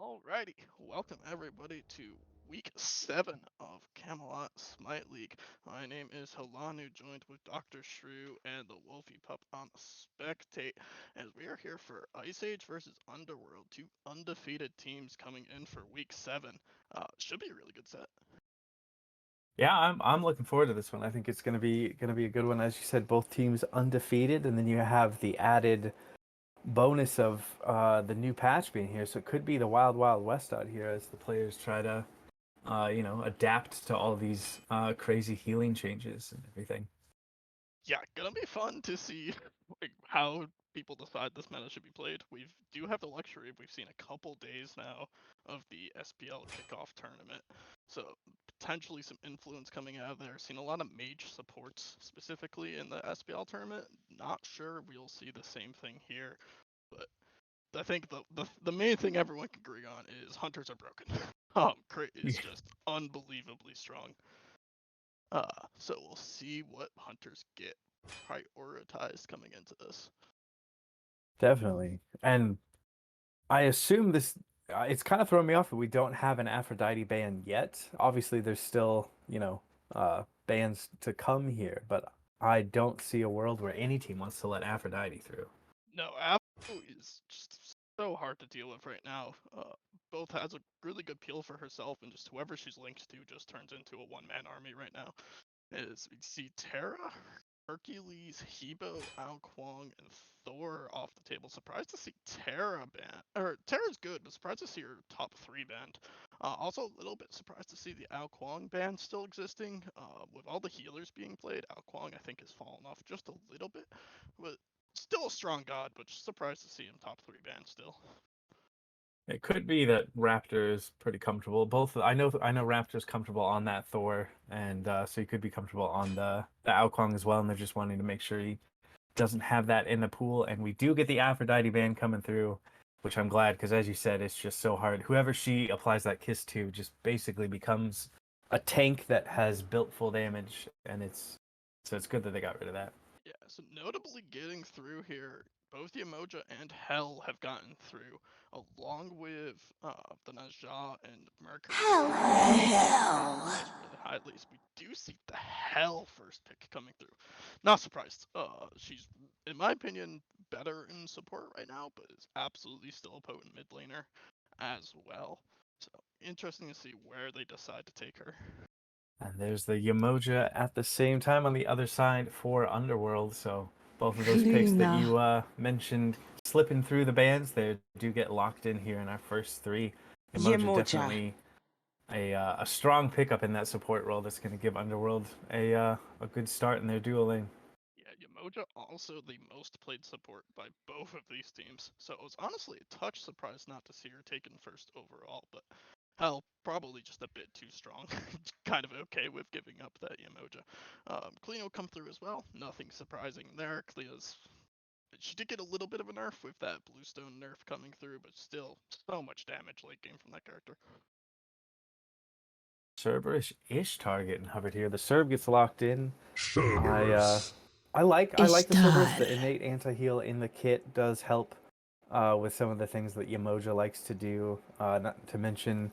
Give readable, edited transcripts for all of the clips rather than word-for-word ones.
Alrighty, welcome everybody to week 7 of Camelot Smite League. My name is Halanu, joined with Dr. Shrew and the Wolfie Pup on Spectate, as we are here for Ice Age versus Underworld, two undefeated teams coming in for week 7. Should be a really good set. Yeah, I'm looking forward to this one. I think it's gonna be a good one. As you said, both teams undefeated, and then you have the added bonus of the new patch being here. So it could be the wild wild west out here as the players try to adapt to all these crazy healing changes and everything. Yeah, gonna be fun to see how people decide this meta should be played. We do have the luxury, we've seen a couple days now of the SPL kickoff tournament, so potentially some influence coming out of there. Seen a lot of mage supports specifically in the SPL tournament. Not sure we'll see the same thing here, but I think the main thing everyone can agree on is hunters are broken. Crit is just unbelievably strong. So we'll see what hunters get prioritized coming into this. Definitely, and I assume this. It's kind of throwing me off that we don't have an Aphrodite ban yet. Obviously, there's still bans to come here, but I don't see a world where any team wants to let Aphrodite through. No, Apple is just so hard to deal with right now. Both has a really good peel for herself, and just whoever she's linked to just turns into a one-man army right now. As we see Terra, Hercules, Hebo, Ao Kwong, and Thor off the table. Surprised to see Terra banned. Or Terra's good, but surprised to see her top 3 banned. Also a little bit surprised to see the Ao Kwong ban still existing. With all the healers being played, Ao Kwong I think has fallen off just a little bit. But still a strong god, but just surprised to see him top 3 banned still. It could be that Raptor is pretty comfortable. Both I know Raptor's comfortable on that Thor, and so he could be comfortable on the Aokong as well. And they're just wanting to make sure he doesn't have that in the pool. And we do get the Aphrodite ban coming through, which I'm glad because, as you said, it's just so hard. Whoever she applies that kiss to just basically becomes a tank that has built full damage, and it's good that they got rid of that. Yeah, so notably getting through here, both Yamoja and Hell have gotten through, along with the Najah and Mercury. Hell. Really high at least. We do see the Hell first pick coming through. Not surprised. She's, in my opinion, better in support right now, but is absolutely still a potent mid laner as well. So interesting to see where they decide to take her. And there's the Yamoja at the same time on the other side for Underworld. So both of those picks that you mentioned slipping through the bands, they do get locked in here in our first 3. Yamoja definitely a strong pickup in that support role that's going to give Underworld a good start in their duo lane. Yeah, Yamoja also the most played support by both of these teams, so it was honestly a touch surprise not to see her taken first overall, but hell, probably just a bit too strong. Kind of okay with giving up that Yamoja. Cleo come through as well, nothing surprising there. Cleo's, she did get a little bit of a nerf with that Bluestone nerf coming through, but still, so much damage late game from that character. Cerberus Ishtar getting hovered here. The Cerb gets locked in. Cerberus. I like the Cerberus. Ishtar. The innate anti-heal in the kit does help with some of the things that Yamoja likes to do. Not to mention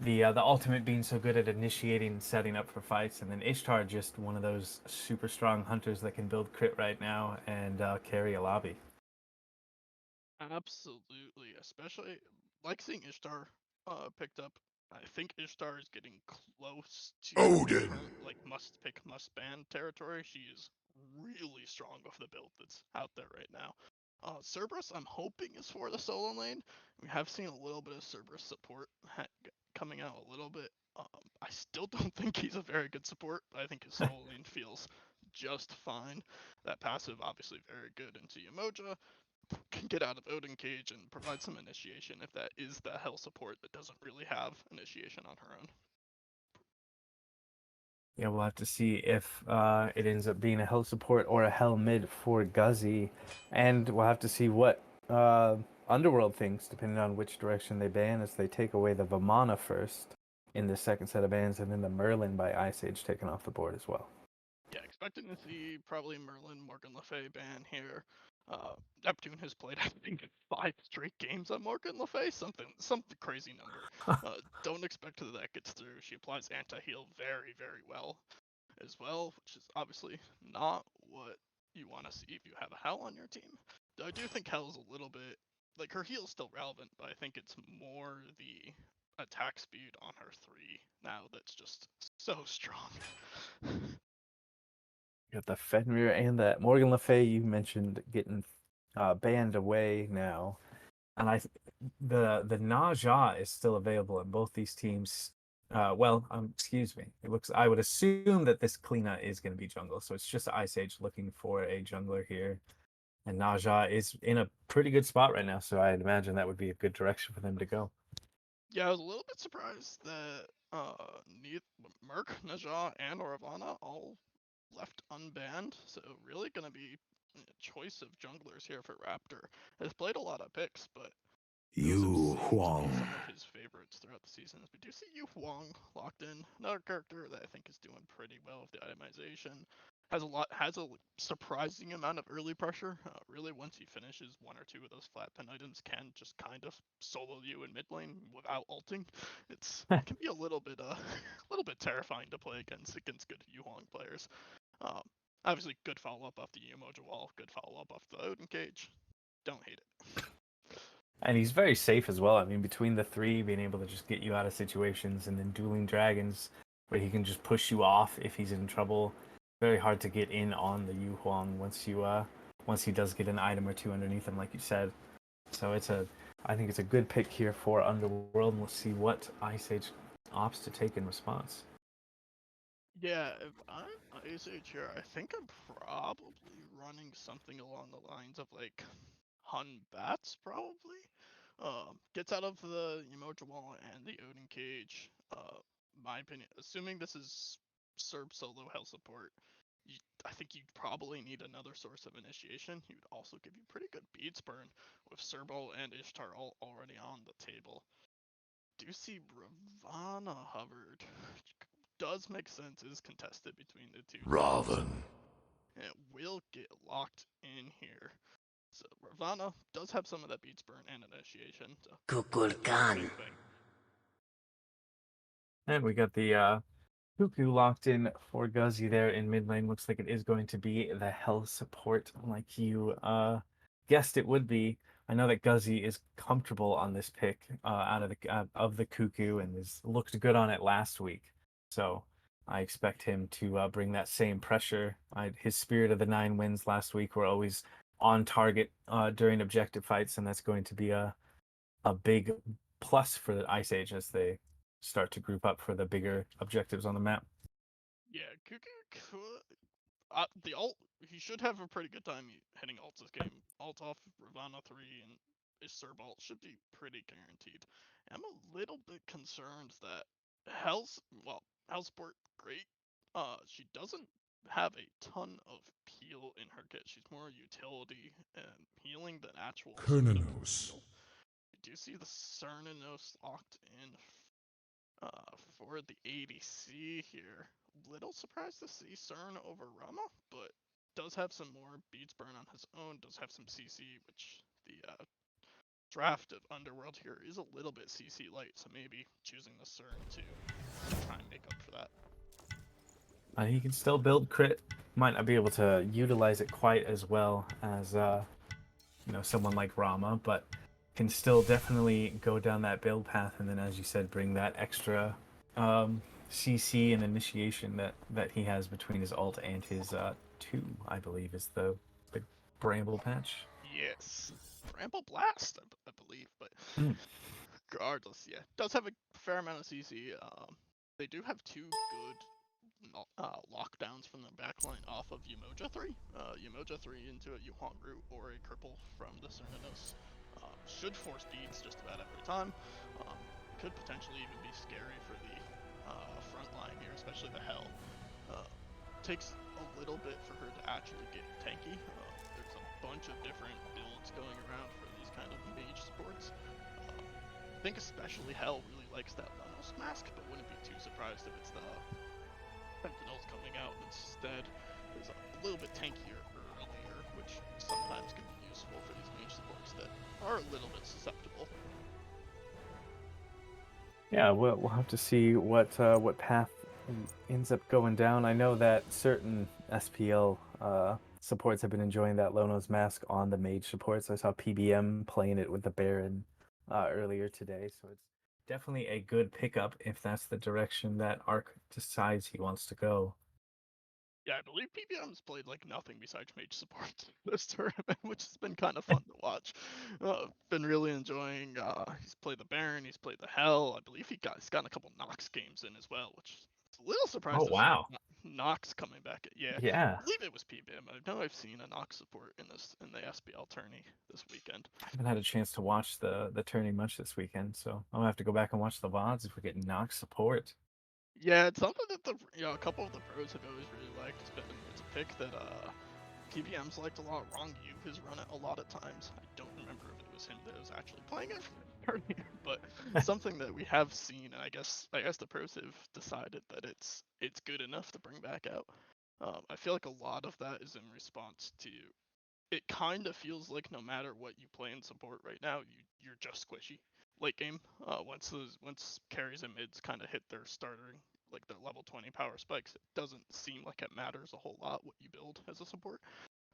the ultimate being so good at initiating and setting up for fights, and then Ishtar just one of those super strong hunters that can build crit right now and carry a lobby. Absolutely, especially like seeing Ishtar picked up. I think Ishtar is getting close to Odin. her like must pick must ban territory. She is really strong with the build that's out there right now. Cerberus, I'm hoping is for the solo lane. We have seen a little bit of Cerberus support coming out a little bit. I still don't think he's a very good support. I think his solo lane feels just fine. That passive obviously very good into Yamoja, can get out of Odin Cage and provide some initiation if that is the Hell support that doesn't really have initiation on her own. Yeah, we'll have to see if it ends up being a Hell support or a Hell mid for Guzzy, and we'll have to see what Underworld thinks, depending on which direction they ban, as they take away the Vamana first in the second set of bans, and then the Merlin by Ice Age taken off the board as well. Yeah, expecting to see probably Merlin, Morgan Le Fay ban here. Neptune has played, I think, 5 straight games on Morgan Le Fay, some crazy number. Don't expect that gets through. She applies anti-heal very, very well as well, which is obviously not what you want to see if you have a Hell on your team. I do think Hell's a little bit, like, her heal's still relevant, but I think it's more the attack speed on her 3 now that's just so strong. Got the Fenrir and that Morgan Le Fay you mentioned getting banned away now, and the Naja is still available in both these teams. Excuse me. It looks. I would assume that this Kleena is going to be jungle, so it's just Ice Age looking for a jungler here, and Naja is in a pretty good spot right now, so I'd imagine that would be a good direction for them to go. Yeah, I was a little bit surprised that Merc, Naja, and Oravana all left unbanned, so really gonna be a choice of junglers here for Raptor. Has played a lot of picks, but those have Yu seemed to Huang. be some of his favorites throughout the seasons. We do see Yu Huang locked in, another character that I think is doing pretty well with the itemization. Has a surprising amount of early pressure. Really, once he finishes 1 or 2 of those flat pin items, can just kind of solo you in mid lane without ulting. It can be a little bit terrifying to play against good Yu Huang players. Um, Obviously, good follow up off the Umoja wall, good follow up off the Odin cage. Don't hate it. And he's very safe as well. I mean, between the 3 being able to just get you out of situations, and then dueling dragons where he can just push you off if he's in trouble. Very hard to get in on the Yu Huang once he does get an item or 2 underneath him, like you said. So I think it's a good pick here for Underworld, and we'll see what Ice Age opts to take in response. Yeah, if I'm Ice Age here, I think I'm probably running something along the lines of like Hun Bats, probably. Gets out of the Umoja wall and the Odin cage. My opinion, assuming this is Serb solo health support, I think you'd probably need another source of initiation. He would also give you pretty good beads burn with Serbal and Ishtar all already on the table. Do see Ravana Hubbard. Does make sense, is contested between the 2 teams. Raven. And it will get locked in here. So Ravana does have some of that beats burn and initiation. So Kukulkan. bang bang. And we got the Cuckoo locked in for Guzzy there in mid lane. Looks like it is going to be the health support, like you guessed it would be. I know that Guzzy is comfortable on this pick out of the Cuckoo, and has looked good on it last week. So I expect him to bring that same pressure. His Spirit of the 9 wins last week were always on target during objective fights, and that's going to be a big plus for the Ice Age as they start to group up for the bigger objectives on the map. Yeah, Cuckoo the ult, he should have a pretty good time hitting ults this game. Ult off Ravana 3 and his Serb ult should be pretty guaranteed. I'm a little bit concerned that Hellsport, great. She doesn't have a ton of peel in her kit. She's more utility and healing than actual Kernanos. We do see the Cernanos locked in for the ADC here. Little surprised to see Cern over Rama, but does have some more beats burn on his own, does have some CC, which the draft of Underworld here is a little bit CC light, so maybe choosing the Cern to try and make up for that. He can still build crit. Might not be able to utilize it quite as well as someone like Rama, but can still definitely go down that build path, and then, as you said, bring that extra CC and initiation that he has between his ult and his 2, I believe, is the Bramble patch. Yes, Bramble Blast, I believe, but regardless, yeah, does have a fair amount of CC. They do have 2 good lockdowns from the backline off of Umoja 3. Umoja 3 into a Yuhong root or a cripple from the Cernanos. Should force beats just about every time. Could potentially even be scary for the front line here, especially the Hell. Takes a little bit for her to actually get tanky. There's a bunch of different builds going around for these kind of mage supports. I think especially Hell really likes that Lemnos mask, but wouldn't be too surprised if it's the Sentinels coming out instead. Is a little bit tankier earlier, which sometimes can be useful for these mage supports that are a little bit susceptible. Yeah, we'll have to see what path ends up going down. I know that certain SPL supports have been enjoying that Lono's Mask on the mage supports. I saw PBM playing it with the Baron earlier today, so it's definitely a good pickup if that's the direction that Arc decides he wants to go. Yeah, I believe PBM's played like nothing besides mage support this tournament, which has been kind of fun to watch. Been really enjoying. He's played the Baron, he's played the Hell. I believe he's gotten a couple Nox games in as well, which is a little surprised Oh, to see wow. Nox coming back. Yeah, Yeah. I believe it was PBM. I know I've seen a Nox support in the SPL tourney this weekend. I haven't had a chance to watch the tourney much this weekend, so I'm gonna have to go back and watch the VODs if we get Nox support. Yeah, it's something that a couple of the pros have always really liked. It's a pick that PBM's liked a lot. Wrong U has run it a lot of times. I don't remember if it was him that was actually playing it earlier, but something that we have seen, and I guess the pros have decided that it's good enough to bring back out. I feel like a lot of that is in response to it. Kind of feels like no matter what you play in support right now, you're just squishy late game. Once carries and mids kind of hit their starter, like their level 20 power spikes, it doesn't seem like it matters a whole lot what you build as a support.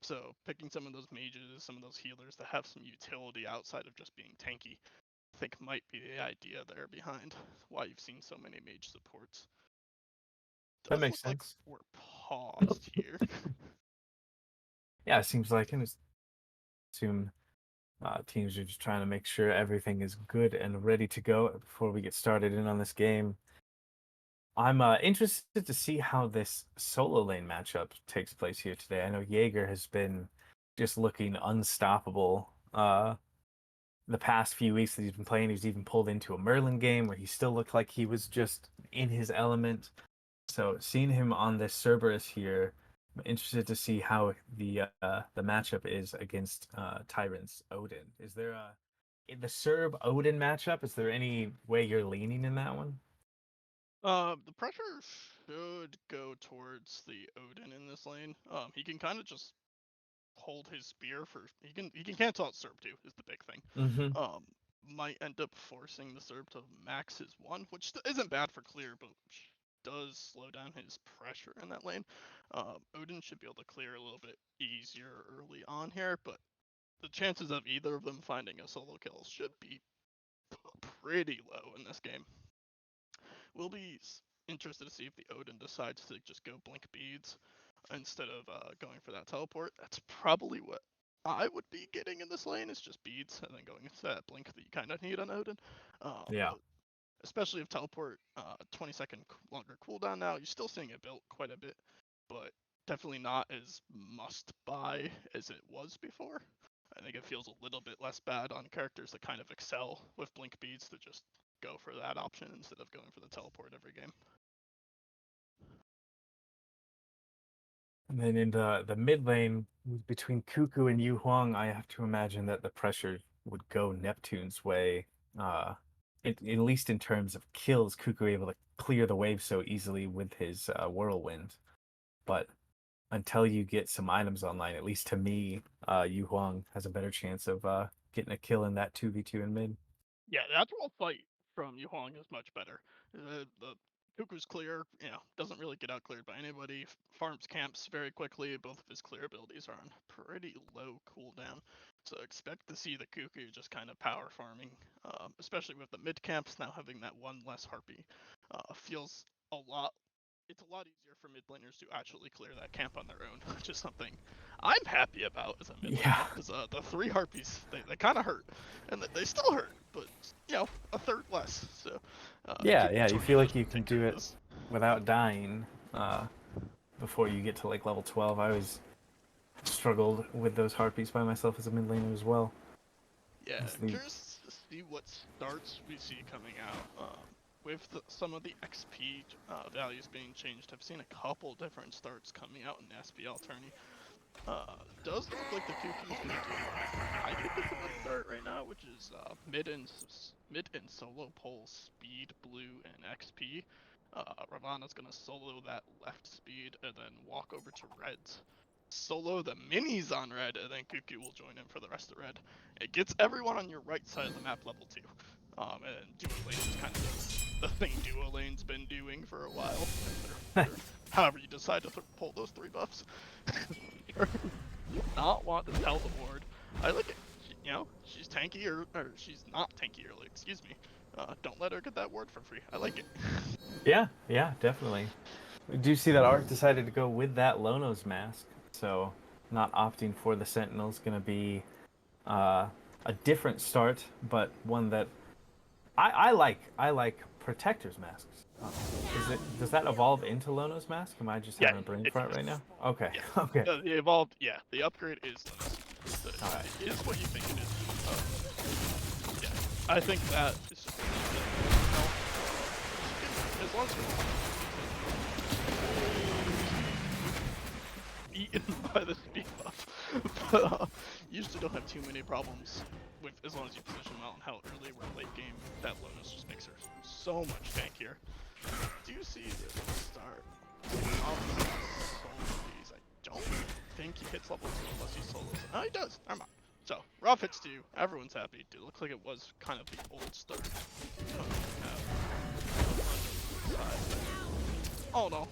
So picking some of those mages, some of those healers that have some utility outside of just being tanky, I think might be the idea there behind why you've seen so many mage supports. That Does makes look like sense. we're paused here. Yeah, it seems like it. Assume teams are just trying to make sure everything is good and ready to go before we get started in on this game. I'm interested to see how this solo lane matchup takes place here today. I know Jaeger has been just looking unstoppable the past few weeks that he's been playing. He's even pulled into a Merlin game where he still looked like he was just in his element. So seeing him on this Cerberus here, I'm interested to see how the matchup is against Tyrant's Odin. Is there a in the Serb Odin matchup? Is there any way you're leaning in that one? The pressure should go towards the Odin in this lane. He can kind of just hold his spear for he can cancel out Serb too is the big thing. Mm-hmm. Might end up forcing the Serb to max his one, which isn't bad for clear, but does slow down his pressure in that lane. Odin should be able to clear a little bit easier early on here, but the chances of either of them finding a solo kill should be pretty low in this game. We'll be interested to see if the Odin decides to just go blink beads instead of going for that teleport. That's probably what I would be getting in this lane, is just beads and then going into that blink that you kind of need on Odin. Yeah. But especially if teleport 20-second longer cooldown now, you're still seeing it built quite a bit, but definitely not as must buy as it was before. I think it feels a little bit less bad on characters that kind of excel with blink beads to just go for that option instead of going for the teleport every game. And then in the mid lane between Cuckoo and Yu Huang, I have to imagine that the pressure would go Neptune's way. At least in terms of kills, Cuckoo able to clear the wave so easily with his whirlwind. But until you get some items online, at least to me, Yu Huang has a better chance of getting a kill in that 2v2 in mid. Yeah, the actual fight from Yu Huang is much better. The Cuckoo's clear, doesn't really get out cleared by anybody. Farms camps very quickly. Both of his clear abilities are on pretty low cooldown. So expect to see the Cuckoo just kind of power farming, especially with the mid camps now having that one less harpy. Feels a lot. It's a lot easier for mid laners to actually clear that camp on their own, which is something I'm happy about as a mid Yeah. laner. Because the 3 harpies, they kind of hurt, and they still hurt, but a third less. So keep Yeah, the you feel tornadoes like you to can take care do of it this. without dying before you get to like level 12. I always struggled with those harpies by myself as a mid laner as well. Yeah, It's the curious to see what starts we see coming out. With some of the XP values being changed, I've seen a couple different starts coming out in the SPL tourney. Does look like the Cuckoo's gonna do kind of the correct start right now, which is mid and solo pull speed, blue, and XP. Ravana's gonna solo that left speed and then walk over to reds. solo the minis on red, and then Cuckoo will join in for the rest of red. It gets everyone on your right side of the map level 2. And duo lane is kind of the thing duo lane's been doing for a while. However you decide to pull those 3 buffs. Not want to tell the ward. I like it. You know, she's tanky or she's not tanky early, excuse me. Don't let her get that ward for free. I like it. Yeah, definitely. Do you see that Art decided to go with that Lono's mask? So not opting for the Sentinel is going to be a different start, but one that I like. I like Protector's masks. Does that evolve into Lono's mask? Am I just having a brain fart right now? Okay. Yeah. Okay. The evolved, the upgrade is Lono's. Alright. It is what you think it is. Yeah, I think that is just, as long as you're eaten by the speed buff, but usually don't have too many problems with as long as you position well and how early or late game that Lotus just makes her so much tankier. Do you see the start? I don't think he hits level 2 unless he solos. Oh, he does. Never mind. So, rough hits to you. Everyone's happy. It looks like it was kind of the old start. Oh no.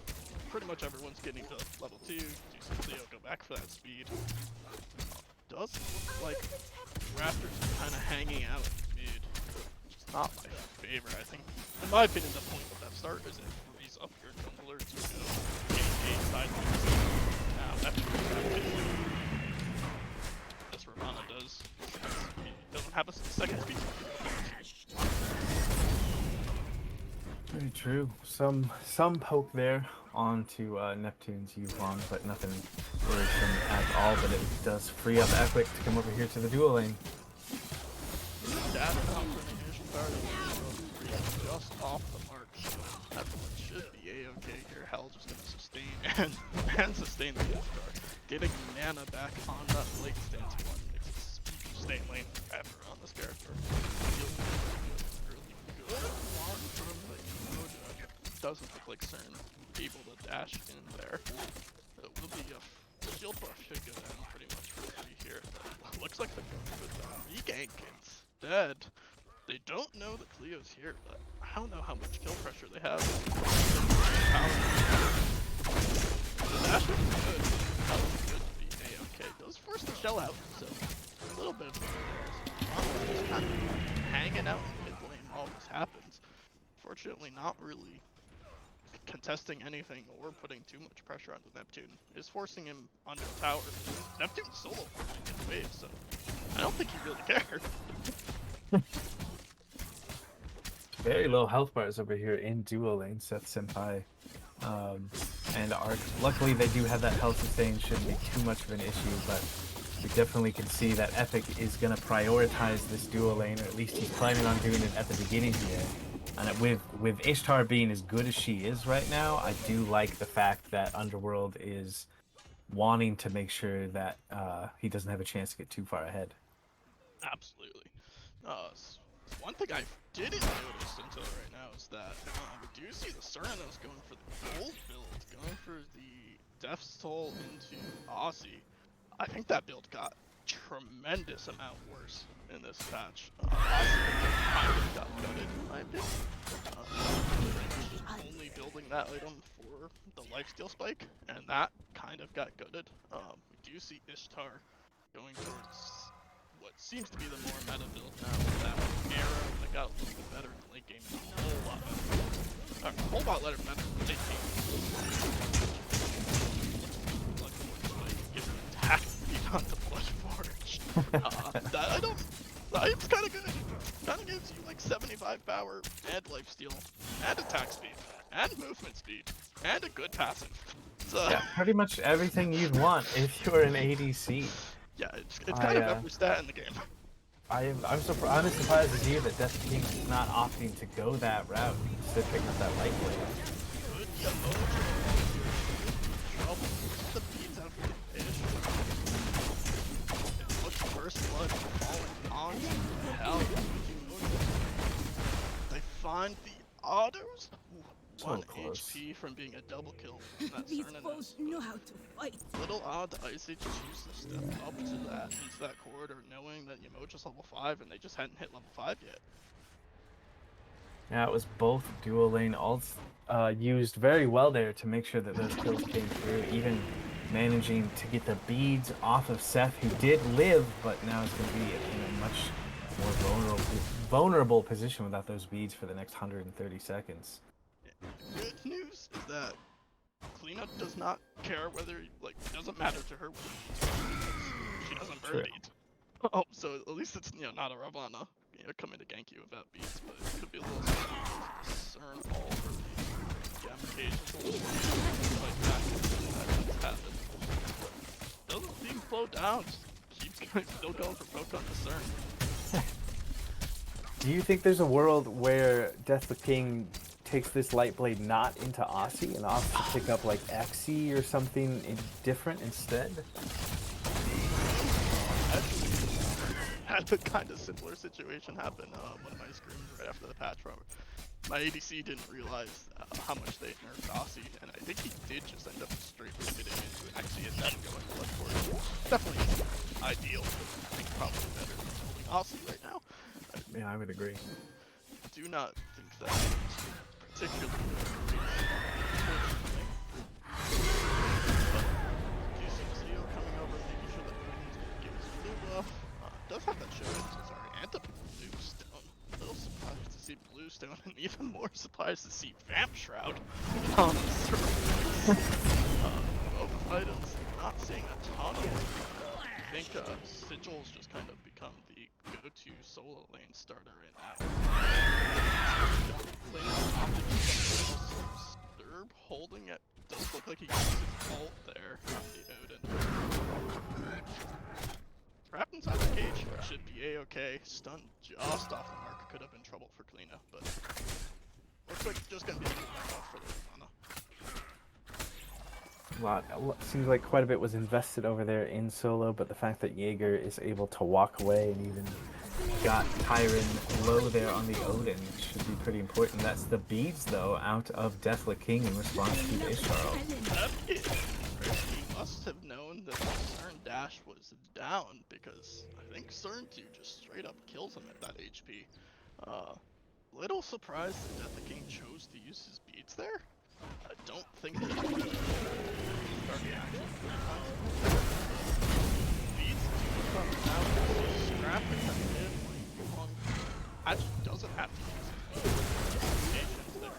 Pretty much everyone's getting to level 2. Do you see Cleo go back for that speed? Does look like Raptors are kind of hanging out mid. Which is not my favorite. I think, in my opinion, the point of that start is it frees up your jungler to go gain side lanes. Now, after this Ravana does, he doesn't have a second speed. Very true. Some poke there onto Neptune's Yuvong, but nothing worrisome at all. But it does free up Epic to come over here to the dual lane. That initial card just off the mark. Everyone should be a-okay here. Hell just gonna sustain and sustain the gift card. Getting mana back on that late stance one makes it sustain lane ever on this character. Feels really good long term, but doesn't look like CERN able to dash in there. It will be a shield buff should go down pretty much for free here. But looks like they're going with the regank instead. They don't know that Cleo's here, but I don't know how much kill pressure they have. The dash was good. That was good to be a-okay. Does force the shell out, so a little bit of just kind of hanging out in mid lane while this happens. Fortunately, not really contesting anything or putting too much pressure onto Neptune. Is forcing him onto the tower. Neptune's solo in wave, so I don't think he really cared. Very low health bars over here in duo lane, Seth Senpai and Arc. Luckily, they do have that health sustain, shouldn't be too much of an issue, but we definitely can see that Epic is going to prioritize this duo lane, or at least he's planning on doing it at the beginning here. And with Ishtar being as good as she is right now, I do like the fact that Underworld is wanting to make sure that he doesn't have a chance to get too far ahead. Absolutely. One thing I didn't notice until right now is that we do see the Sernanos going for the gold build, going for the Death's Toll into Aussie. I think that build got tremendous amount worse in this patch. Kind of got gutted, in my opinion. Only building that item for the lifesteal spike, and that kind of got gutted. We do see Ishtar going towards what seems to be the more meta build now with that arrow that got a little bit better in the late game. A whole lot better. A whole lot better in the late game. Giving attack speed onto Bloodforge. That item, the item's kind of good. Kind of gives you like 75 power and lifesteal and attack speed and movement speed and a good passive. So, yeah, pretty much everything you'd want if you were an ADC. Yeah, it's kind of every stat in the game. I'm as surprised as you that Death King is not opting to go that route instead of picking up that light blade. Good trouble. The beats out for the fish. It looks first blood falling on hell. They find the autos. So one close. HP from being a double kill in that These Cernan foes know how to fight. little odd that Icy just used to step up to that into that corridor knowing that Yamoja's level 5 and they just hadn't hit level 5 yet. Yeah, it was both dual lane ults used very well there to make sure that those kills came through, even managing to get the beads off of Seth, who did live, but now is going to be in a much more vulnerable position without those beads for the next 130 seconds. Good news is that Kalina does not care whether, like, it doesn't matter to her whether she doesn't burn True. beads. Oh, so at least it's, not a Ravana, coming to gank you without beads, but it could be a little concern all for the occasions a little bit like that happen. Doesn't seem slowed down, just keeps going, still going for poke on discern. Do you think there's a world where Death the King takes this Lightblade not into Aussie and opts to pick up like Xe or something different instead? Had a kind of similar situation happen one of my screams right after the patch. My ADC didn't realize how much they nerfed Aussie, and I think he did just end up straight getting into an Xe and then going blood for it. Definitely isn't ideal, but I think probably better than holding Aussie right now. Yeah, I would agree. Do not think that particularly unfortunately. But do you see Zio coming over, making sure that Queen's gonna give us a blue buff? Does have that show, sorry, and the Bluestone. A little surprised to see Bluestone, and even more surprised to see Vamp Shroud on the surface. Both items not seeing a ton of them. I think Sigil's just kind of become the go-to solo lane starter right now. Sturb holding it. Does look like he gets his ult there on the Odin. Trapped inside the cage should be a-okay. Stun just off the mark. Could have been trouble for Kalina, but looks like just gonna be a cooldown off for the Ravana. Seems like quite a bit was invested over there in solo, but the fact that Jaeger is able to walk away and even Got Tyron low there on the Odin should be pretty important. That's the beads, though, out of Deathly King in response to Ishtar. He must have known that the CERN dash was down, because I think CERN 2 just straight up kills him at that HP. Little surprised that Deathly King chose to use his beads there. I don't think that he would start the action. Beads do come down to scrap and kind of hit like actually doesn't have to use his beads. They're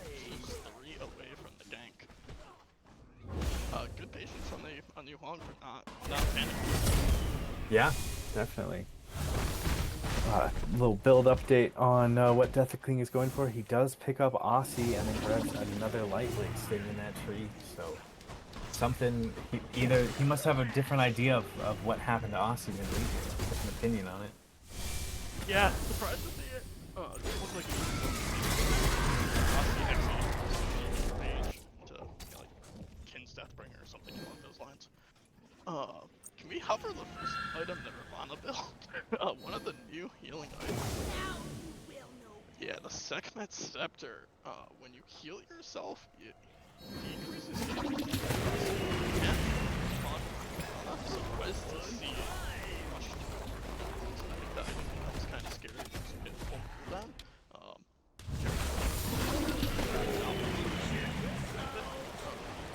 just 3 away from the gank. Good patience on the Huang for not panicking. Yeah, definitely. Little build update on what Death the King is going for. He does pick up Aussie and then grabs another Lightblade Staying in that tree, so something. He must have a different idea of what happened to Aussie than we do. Different opinion on it. Yeah, surprised to see it. It looked like he Aussie Xe range to like Kin's Deathbringer or something along those lines. Can we hover the first item that Ravana built? One of the new healing items. Yeah, the Sekhmet Scepter. When you heal yourself, it decreases the I'm surprised to see it rushed. I think that was kind of scary because you hit full cooldown.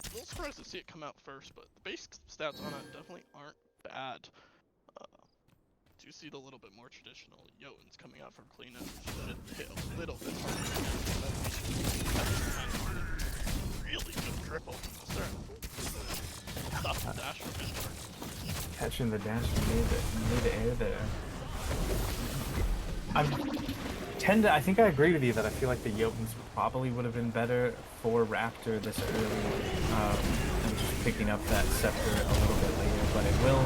A little surprised to see it come out first, but the base stats on it definitely aren't bad. Do see the little bit more traditional Jotuns coming out from Kalina, which hit a little bit harder. Really good triple from the start. Stop the dash from Hanford. Catching the dash from mid-air there. I think I agree with you that I feel like the Jotuns probably would have been better for Raptor this early, and just picking up that scepter a little bit later, but it will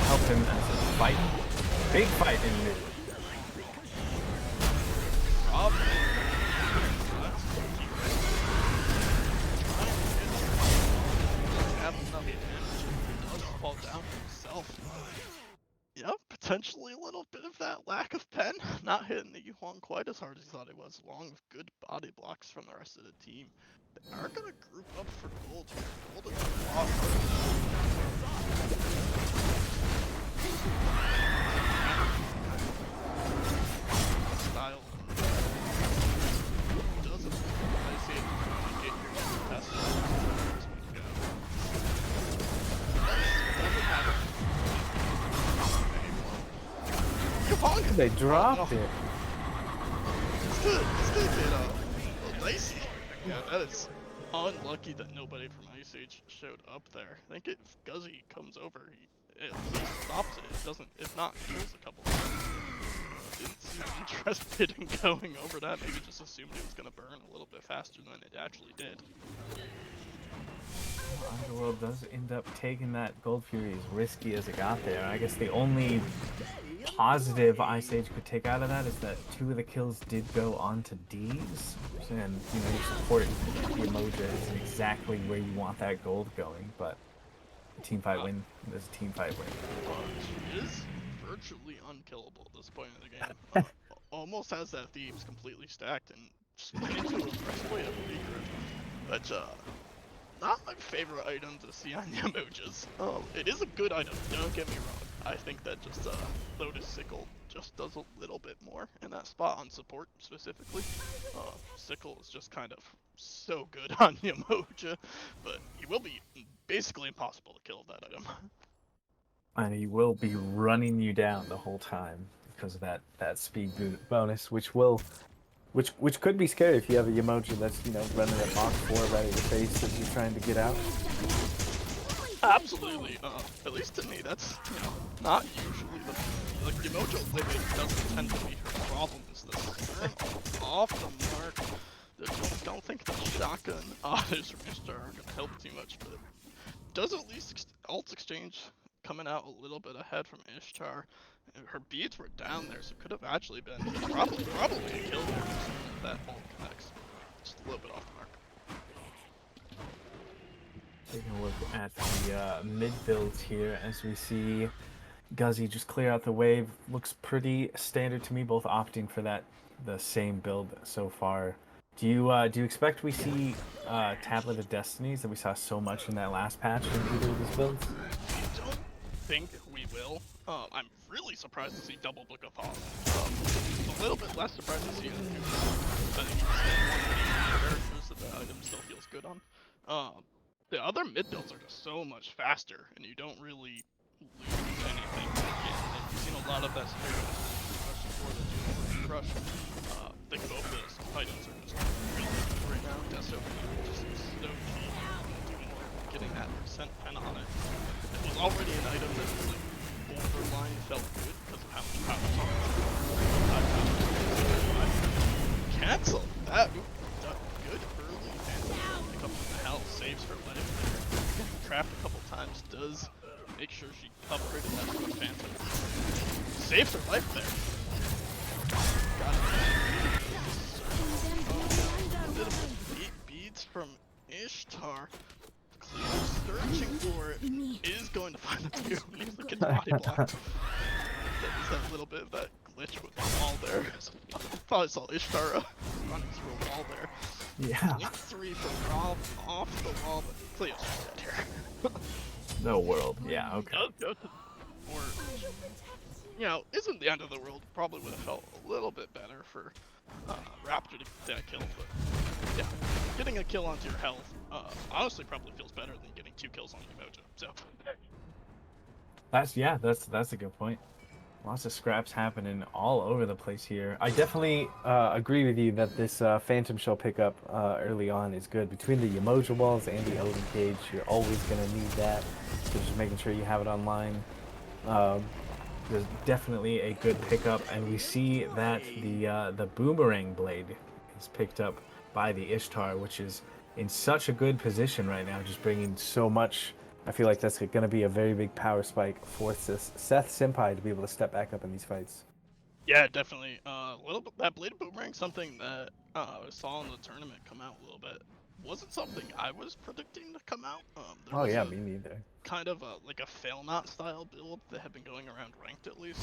help him as a fight. Big fight in mid. Fall down himself. Yep, potentially a little bit of that lack of pen not hitting the Yuhuang quite as hard as he thought he was, along with good body blocks from the rest of the team. They are going to group up for gold here. Gold is a lot style doesn't. I see it. Get your test. They dropped it. It's good. It's good, kid. Dicey. Yeah, that is unlucky that nobody from Ice Age showed up there. I think if Guzzy comes over, he at least stops it. It doesn't. If not, kills a couple times. Didn't seem interested in going over that. Maybe just assumed it was gonna burn a little bit faster than it actually did. Underworld does end up taking that Gold Fury as risky as it got there. I guess the only positive Ice Age could take out of that is that 2 of the kills did go onto D's, and you know, your support Emoja is exactly where you want that gold going, but a team fight win is a team fight win. She is virtually unkillable at this point in the game. Almost has that Thieves completely stacked and just went into a breastplate of Regret. But not my favorite item to see on Emojas. It is a good item, don't get me wrong. I think that just Lotus Sickle just does a little bit more in that spot on support specifically. Sickle is just kind of so good on Emoja, but he will be basically impossible to kill with that item. And he will be running you down the whole time because of that speed bonus, which could be scary if you have a Yamoja that's, you know, running at Mach 4 right at your face as you're trying to get out. Absolutely. At least to me, that's, you know, not usually the Yamoja limit doesn't tend to be her problem. Is the turn off the mark. I don't think the shotgun autos from Ishtar are gonna help too much, but does at least ult exchange coming out a little bit ahead from Ishtar. Her beads were down there, so it could have actually been probably a kill there if that ult connects. Just a little bit off the mark. Taking a look at the mid builds here as we see Guzzy just clear out the wave. Looks pretty standard to me, both opting for the same build so far. Do you expect we see Tablet of Destinies that we saw so much in that last patch in either of these builds? I don't think we will. I'm really surprised to see double Book of Hoth. A little bit less surprised to see it in the I think one of the characters that the item still feels good on. The other mid builds are just so much faster, and you don't really lose anything. You've seen a lot of that straight rush before the crush. I think both of those items are just really good right now. Deso just so cheap, getting that percent pen on it. It was already an item that really borderline felt good because of how much power it's on. Cancel that. Good early and pick up the hell saves her life there. Trapped a couple times, does make sure she upgraded that to a Phantom. Saves her life there. Got it. Beads from Ishtar. Searching for it is going to find the two. He's looking body block. There's that little bit of that glitch with the wall there. I thought I saw Ishtar running through a wall there. Yeah. Link 3 from off the wall, but Cleo's dead here. No world. Yeah, okay. Or, you know, isn't the end of the world. Probably would have felt a little bit better for Raptor to get that kill, but yeah, getting a kill onto your health honestly probably feels better than getting 2 kills on Emoja. So that's a good point. Lots of scraps happening all over the place here. I definitely agree with you that this Phantom Shell pickup early on is good. Between the Emoja walls and the Odin Cage, you're always going to need that. So just making sure you have it online. There's definitely a good pickup, and we see that the Boomerang Blade is picked up by the Ishtar, which is in such a good position right now, just bringing so much. I feel like that's going to be a very big power spike for Seth Senpai to be able to step back up in these fights. yeah, definitely. A little bit that Blade Boomerang, something that I saw in the tournament come out a little bit. Wasn't something I was predicting to come out. Oh yeah, me neither. Kind of like a Failnaught style build that had been going around ranked at least.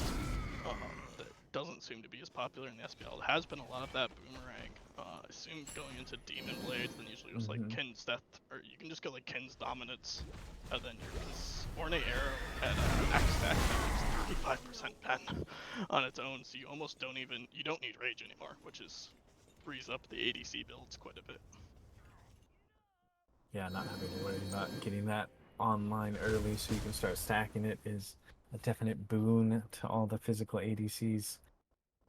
That doesn't seem to be as popular in the SPL. There has been a lot of that boomerang. I assume going into Demon Blades, then usually just like Kin's Death, or you can just go like Kin's Dominance, and then this Ornate Arrow had max stack that was 35% pen on its own, so you almost don't need Rage anymore, which frees up the ADC builds quite a bit. Yeah, not having to worry about getting that online early so you can start stacking it is a definite boon to all the physical ADCs.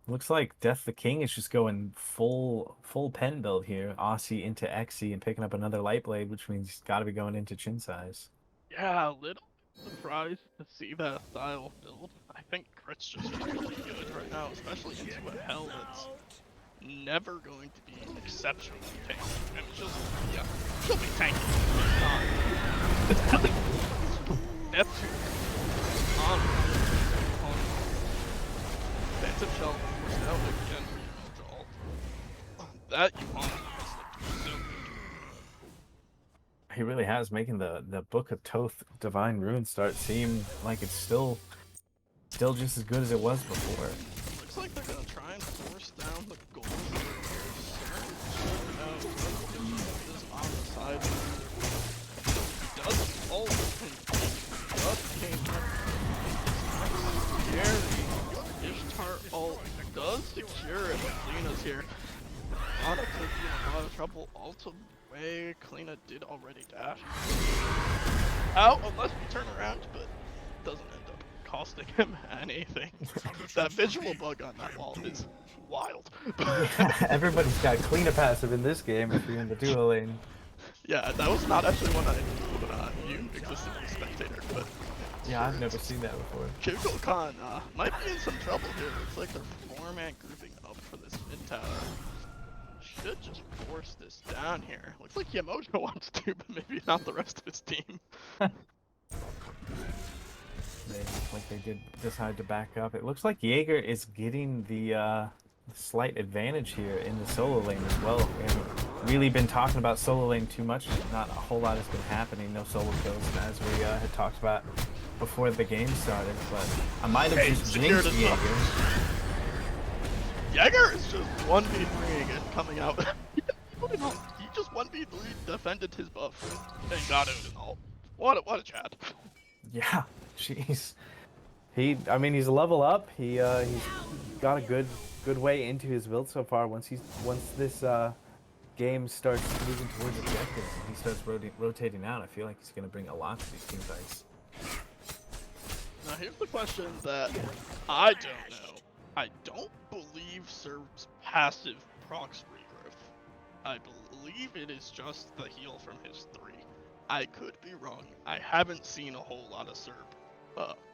Looks like Death the King is just going full pen build here. Aussie into Xe and picking up another Light Blade, which means he's got to be going into Chin Size. Yeah, a little surprised to see that style build. I think Crit's just really good right now, especially into a Hell that's never going to be exceptionally tanky. And it's just, yeah, she'll be tanky. It's Hell. Neptune. On. Phantom Shell forced out again for your ult. That you want so good. He really has, making the Book of Thoth Divine Rune start seem like it's still just as good as it was before. Looks like they're gonna try and force down the goals here. Is on the side. He does all came scary. Ishtar ult does secure it. Kleina's here. Ana could be in a lot of trouble. Ult away. Kleina did already dash. Out unless we turn around, but doesn't end up costing him anything. That visual bug on that wall is wild. Everybody's got Kleina passive in this game if you're in the duo lane. Yeah, that was not actually one I knew existed as a spectator, but Yeah, I've never seen that before. Kiko Khan might be in some trouble here. Looks like they're 4-man grouping up for this mid tower. Should just force this down here. Looks like Yamojo wants to, but maybe not the rest of his team. They did decide to back up. It looks like Jaeger is getting the slight advantage here in the solo lane as well. We haven't really been talking about solo lane too much. Not a whole lot has been happening. No solo kills, as we had talked about before the game started. But I might have just jinxed Jaeger. Jaeger is just 1v3 again coming out. He just 1v3 defended his buff and got out an ult. What a Chad. Yeah, jeez. I mean, he's a level up. He's got a good way into his build so far. Once this game starts moving towards objectives and he starts rotating out, I feel like he's going to bring a lot to these team fights. Now here's the question that I don't know. I don't believe Serv's passive procs regrowth. I believe it is just the heal from his 3. I could be wrong. I haven't seen a whole lot of Serb,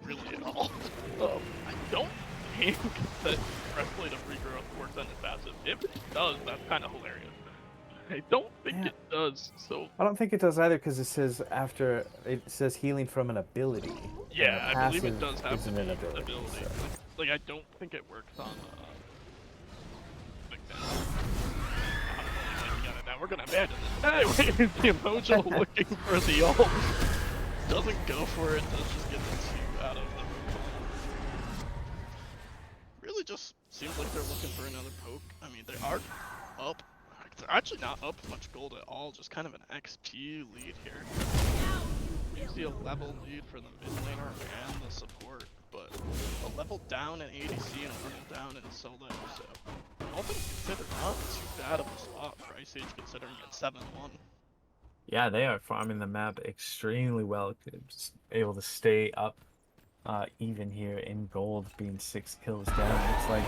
really at all. I don't think that Breastplate of Regrowth works on his passive. If it does, that's kind of hilarious. I don't think it does, so... I don't think it does either, because it says healing from an ability. Yeah, I believe it does have an ability. So. Like, I don't think it works on, like that. Now we're gonna abandon this. Anyway, the Emojo looking for the ult. Doesn't go for it, does just get the 2 out of the room. Really just seems like they're looking for another poke. I mean, they are up. They're actually not up much gold at all, just kind of an XP lead here. You see a level lead for the mid laner and the support, but a level down in ADC and a level down in solo, so all things considered, not too bad of a spot for Ice Age considering it's 7-1. Yeah, they are farming the map extremely well. Just able to stay up even here in gold, being 6 kills down. Looks like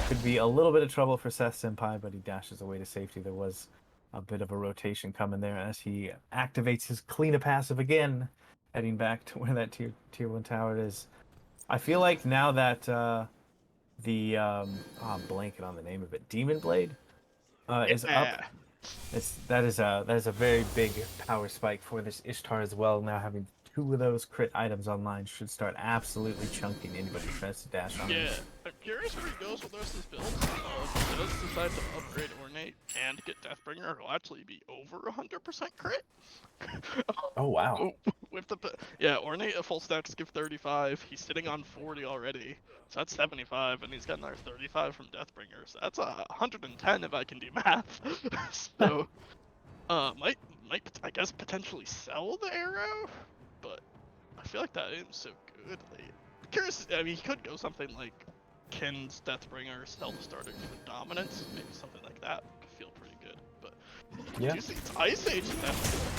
could be a little bit of trouble for Seth Senpai, but he dashes away to safety. There was a bit of a rotation coming there as he activates his Kleina passive again, heading back to where that tier 1 tower is. I feel like now that I'm blanking on the name of it, Demon Blade is up. That is a very big power spike for this Ishtar as well. Now having 2 of those crit items online should start absolutely chunking anybody who tries to dash on him. Yeah, I'm curious where he goes with the rest of his build. If he does decide to upgrade Ornate and get Deathbringer, it'll actually be over 100% crit. Oh wow. with the yeah, Ornate a full stack skip 35. He's sitting on 40 already, so that's 75, and he's got another 35 from Deathbringer. So that's 110 if I can do math. So might I guess potentially sell the arrow, but I feel like that isn't so good. Like, curious. I mean, he could go something like Ken's Deathbringer, sell the starter for dominance, maybe something like that. Could feel pretty good, but. Yeah. Do you see it's Ice Age definitely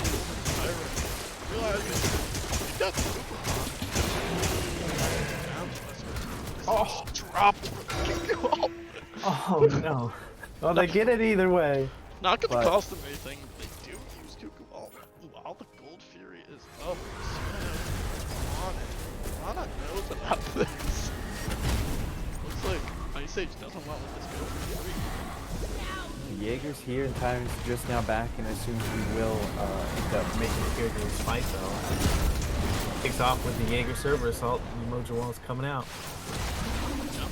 realizing he got super Oh, dropped. Oh no. Well, they get it either way. Not gonna But- cost them anything, but they do use Cuckoo Ball. While the Gold Fury is up, Lana knows about this. Looks like Ice Age doesn't want this Gold Fury. Jaeger's here, and Tyrant's just now back, and as soon as we will end up Making it here to his fight though. Kicks off with the Jaeger server assault. Emoji wall is coming out.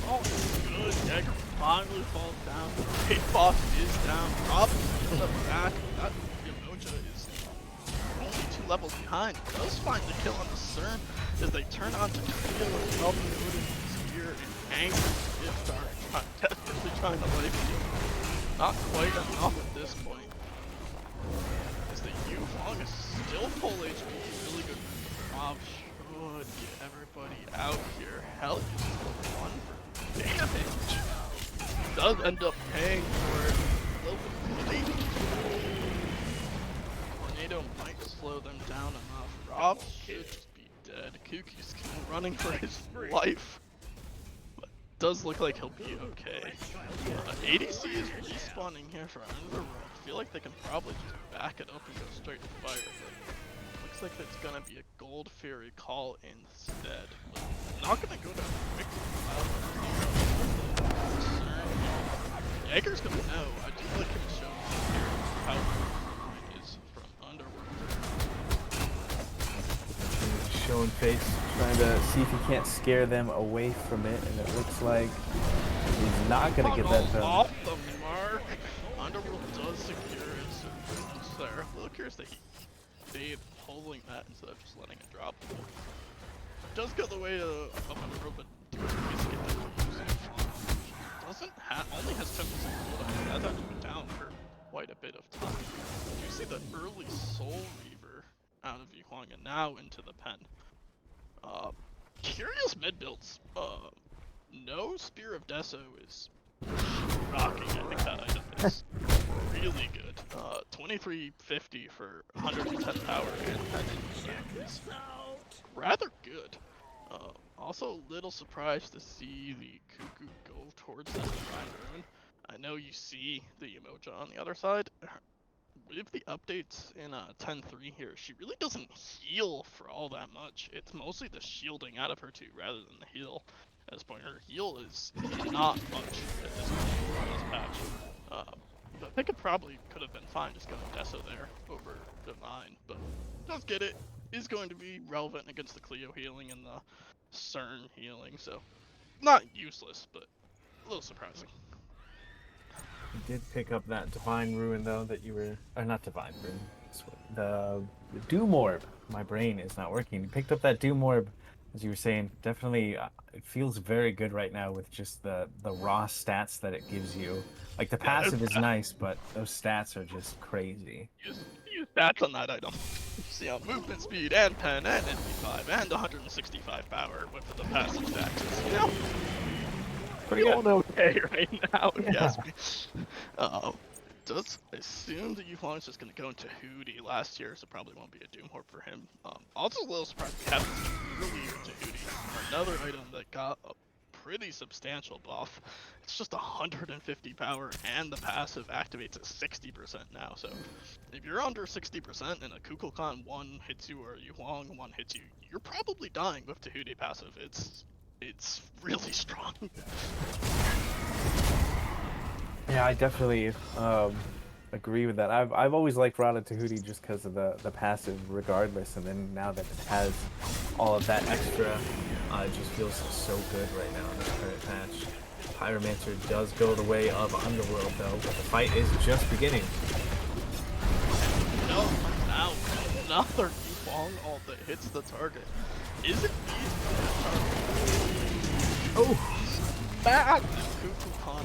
Oh, good. Jaeger finally falls down. Big boss is down. Rob is up back. That Yamoja is only 2 levels behind. Does find the kill on the CERN as they turn on to Cleo and help Odin spear and angry Gift are desperately trying to life steal. Not quite enough at this point. As the Yufong is still full HP. Really good. Rob should get everybody out here. Hell, one for damage. Does end up paying for it. Tornado might slow them down enough. Rob should just be dead. Kuki's running for his life. But does look like he'll be okay. ADC is respawning here for Underworld. I feel like they can probably just back it up and go straight to fire. But looks like it's gonna be a Gold Fury call instead. But not gonna go down quickly. Jaeger's gonna know. I do like him showing how good it is from Underworld. showing face, trying to see if he can't scare them away from it, and it looks like he's not gonna get that done. Off the mark. Underworld does secure it. So there. A little curious that he stayed holding that instead of just letting it drop. Does go the way of Underworld, but doesn't have, only has 10% cooldown. That's actually been down for quite a bit of time. You see the early Soul Reaver out of Yuhuang and now into the pen. Curious mid builds. No Spear of Deso is rocking. I think that item is really good. 2350 for 110 power and that is rather good. Also a little surprised to see the Cuckoo go towards that Divine Ruin. I know you see the Yamoja on the other side. With the updates in 10.3 here, she really doesn't heal for all that much. It's mostly the shielding out of her too, rather than the heal. At this point, her heal is not much at this point on this patch. I think it probably could have been fine just going Deso there over Divine, but does get it. Is going to be relevant against the Cleo healing and the CERN healing, so not useless, but a little surprising. You did pick up that Divine Ruin though that you were, or not Divine Ruin, the Doom Orb. My brain is not working. You picked up that Doom Orb, as you were saying. Definitely, it feels very good right now with just the raw stats that it gives you. Like the passive is nice, but those stats are just crazy. Use stats on that item. You see how movement speed and pen and NP5 and 165 power with the passive stats. You know, Pretty feeling good. okay right now. Yeah. Yes. Does assume that Yuhuang's just gonna go into Hootie last year, so probably won't be a Doom Orb for him. Also a little surprised we haven't seen earlier to Hootie. Another item that got a pretty substantial buff. It's just 150 power and the passive activates at 60% now. So if you're under 60% and a Kukulkan one hits you or Yuhuang one hits you, you're probably dying with Tahuti passive. It's really strong. Yeah, I definitely agree with that. I've always liked Rada Tahuti just because of the passive regardless, and then now that it has all of that extra, It just feels so good right now in this current patch. Pyromancer does go the way of Underworld though, but the fight is just beginning. No, now another Yuhuang long ult that hits the target is indeed the target. Oh! Bad! Cuckoo Con.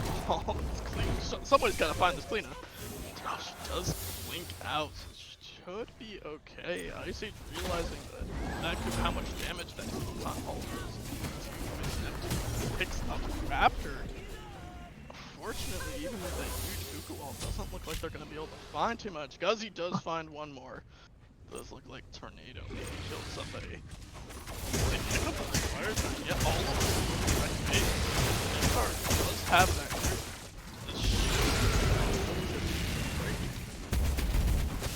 Somebody's gotta find this cleaner. Oh, she does blink out, so she should be okay. Ice Age realizing that how much damage that Cuckoo Con ult is. Picks up Raptor. Unfortunately, even with that huge Cuckoo ult, doesn't look like they're gonna be able to find too much. Guzzy does find one more. Does look like Tornado maybe killed somebody. They pick up the fire time, yet all of them right face. This card does have that group.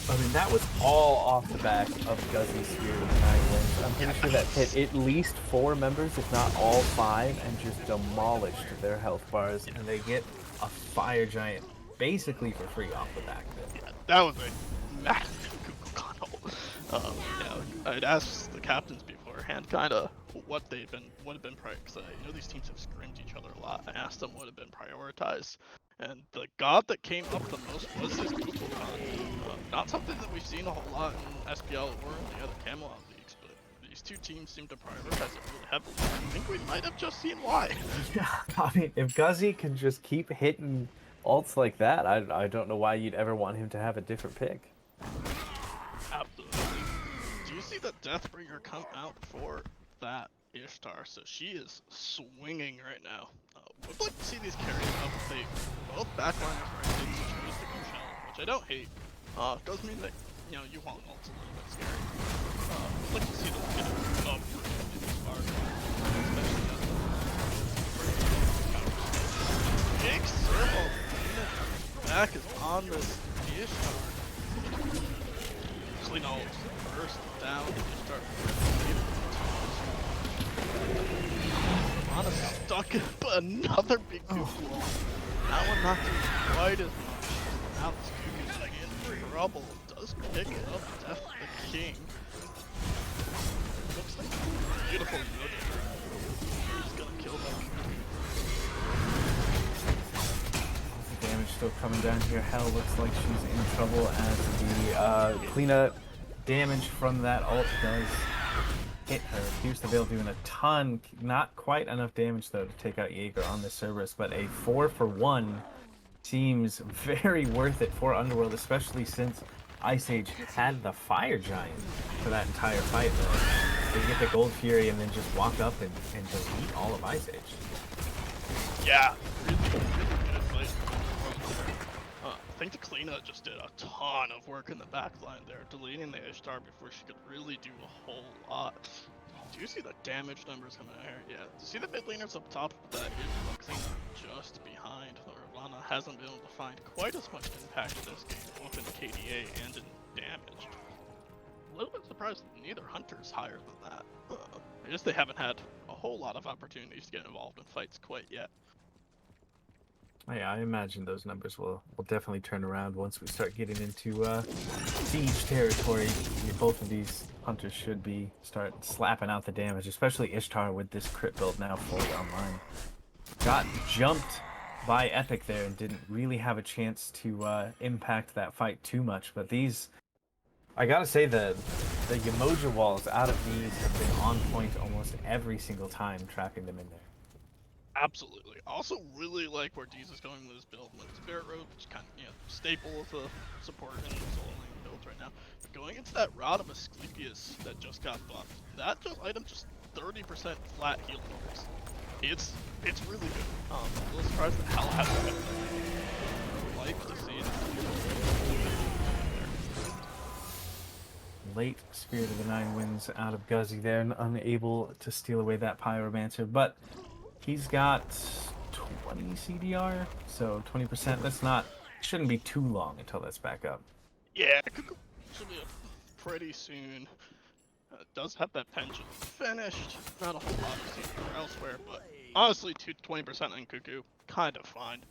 I mean, that was all off the back of Guzzy's Spirit of the Nine Winds. I'm pretty sure that hit at least 4 members, if not all 5, and just demolished their health bars. And they get a Fire Giant basically for free off the back of it. Yeah, that was a massive Cuckoo Con ult. I'd asked the captains beforehand kind of what have been because I know these teams have scrimmed each other a lot. I asked them what had been prioritized, and the god that came up the most was this Cuckoo Con. Not something that we've seen a whole lot in SPL or in the other Camelot leagues, but these two teams seem to prioritize it really heavily. I think we might have just seen why. Yeah. I mean, if Guzzy can just keep hitting ults like that, I don't know why you'd ever want him to have a different pick. Absolutely. Do you see the Deathbringer come out for that Ishtar? So she is swinging right now. Would like to see these carries up. They both backliners are in good situations to go shell, which I don't hate. Does mean that, you know, you want ults a little bit scary. I'd like to see them get up in this bar, especially as the big circle. Back is on this Ishtar. Clean ult first down. Ishtar. Ramana stuck, but another big Cuckoo ult. That one not doing quite as much. Now this Cuckoo's like in trouble. Does pick up Death the King. Looks like a beautiful Yoda. He's gonna kill that Cuckoo. The damage still coming down here. Hell looks like she's in trouble as the Cleanup. damage from that ult does hit her. Appears to be able to do a ton. Not quite enough damage though to take out Jaeger on this Cerberus, but a 4-for-1 seems very worth it for Underworld, especially since Ice Age had the Fire Giant for that entire fight. Though. They get the Gold Fury and then just walk up and delete all of Ice Age. Yeah, really good fight. I think the Kalina just did a ton of work in the backline there, deleting the Ishtar before she could really do a whole lot. Do you see the damage numbers coming out here? Yeah. Do you see the mid laners up top? That is Kalina just behind. Ravana hasn't been able to find quite as much impact in this game, both in KDA and in damage. A little bit surprised that neither Hunter's higher than that. I guess they haven't had a whole lot of opportunities to get involved in fights quite yet. Oh, yeah, I imagine those numbers will definitely turn around once we start getting into siege territory. Both of these hunters should be start slapping out the damage, especially Ishtar with this crit build now fully online. Got jumped by Epic there and didn't really have a chance to impact that fight too much. But these, I gotta say, the Yemoja walls out of these have been on point almost every single time, trapping them in there. Absolutely. Also really like where Deez is going with his build with Spirit Road, which is kind of, you know, staple of the support in the solo lane builds right now. But going into that Rod of Asclepius that just got buffed, that item just 30% flat heal numbers. It's really good. I'm a little surprised that Hal hasn't been there. Like to see it. Late Spirit of the Nine Winds out of Guzzy there and unable to steal away that Pyromancer, but he's got 20 CDR, so 20%. That's not, shouldn't be too long until that's back up. Yeah, Cuckoo should be up pretty soon. Does have that pension finished. Not a whole lot to see elsewhere, but honestly, 20% on Cuckoo, kind of fine.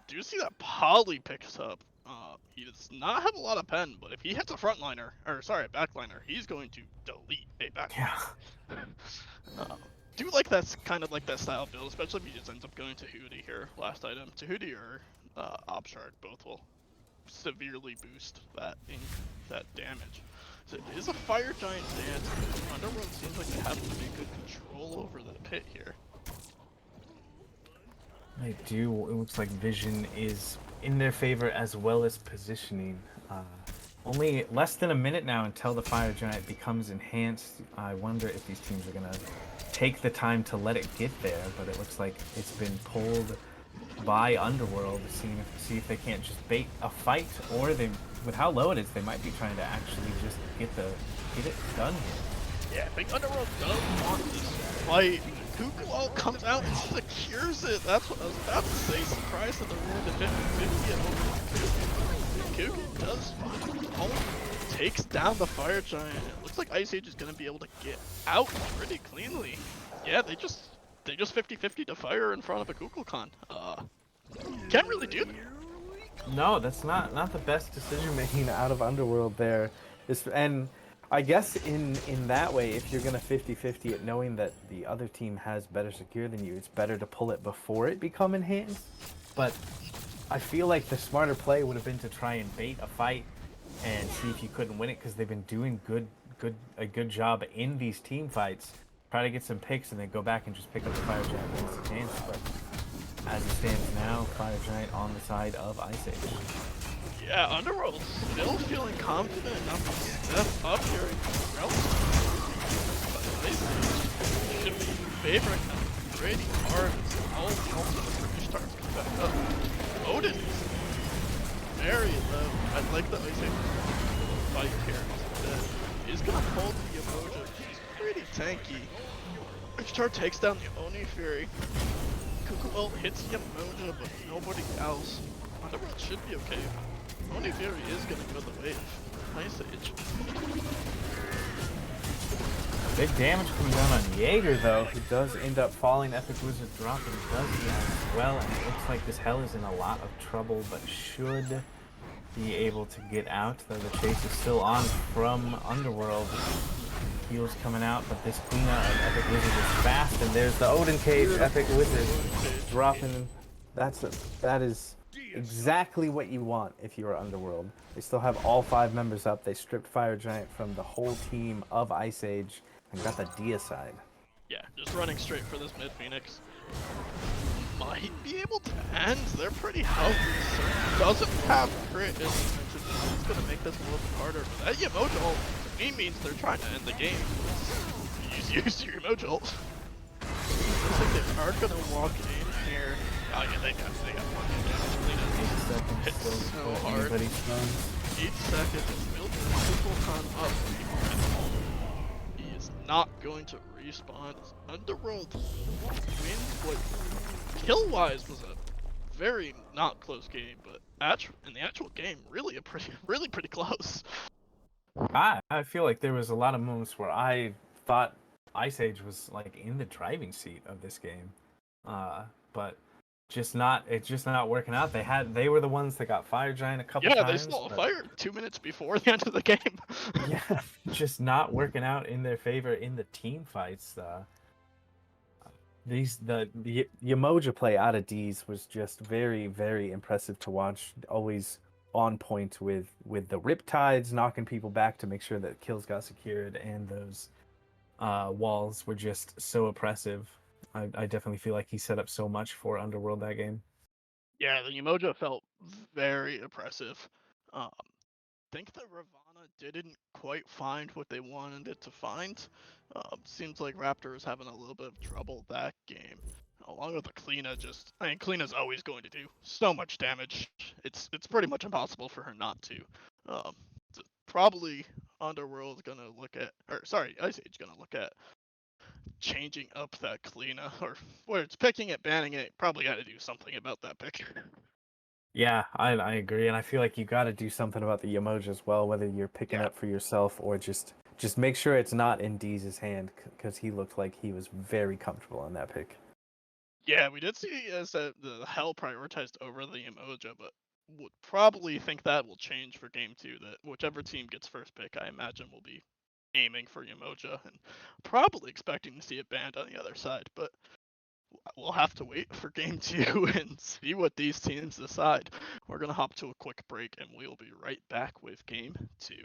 Do you see that Polly picks up? He does not have a lot of pen, but if he hits a frontliner, or sorry, a backliner, he's going to delete a backliner. Yeah. Do like that's kind of like that style build, especially if he just ends up going to Hootie here. Last item, Tahuti or Obshard, both will severely boost that damage. So it is a Fire Giant dance. Underworld seems like they have pretty good control over the pit here. They do. It looks like vision is in their favor as well as positioning. Only less than a minute now until the Fire Giant becomes enhanced. I wonder if these teams are going to take the time to let it get there, but it looks like it's been pulled by Underworld, see if they can't just bait a fight, or they, with how low it is, they might be trying to actually just get it done here. Yeah, I think Underworld does want this fight. Kukuo comes out and secures it. That's what I was about to say. Surprised at the room to 50-50 and over. Kuku does find the home, takes down the Fire Giant. It looks like Ice Age is going to be able to get out pretty cleanly. Yeah, they just 50-50 to fire in front of a Kukulkan. Can't really do that. No, that's not the best decision making. Out of Underworld there. And I guess in that way, if you're going to 50-50 it, knowing that the other team has better secure than you, it's better to pull it before it become enhanced. But I feel like the smarter play would have been to try and bait a fight and see if you couldn't win it, because they've been doing a good job in these team fights. Try to get some picks and then go back and just pick up the Fire Giant when it's a chance. But as it stands now, Fire Giant on the side of Ice Age. Yeah, Underworld still feeling confident enough to step up here. But Ice Age should be favoring them pretty hard as all the British stars come back up. Odin is very low. I like the Ice Age fight here. He's gonna hold the Emoja. She's pretty tanky. Richard takes down the Oni Fury. Kukuo hits the Emoja, but nobody else. Underworld should be okay. Oni Fury is gonna go the way of Ice Age. Big damage coming down on Jaeger, though, who does end up falling. Epic Wizard dropping does as well, and it looks like this Hell is in a lot of trouble, but should be able to get out, though the chase is still on from Underworld. Heals coming out, but this cleanup of Epic Wizard is fast, and there's the Odin Cage. Epic Wizard dropping. That is exactly what you want if you are Underworld. They still have all 5 members up. They stripped Fire Giant from the whole team of Ice Age and got the Dia side. Yeah, just running straight for this mid Phoenix. Might be able to end. They're pretty healthy. So doesn't have crit, as you mentioned. It's gonna make this a little bit harder. But that Emoja ult to me means they're trying to end the game. Use your Emoja ult. Looks like they are gonna walk in here. Oh yeah, they got one damage. It's so hard. 8 seconds. Build the Kukulkan up. He is not going to respawn. Underworld wins what kill-wise was a very not close game, but in the actual game, really pretty close. I feel like there was a lot of moments where I thought Ice Age was like in the driving seat of this game, but it's just not working out. They were the ones that got Fire Giant a couple times. Yeah, they stole a fire 2 minutes before the end of the game. Yeah, just not working out in their favor in the team fights. The Yemoja play out of D's was just very, very impressive to watch. Always on point with the Riptides, knocking people back to make sure that kills got secured, and those walls were just so oppressive. I definitely feel like he set up so much for Underworld that game. Yeah, the Emoja felt very oppressive. Think that Ravana didn't quite find what they wanted it to find. Seems like Raptor is having a little bit of trouble that game. Along with the Kleena, Kleena's always going to do so much damage. It's pretty much impossible for her not to. Probably Underworld's gonna look at, Ice Age gonna look at changing up that Kleena, or where it's picking it, banning it. Probably got to do something about that pick. Yeah, I agree, and I feel like You got to do something about the Yemoja as well, whether you're picking Yeah. up for yourself or just make sure it's not in Deez's hand, because he looked like he was very comfortable on that pick. Yeah, we did see as the Hell prioritized over the Emoja, but would probably think that will change for game 2. That whichever team gets first pick, I imagine, will be aiming for Emoja and probably expecting to see it banned on the other side. But we'll have to wait for game 2 and see what these teams decide. We're gonna hop to a quick break, and we'll be right back with game 2.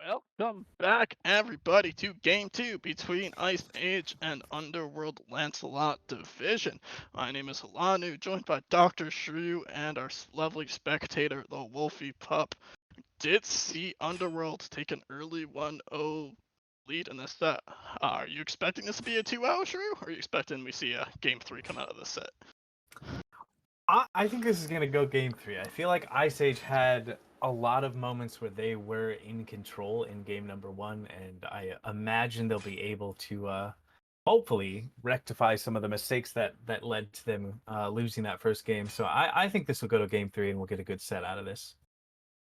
Welcome back, everybody, to Game 2 between Ice Age and Underworld Lancelot Division. My name is Halanu, joined by Dr. Shrew and our lovely spectator, the Wolfie Pup. Did see Underworld take an early 1-0 lead in this set. Are you expecting this to be a 2-0, Shrew? Or are you expecting we see a Game 3 come out of this set? I think this is going to go game 3. I feel like Ice Age had a lot of moments where they were in control in game number 1, and I imagine they'll be able to hopefully rectify some of the mistakes that led to them losing that first game. So I think this will go to game 3 and we'll get a good set out of this.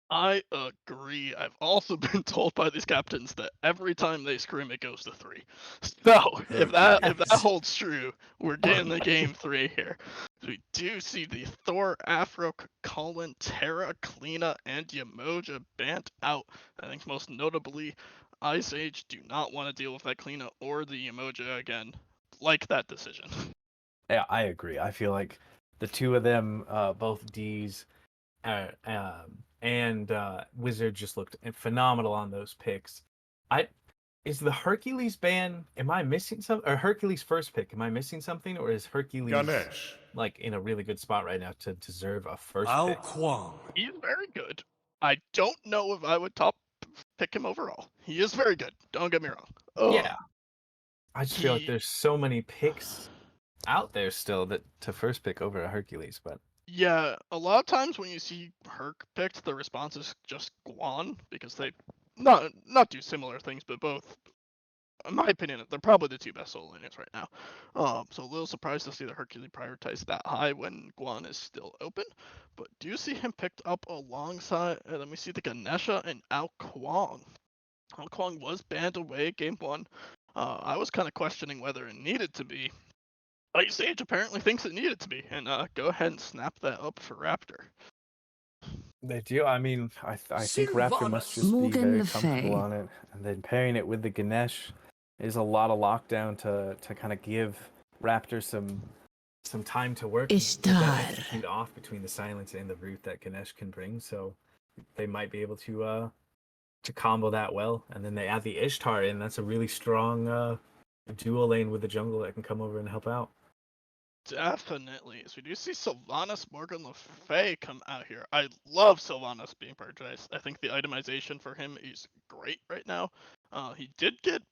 I agree. I've also been told by these captains that every time they scrim, it goes to 3. So if that holds true, we're getting the game 3 here. We do see the Thor, Afro, Colin, Terra, Kleena, and Yamoja banned out. I think most notably, Ice Age do not want to deal with that Kleena or the Yamoja again. Like that decision. Yeah, I agree. I feel like the two of them, Both D's and Wizard just looked phenomenal on those picks. Is the Hercules ban? Am I missing something? Or Hercules first pick? Am I missing something? Or is Hercules Ganesh. like in a really good spot right now to deserve a first Ao pick? Kwang. He's very good. I don't know if I would top pick him overall. He is very good. Don't get me wrong. Yeah. I just feel like there's so many picks out there still that to first pick over a Hercules, but Yeah, a lot of times when you see Herc picked, the response is just Guan because they not do similar things, but both, in my opinion, they're probably the two best solo laners right now. So a little surprised to see the Hercules prioritized that high when Guan is still open, but do see him picked up alongside. And then we see the Ganesha and Ao Kwang. Ao Kwang was banned away game 1. I was kind of questioning whether it needed to be. Ice Age apparently thinks it needed to be, and go ahead and snap that up for Raptor. they do. I mean, I think Raptor must just be Morgan very Le comfortable Fay. on it, and then pairing it with the Ganesh is a lot of lockdown to kind of give Raptor some time to work. Ishtar. Get that execute off between the silence and the root that Ganesh can bring. So they might be able to combo that well. And then they add the Ishtar in. That's a really strong dual lane with the jungle that can come over and help out. Definitely. So we do see Sylvanas Morgan Le Fay come out here. I love Sylvanas being purchased. I think the itemization for him is great right now. He did get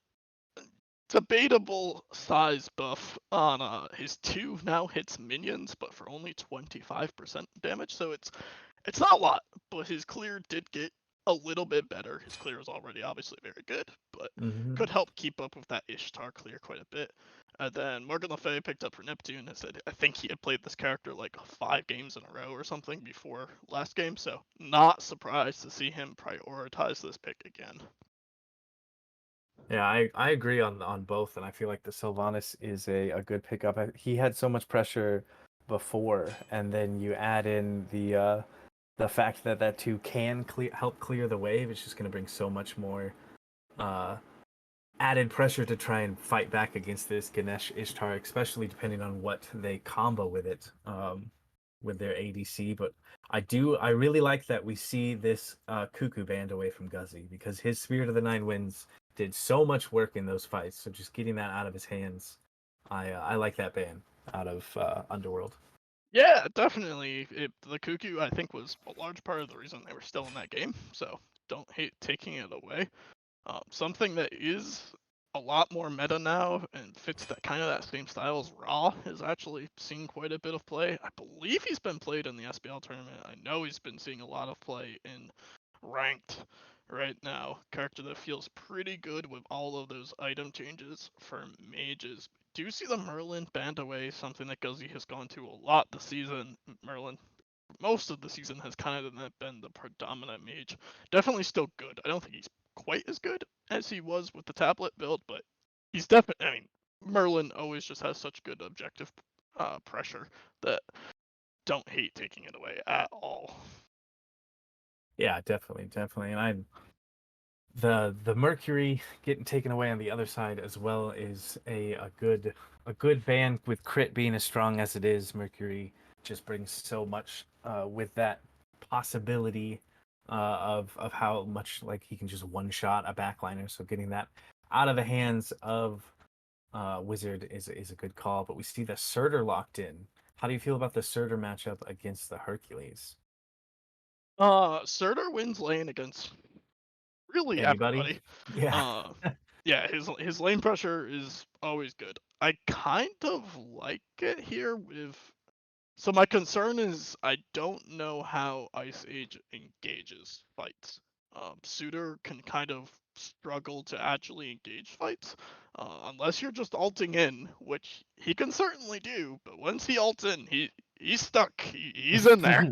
debatable size buff on his 2 now hits minions, but for only 25% damage, so it's not a lot, but his clear did get a little bit better. His clear is already obviously very good, but could help keep up with that Ishtar clear quite a bit. And then Morgan Le Fay picked up for Neptune. I think he had played this character like 5 games in a row or something before last game, so not surprised to see him prioritize this pick again. Yeah, I agree on both, and I feel like the Sylvanas is a good pickup. He had so much pressure before, and then you add in the fact that that two can help clear the wave. It's just going to bring so much more added pressure to try and fight back against this Ganesh Ishtar, especially depending on what they combo with it with their ADC. But I really like that we see this Cuckoo banned away from Guzzy, because his Spirit of the Nine Winds did so much work in those fights. So just getting that out of his hands, I like that ban out of Underworld. Yeah, definitely. The Cuckoo, I think, was a large part of the reason they were still in that game, so don't hate taking it away. Something that is a lot more meta now and fits that kind of that same style as Raw is actually seeing quite a bit of play. I believe he's been played in the SPL tournament. I know he's been seeing a lot of play in ranked right now. Character that feels pretty good with all of those item changes for mages. Do you see the Merlin banned away? Something that Guzzy has gone to a lot this season. Merlin, most of the season, has kind of been the predominant mage. Definitely still good. I don't think he's quite as good as he was with the tablet build, but he's definitely. I mean, Merlin always just has such good objective pressure that don't hate taking it away at all. Yeah, definitely, and the Mercury getting taken away on the other side as well is a good ban. With crit being as strong as it is, Mercury just brings so much with that possibility of how much like he can just one shot a backliner. So getting that out of the hands of Wizard is a good call. But we see the Surtur locked in. How do you feel about the Surtur matchup against the Hercules? Surtur wins lane against really Anybody? everybody. Yeah. Yeah, his lane pressure is always good. I kind of like it here with. So my concern is I don't know how Ice Age engages fights. Suitor can kind of struggle to actually engage fights, unless you're just ulting in, which he can certainly do. But once he ults in, he's stuck. He's in there.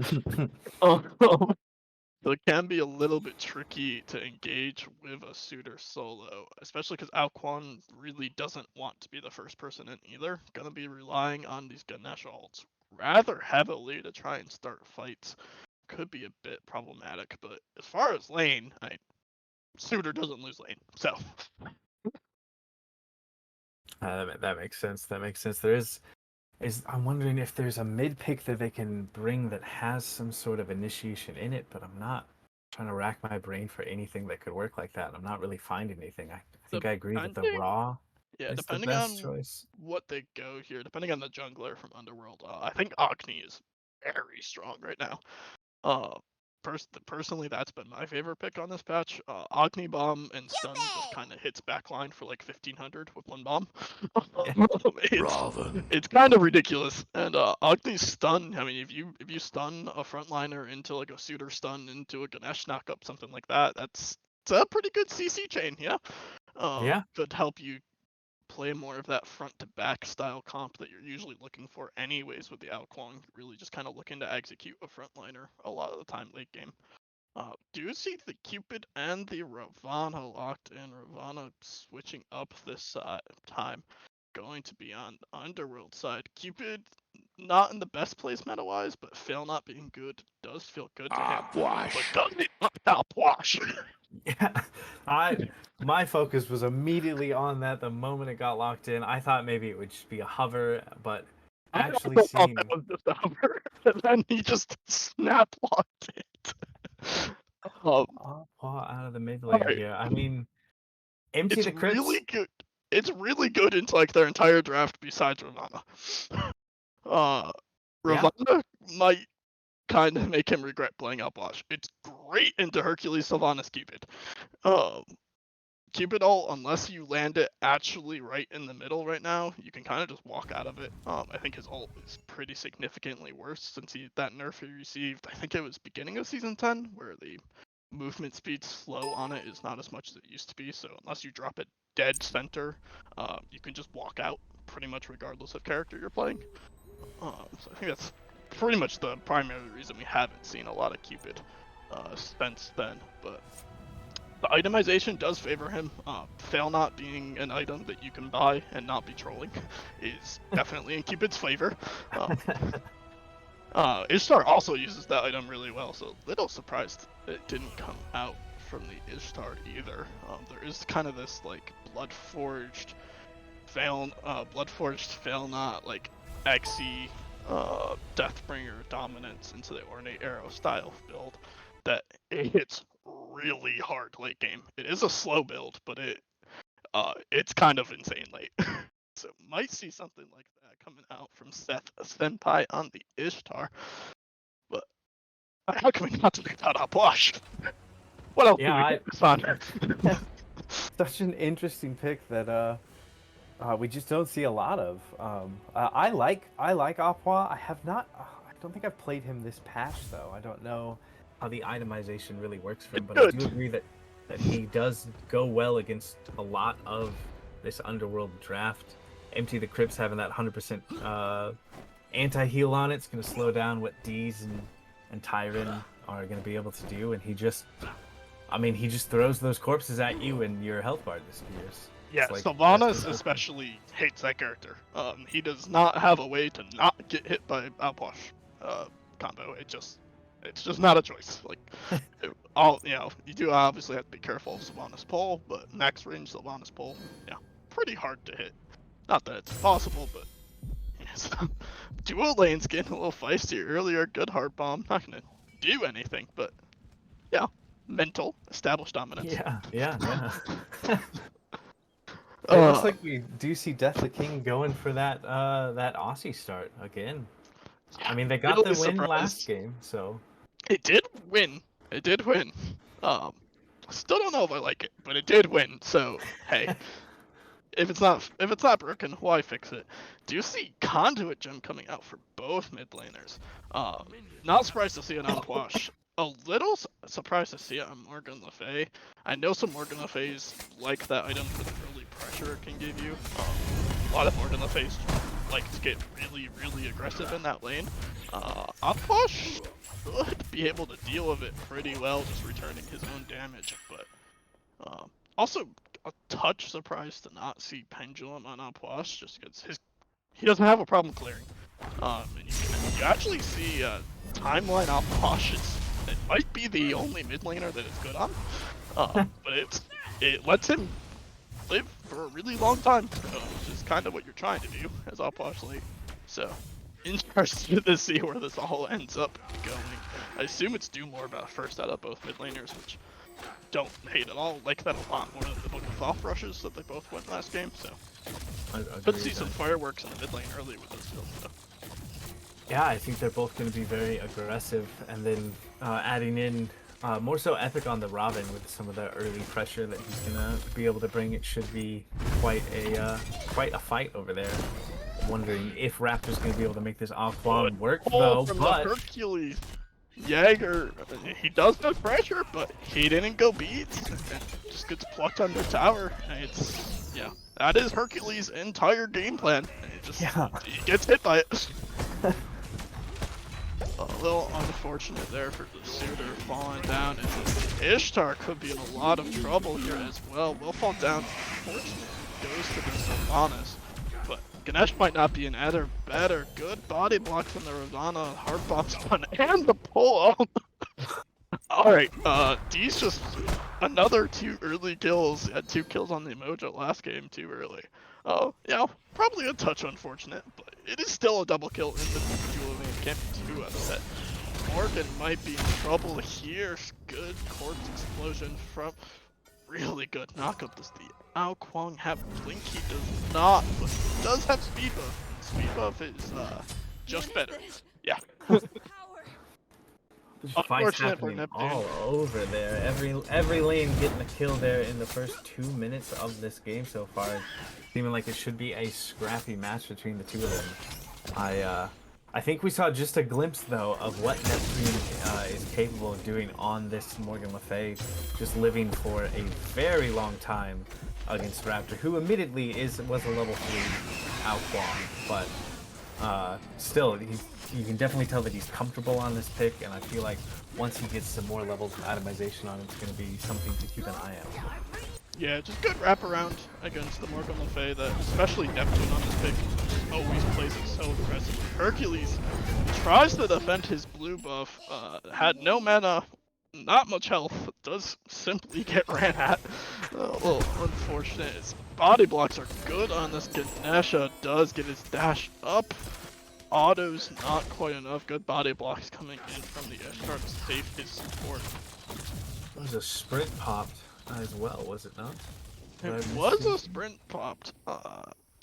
So it can be a little bit tricky to engage with a Suitor solo, especially because Alquan really doesn't want to be the first person in either. Gonna be relying on these Ganesh ults rather heavily to try and start fights. Could be a bit problematic, but as far as lane, Suitor doesn't lose lane, so. That makes sense. That makes sense. There is I'm wondering if there's a mid pick that they can bring that has some sort of initiation in it, but I'm not trying to rack my brain for anything that could work like that. I'm not really finding anything. I think I agree that the Depending, raw yeah, is the depending best on choice. what they go here, depending on the jungler from Underworld, I think Agni is very strong right now. Uh, personally, that's been my favorite pick on this patch. Agni Bomb and Stun just kind of hits backline for like 1500 with one bomb. It's kind of ridiculous. And Agni's Stun, I mean, if you stun a frontliner into like a Suitor stun into a Ganesh knockup, something like that, it's a pretty good CC chain, yeah. Yeah. Could help you play more of that front to back style comp that you're usually looking for anyways with the Alquang. Really just kind of looking to execute a frontliner a lot of the time late game. Do you see the Cupid and the Ravana locked in? Ravana switching up this time. Going to be on Underworld side. Cupid not in the best place meta wise, but Fail not being good does feel good to him. But does it not wash? Yeah. My focus was immediately on that the moment it got locked in. I thought maybe it would just be a hover, but actually I thought seeing that was just a hover, and then he just snap locked it. Paw out of the mid lane Alright, here. I mean, empty it's the crits. really good. It's really good into like their entire draft besides Ravana. Yeah. Ravana might kind of make him regret playing Outwash. It's great into Hercules Sylvanas Cupid. Cupid ult, unless you land it actually right in the middle right now, you can kind of just walk out of it. I think his ult is pretty significantly worse since that nerf he received, I think it was beginning of Season 10, where the movement speed slow on it is not as much as it used to be, so unless you drop it dead center, you can just walk out pretty much regardless of character you're playing. So I think that's pretty much the primary reason we haven't seen a lot of Cupid since then, but the itemization does favor him. Fail not being an item that you can buy and not be trolling is definitely in Cupid's favor. Ishtar also uses that item really well, so little surprised it didn't come out from the Ishtar either. There is kind of this like Bloodforged fail not like XE Deathbringer dominance into the Ornate Arrow style build that it hits really hard late game. It is a slow build, but it's kind of insane late. So might see something like that coming out from Seth Senpai on the Ishtar. But how can we not talk about Upwash? What else Yeah, do we focus on? Such an interesting pick that we just don't see a lot of. I like Aqua. I have not. I don't think I've played him this patch though. I don't know how the itemization really works for him, It's but I good. do agree that he does go well against a lot of this Underworld draft. Empty the Crypts having that 100% anti-heal on it's going to slow down what D's and Tyron are going to be able to do, and he just throws those corpses at you and your health bar disappears. Yeah, like, Sylvanas especially hates that character. He does not have a way to not get hit by Outwash combo. It's just not a choice. Like, you do obviously have to be careful of Sylvanas pull, but max range Sylvanas pull, yeah, pretty hard to hit. Not that it's possible, but yes. Dual lanes getting a little feisty earlier. Good hard bomb. Not gonna do anything, but mental, established dominance. Yeah. It looks like we do see Deathly King going for that that Aussie start again. I mean, they got really the win surprised. last game, so It did win. It did win. Still don't know if I like it, but it did win. So hey, if it's not broken, why fix it? Do you see Conduit Gem coming out for both mid laners? Not surprised to see it on Pwash. A little surprised to see it on Morgan Le Fay. I know some Morgan Le Fays like that item for the early pressure it can give you. A lot of Morgan Le Fays like to get really aggressive in that lane. On Pwash should be able to deal with it pretty well, just returning his own damage. But also a touch surprised to not see Pendulum on Apwash, just because he doesn't have a problem clearing. And you actually see Timeline Apwash. It might be the only mid laner that it's good on, but it lets him live for a really long time, which is kind of what you're trying to do as Apwash late. So interested to see where this all ends up going. I assume it's due more about first out of both mid laners, which don't hate at all. Like that a lot more than the Book of Thoth rushes that they both went last game. So could see some fireworks in the mid lane early with this build. So. yeah, I think they're both going to be very aggressive, and then adding in more so Epic on the Robin with some of the early pressure that he's going to be able to bring. It should be quite a fight over there. Wondering if Raptor's going to be able to make this Aquan work though, from but the Hercules. Jaeger, he does have pressure, but he didn't go beats. Just gets plucked under tower. And that is Hercules' entire game plan. He gets hit by it. A little unfortunate there for the suitor falling down, and Ishtar could be in a lot of trouble here as well. Will fall down. Fortunately, goes to the Sylvanas. But Ganesh might not be an either better. Good body block from the Ravana, hard bomb stun, and the pull. Alright, D's just another 2 early kills. Had 2 kills on the Mojo last game too early. Probably a touch unfortunate, but it is still a double kill in the duel lane. Can't be too upset. Morgan might be in trouble here. Good corpse explosion from really good knockup. Does the Ao Kwang have blink? He does not, but he does have speed buff. Speed buff is just better. Yeah. there's fights happening all over there. Every lane getting a kill there in the first 2 minutes of this game so far. Seeming like it should be a scrappy match between the two of them. I think we saw just a glimpse though of what Neptune is capable of doing on this Morgan Le Fay, just living for a very long time against Raptor, who admittedly was a level 3 Ao Kwang, but still you can definitely tell that he's comfortable on this pick, and I feel like once he gets some more levels of atomization on it, it's going to be something to keep an eye out. Yeah, just good wraparound against the Morgan Le Fay, that especially Neptune on this pick always plays it so aggressive. Hercules tries to defend his blue buff, had no mana, not much health, does simply get ran at. A little unfortunate. His body blocks are good on this. Ganesha does get his dash up. Auto's not quite enough. Good body blocks coming in from the Ishtar to save his support. There was a sprint popped as well, was it not? It was a sprint popped.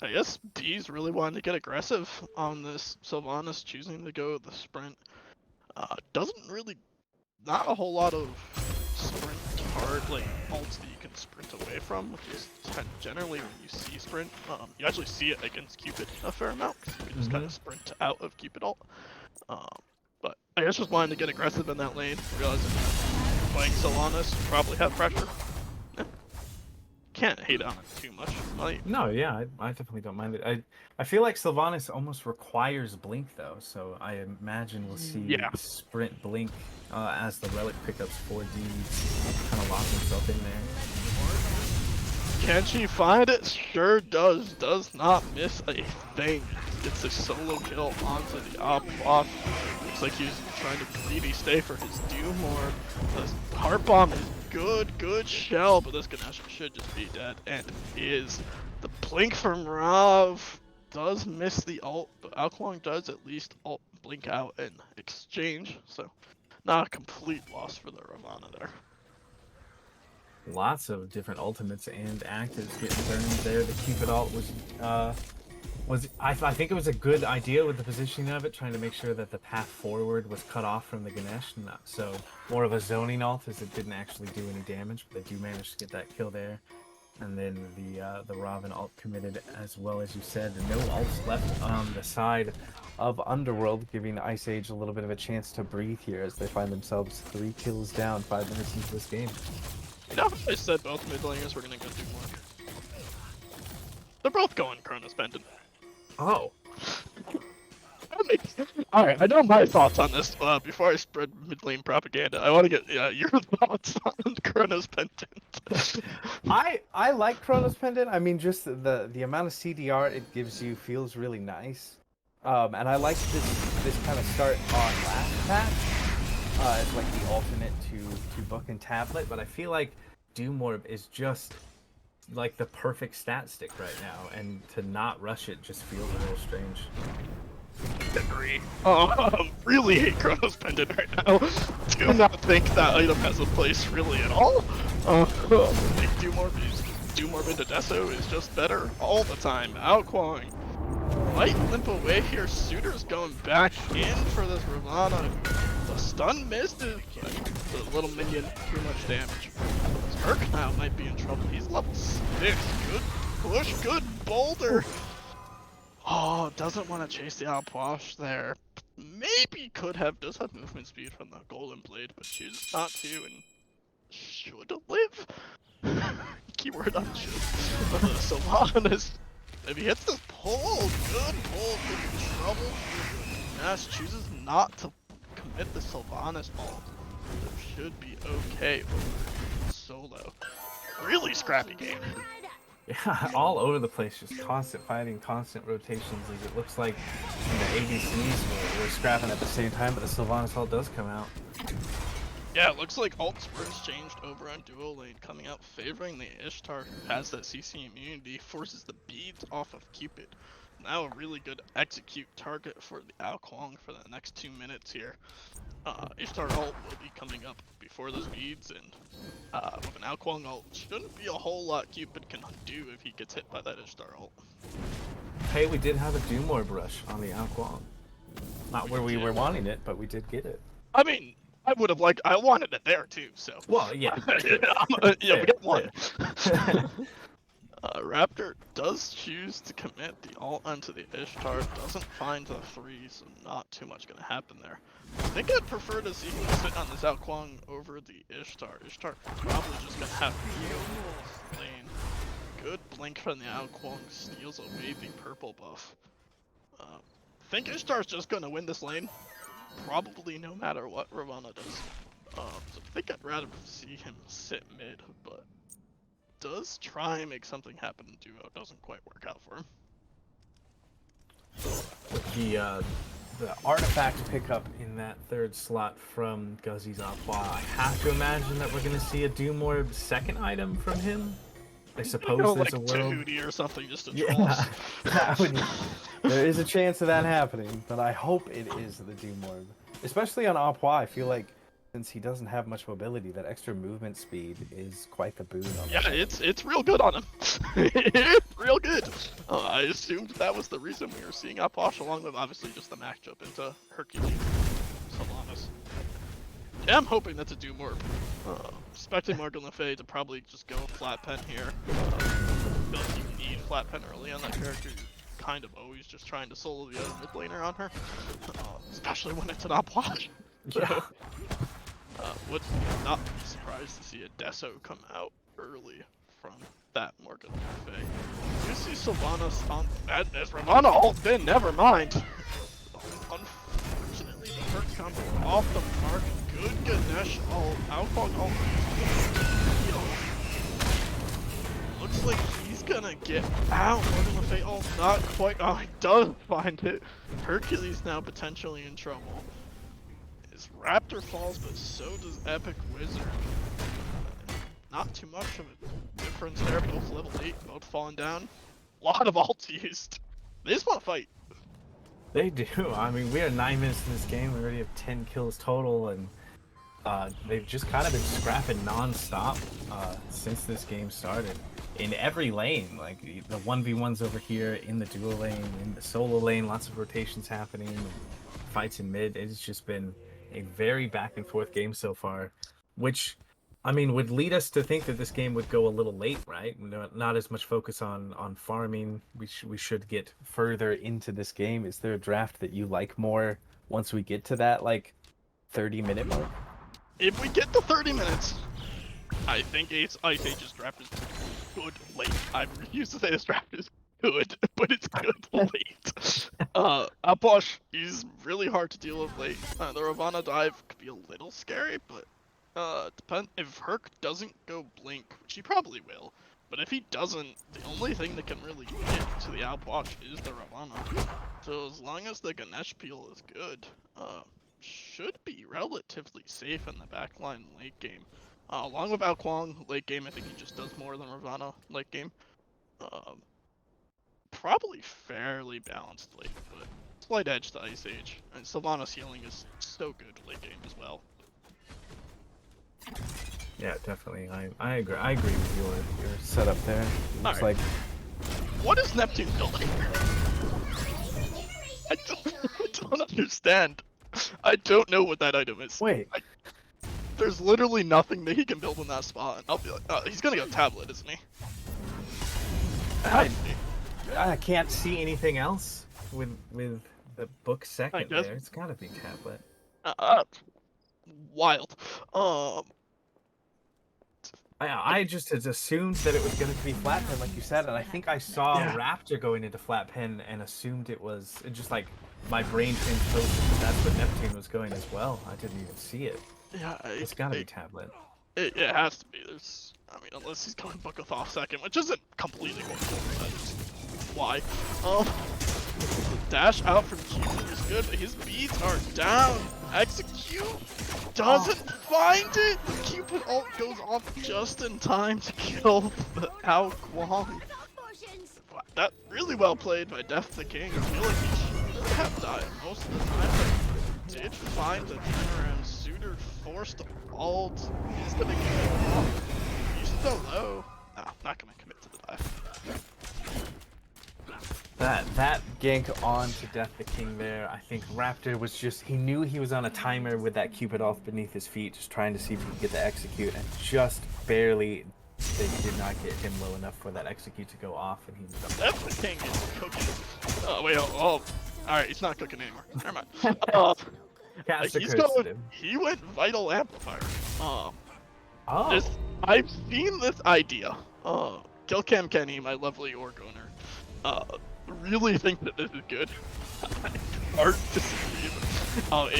I guess D's really wanted to get aggressive on this. Sylvanas choosing to go the sprint. Not a whole lot of sprint hard like ults that you can sprint away from, which is kind of generally when you see sprint. You actually see it against Cupid a fair amount, because you can just kind of sprint out of Cupid ult. But I guess just wanting to get aggressive in that lane, realizing playing Sylvanas probably have pressure. Can't hate on it too much. No, yeah, I definitely don't mind it. I feel like Sylvanas almost requires blink though, so I imagine we'll see sprint blink as the relic pickups for D kind of lock himself in there. Can she find it? Sure does. Does not miss a thing. Gets a solo kill onto the off. Looks like he's trying to greedy stay for his Doom Orb. The Heart Bomb is good shell, but this Ganesha should just be dead, and is. The blink from Rav does miss the ult, but Ao Kwang does at least ult blink out in exchange, so not a complete loss for the Ravana there. Lots of different ultimates and actives getting burned there. The Cupid ult was I think it was a good idea with the positioning of it, trying to make sure that the path forward was cut off from the Ganesh, so more of a zoning ult, as it didn't actually do any damage, but they do manage to get that kill there. And then the Raven ult committed as well, as you said. No ults left on the side of Underworld, giving Ice Age a little bit of a chance to breathe here as they find themselves 3 kills down 5 minutes into this game. No, I said both mid laners were gonna go do more. They're both going Chronos Pendant. Oh. Alright, I know my thoughts on this. Before I spread mid lane propaganda, I want to get your thoughts on Chronos Pendant. I like Chronos Pendant. I mean, just the amount of CDR it gives you feels really nice. And I like this kind of start on last patch as like the alternate to Book and Tablet, But I feel like Doomorb is just like the perfect stat stick right now, and to not rush it just feels a little strange. Agree. Really hate Chronos Pendant right now. Do not think that item has a place really at all. Think Doomorb into Deso is just better all the time. Outquawing. Might limp away here. Suitor's going back in for this Ravana. The stun missed it. The little minion, too much damage. Zerk now might be in trouble. He's level 6. Good push, good boulder. Oh, doesn't want to chase the outwash there. Maybe could have, does have movement speed from the Golden Blade, but chooses not to and should live? Keyword on should. Sylvanas, if he hits this pull, good pull, could be trouble. Nash chooses not to commit the Sylvanas ult. So should be okay over solo. Really scrappy game. Yeah, all over the place, just constant fighting, constant rotations, as it looks like the ADCs were scrapping at the same time, but the Sylvanas ult does come out. Yeah, it looks like alt sprints changed over on duo lane, coming out favoring the Ishtar, who has that CC immunity, forces the beads off of Cupid. Now a really good execute target for the Ao Kuang for the next 2 minutes here. Ishtar ult will be coming up before those beads, and with an Ao Kuang ult, shouldn't be a whole lot Cupid can do if he gets hit by that Ishtar ult. Hey, we did have a Doomorb rush on the Ao Kuang. Not where we were wanting it, but we did get it. I mean, I wanted it there too, so. Well, yeah. Yeah, we got one. Raptor does choose to commit the ult onto the Ishtar, doesn't find the 3, so not too much gonna happen there. I think I'd prefer to see him sit on this Ao Kuang over the Ishtar. Ishtar probably just gonna have to lane. Good blink from the Ao Kuang, steals away the purple buff. Think Ishtar's just gonna win this lane? Probably no matter what Ravana does. So I think I'd rather see him sit mid, but does try and make something happen in duo. Doesn't quite work out for him. The artifact pickup in that third slot from Guzzy's Aqua, I have to imagine that we're going to see a Doomorb second item from him. I suppose there's like a world. Tahuti or something just to troll us. There is a chance of that happening, but I hope it is the Doomorb. Especially on Aqua, I feel like since he doesn't have much mobility, that extra movement speed is quite the boon on him. Yeah, it's real good on him. It's real good. I assumed that was the reason we were seeing Aposh along with obviously just the matchup into Hercules Sylvanas. Yeah, I'm hoping that's a Doomorb. Expecting Morgan Le Fay to probably just go flat pen here. Don't even need flat pen early on that character. You're kind of always just trying to solo the other mid laner on her. Especially when it's an Aposh. Yeah. Would not be surprised to see a Deso come out early from that Morgan Le Fay. You see Sylvanas on madness. Ravana ult in, never mind. Unfortunately, the perk combo off the mark. Good Ganesh ult. Ao Kuang ult. Looks like he's gonna get out. Morgan Le Fay ult not quite. Oh, he does find it. Hercules now potentially in trouble. Raptor falls, but so does Epic Wizard. Not too much of a difference there, both level 8, both falling down. A lot of ults used. They just want to fight. They do. I mean, we are 9 minutes in this game. We already have 10 kills total, and they've just kind of been scrapping non-stop since this game started. In every lane, like the 1v1s over here, in the duo lane, in the solo lane, lots of rotations happening, fights in mid. It's just been a very back and forth game so far, which, I mean, would lead us to think that this game would go a little late, right? Not as much focus on farming. We should get further into this game. Is there a draft that you like more once we get to that, like, 30-minute mark? If we get to 30 minutes, I think Ice Age's draft is good late. I refuse to say this draft is good, but it's good late. Outwash is really hard to deal with late. The Ravana dive could be a little scary, but if Herc doesn't go Blink, which he probably will, but if he doesn't, the only thing that can really get to the Outwash is the Ravana. So as long as the Ganesh peel is good, should be relatively safe in the backline late game. Along with Ao Kwang, late game, I think he just does more than Ravana late game. Probably fairly balanced late, but slight edge to Ice Age. And Sylvanas healing is so good late game as well. Yeah, definitely. I agree. I agree with your Setup there. Looks like. What is Neptune building? I don't understand. I don't know what that item is. Wait. There's literally nothing that he can build in that spot. And I'll be like, he's gonna go tablet, isn't he? I can't see anything else with the book second there. It's gotta be tablet. Wild. I just had assumed that it was going to be flat pen, like you said, and I think I saw Raptor going into flat pen and assumed it was just like my brain transposed that that's what Neptune was going as well. I didn't even see it. Yeah, it's got to be tablet. It has to be. I mean, unless he's going Book of Off second, which isn't completely horrible. That's why. Dash out from Cupid is good, but his beats are down. Execute doesn't find it. The Cupid ult goes off just in time to kill the Ao Kwang. That really well played by Death the King. I feel like he should have died most of the time, but did find the turnaround. Suitor forced to ult. He's gonna get it off. He's so low. No, not gonna commit to the dive. That gank on to Death the King there, I think Raptor was just, he knew he was on a timer with that Cupid off beneath his feet, just trying to see if he could get the execute, and just barely, they did not get him low enough for that execute to go off, and he was up. Death the King is cooking. Oh, wait, alright, he's not cooking anymore. Never mind. He went Vital Amplifier. I've seen this idea. Killcam Kenny, my lovely org owner, really think that this is good. Hard to see.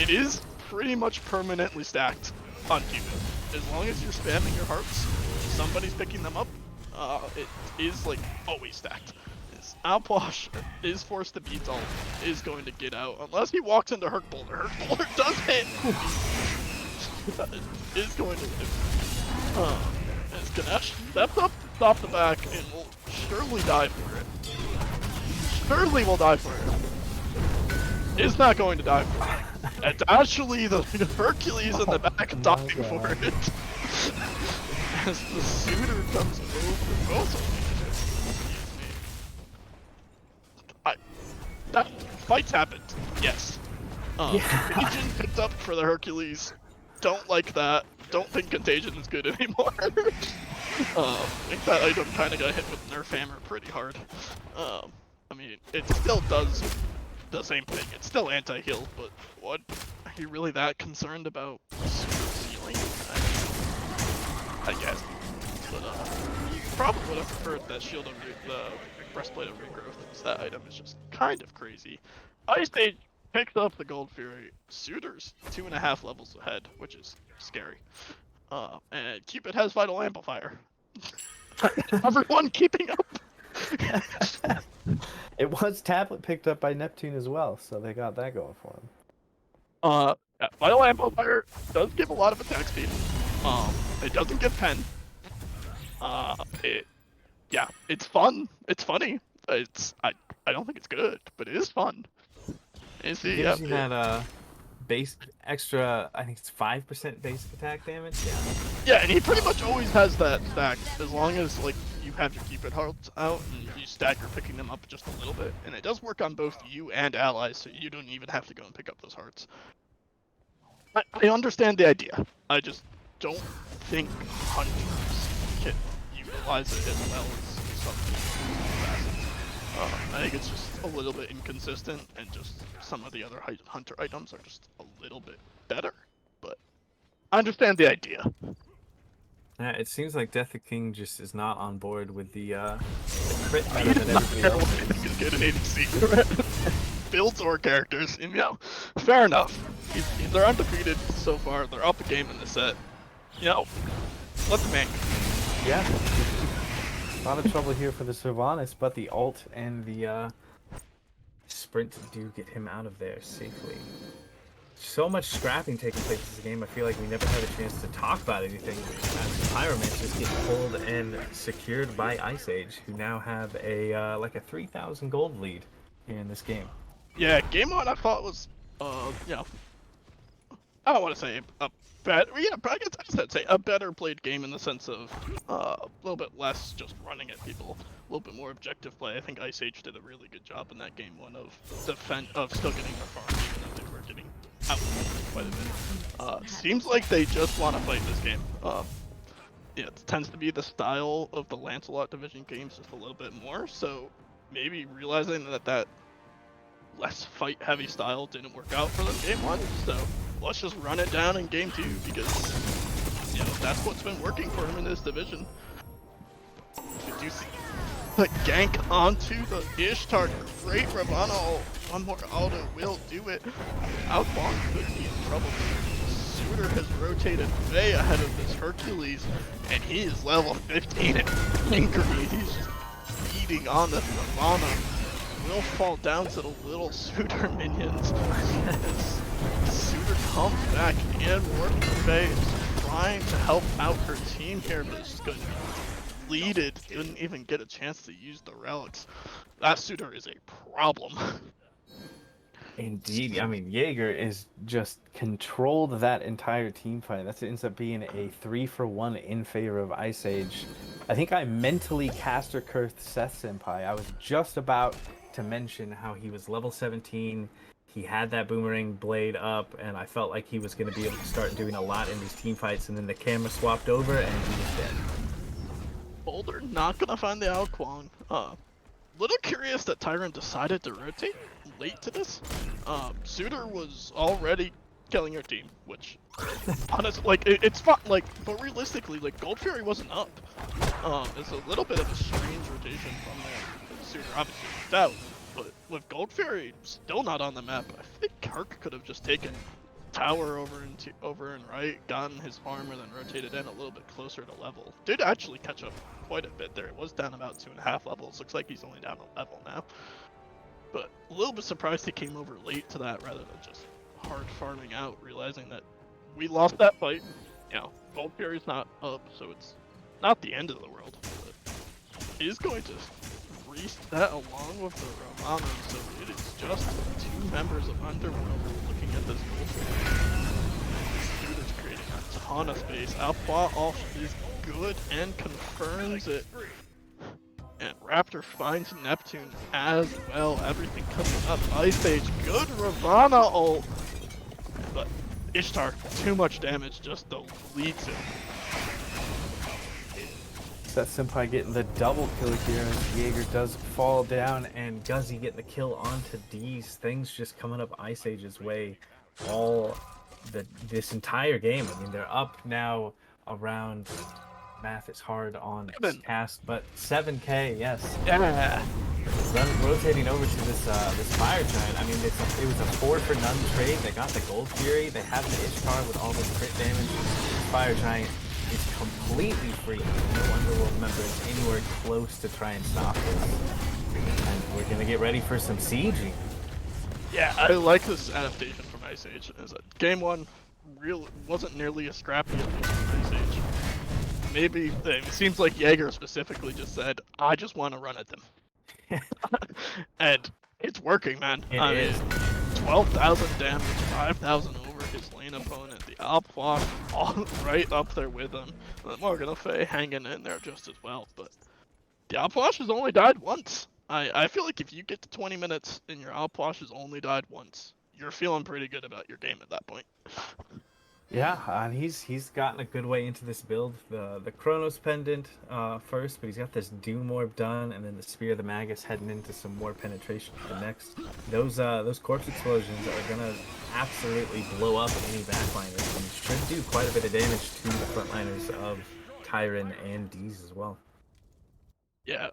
It is pretty much permanently stacked on Cupid. As long as you're spamming your hearts, somebody's picking them up. It is like always stacked. Outwash is forced to beat ult, is going to get out unless he walks into Herc Boulder. Herc Boulder does hit. Is going to hit. As Ganesh steps up, stop the back, and will surely die for it. Surely will die for it. Is not going to die for it. It's actually the Hercules in the back dying for it. As the Suitor comes over both of them. That fights happened. Yes. Contagion picked up for the Hercules. Don't like that. Don't think Contagion is good anymore. I think that item kind of got hit with Nerf Hammer pretty hard. I mean, it still does the same thing. It's still anti-heal, but what? Are you really that concerned about healing? I guess. But you probably would have preferred that shield of the breastplate of regrowth. So that item is just kind of crazy. Ice Age picks up the Gold Fury. Suitor's 2.5 levels ahead, which is scary. And Cupid has Vital Amplifier. Everyone keeping up. It was tablet picked up by Neptune as well, so they got that going for him. Vital Amplifier does give a lot of attack speed. It doesn't give pen. It's fun. It's funny. I don't think it's good, but it is fun. Gives you that base extra. I think it's 5% basic attack damage. Yeah. Yeah, and he pretty much always has that stacked as long as like you have your Cupid hearts out and you stack your picking them up just a little bit, and it does work on both you and allies, so you don't even have to go and pick up those hearts. I understand the idea. I just don't think hunters can utilize it as well as some classes. I think it's just a little bit inconsistent, and just some of the other hunter items are just a little bit better. But I understand the idea. Yeah, it seems like Death the King just is not on board with the crit meta that everybody else is. Get an ADC. Builds or characters, and, fair enough. They're undefeated so far. They're up a game in the set. Let the man. Yeah. A lot of trouble here for the Sylvanas, but the ult And the sprint do get him out of there safely. So much scrapping taking place in this game. I feel like we never had a chance to talk about anything as Pyromancers get pulled and secured by Ice Age, who now have a like a 3,000 gold lead here in this game. Yeah, game one I thought was, I don't want to say a better, but I guess I'd say a better played game in the sense of a little bit less just running at people, a little bit more objective play. I think Ice Age did a really good job in that game one of still getting their farm, even though they were getting out quite a bit. Seems like they just want to fight this game. It tends to be the style of the Lancelot division games just a little bit more, so maybe realizing that less fight-heavy style didn't work out for them game one, so let's just run it down in game two, because that's what's been working for him in this division. Did you see the gank onto the Ishtar? Great Ravana ult. One more auto will do it. Outlaw could be in trouble. Suitor has rotated way ahead of this Hercules, and he is level 15 and angry. He's just beating on this Ravana. Will fall down to the little Suitor minions. As Suitor comes back and Warp Faye is trying to help out her team here, but it's good. Deleted, didn't even get a chance to use the relics. That Suitor is a problem. Indeed. I mean, Jaeger is just controlled that entire team fight. That ends up being a 3-for-1 in favor of Ice Age. I think I mentally caster cursed Seth Senpai. I was just about to mention how he was level 17. He had that boomerang blade up, and I felt like he was going to be able to start doing a lot in these team fights, and then the camera swapped over and he was dead. Boulder not gonna find the Alquang. Little curious that Tyrant decided to rotate late to this. Suitor was already killing her team, which honestly, it's fun. But realistically, Gold Fury wasn't up. It's a little bit of a strange rotation from there. Suitor obviously worked out, but with Gold Fury still not on the map, I think Kirk could have just taken tower over and right, gotten his armor, then rotated in a little bit closer to level. Did actually catch up quite a bit there. It was down about 2.5 levels. Looks like he's only down a level now. But a little bit surprised he came over late to that rather than just hard farming out, realizing that we lost that fight. Gold Fury's not up, so it's not the end of the world. But he's going to reset along with the Ravana, so it is just 2 members of Underworld looking at this Gold Fury. This dude is creating a ton of space. Alpha off is good and confirms it. And Raptor finds Neptune as well. Everything coming up. Ice Age, good Ravana ult. But Ishtar, too much damage, just deletes it. Seth Senpai getting the double kill here as Jaeger does fall down. And Guzzy getting the kill onto D's. Things just coming up Ice Age's way this entire game. I mean, they're up now around, math is hard on cast, but 7k, yes. Yeah. Rotating over to this Fire Giant. I mean, it was a 4-for-none trade. They got the Gold Fury. They have the Ishtar with all this crit damage. Fire Giant is completely free. No Underworld member is anywhere close to try and stop this. And we're gonna get ready for some sieging. Yeah, I like this adaptation from Ice Age. Game 1 wasn't nearly as scrappy as Ice Age. Maybe it seems like Jaeger specifically just said, "I just want to run at them," and it's working, man. It is. 12,000 damage, 5,000 main opponent. The Alpwash all right up there with him. The Morgan Fay hanging in there just as well. But the Alpwash has only died once. I feel like if you get to 20 minutes and your Alpwash has only died once, you're feeling pretty good about your game at that point. Yeah, and he's gotten a good way into this build. The Chronos Pendant first, but he's got this Doom Orb done, and then the Spear of the Magus heading into some more penetration for the next. Those corpse explosions are gonna absolutely blow up any backliners and should do quite a bit of damage to the frontliners of Tyron and Deez as well. Yeah,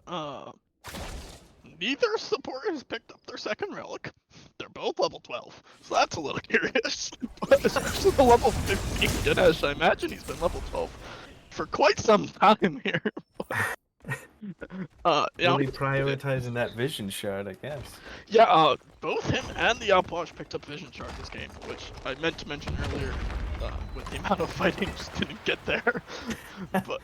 neither support has picked up their second relic. They're both level 12, so that's a little curious. But especially the level 15 Ganesh, I imagine he's been level 12 for quite some time here. Really prioritizing that vision shard, I guess. Yeah, both him and the Alpwash picked up vision shard this game, which I meant to mention earlier. With the amount of fighting, just didn't get there. But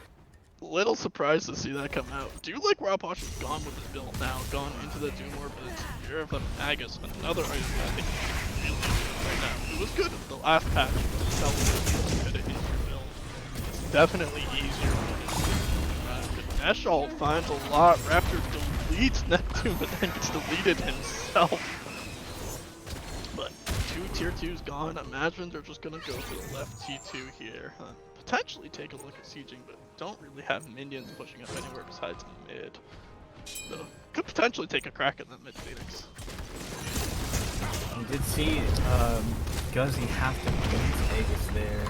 little surprised to see that come out. Do like where Alpwash has gone with his build now, gone into the Doom Orb, but Spear of the Magus, another item I think is really good right now. It was good in the last patch, but it's how it fit into your build. It's definitely easier when Ganesh ult finds a lot. Raptor deletes Neptune, but then gets deleted himself. But 2 tier 2s gone. Imagine they're just gonna go for the left T2 here. Potentially take a look at sieging, but don't really have minions pushing up anywhere besides mid. So could potentially take a crack at that mid Phoenix. You did see Guzzy have to beat Aegis there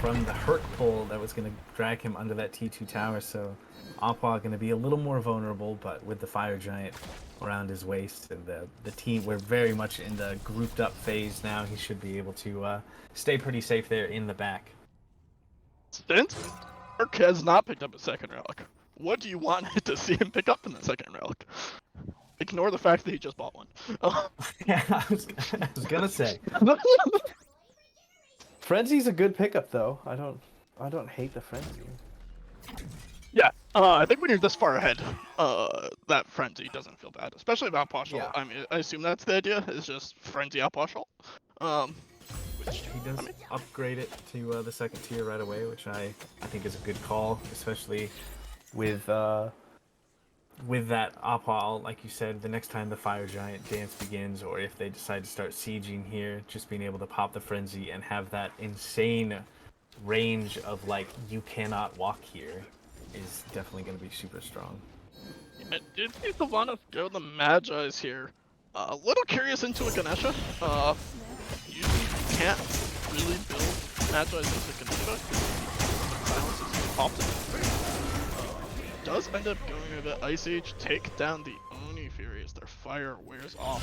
from the hurt pull that was going to drag him under that T2 tower, so Appa going to be a little more vulnerable, but with the Fire Giant around his waist and the team, we're very much in the grouped up phase now. He should be able to stay pretty safe there in the back. Since Mark has not picked up a second relic, what do you want to see him pick up in the second relic? Ignore the fact that he just bought one. Yeah, I was gonna say. Frenzy's a good pickup though. I don't hate the Frenzy. Yeah, I think when you're this far ahead, that Frenzy doesn't feel bad, especially about Posh ult. Yeah. I mean, I assume that's the idea, is just Frenzy out Posh ult. Which, He does upgrade it to the second tier right away, which I think is a good call, especially with that Appa, like you said, the next time the Fire Giant dance begins, or if they decide to start sieging here, just being able to pop the Frenzy and have that insane range of, like, you cannot walk here is definitely going to be super strong. I did see Sylvanas go the Magi's here. A little curious into a Ganesha. Usually you can't really build Magi's into Ganesha because the silence is popped in. Does end up going a bit Ice Age, take down the Oni Fury as their fire wears off.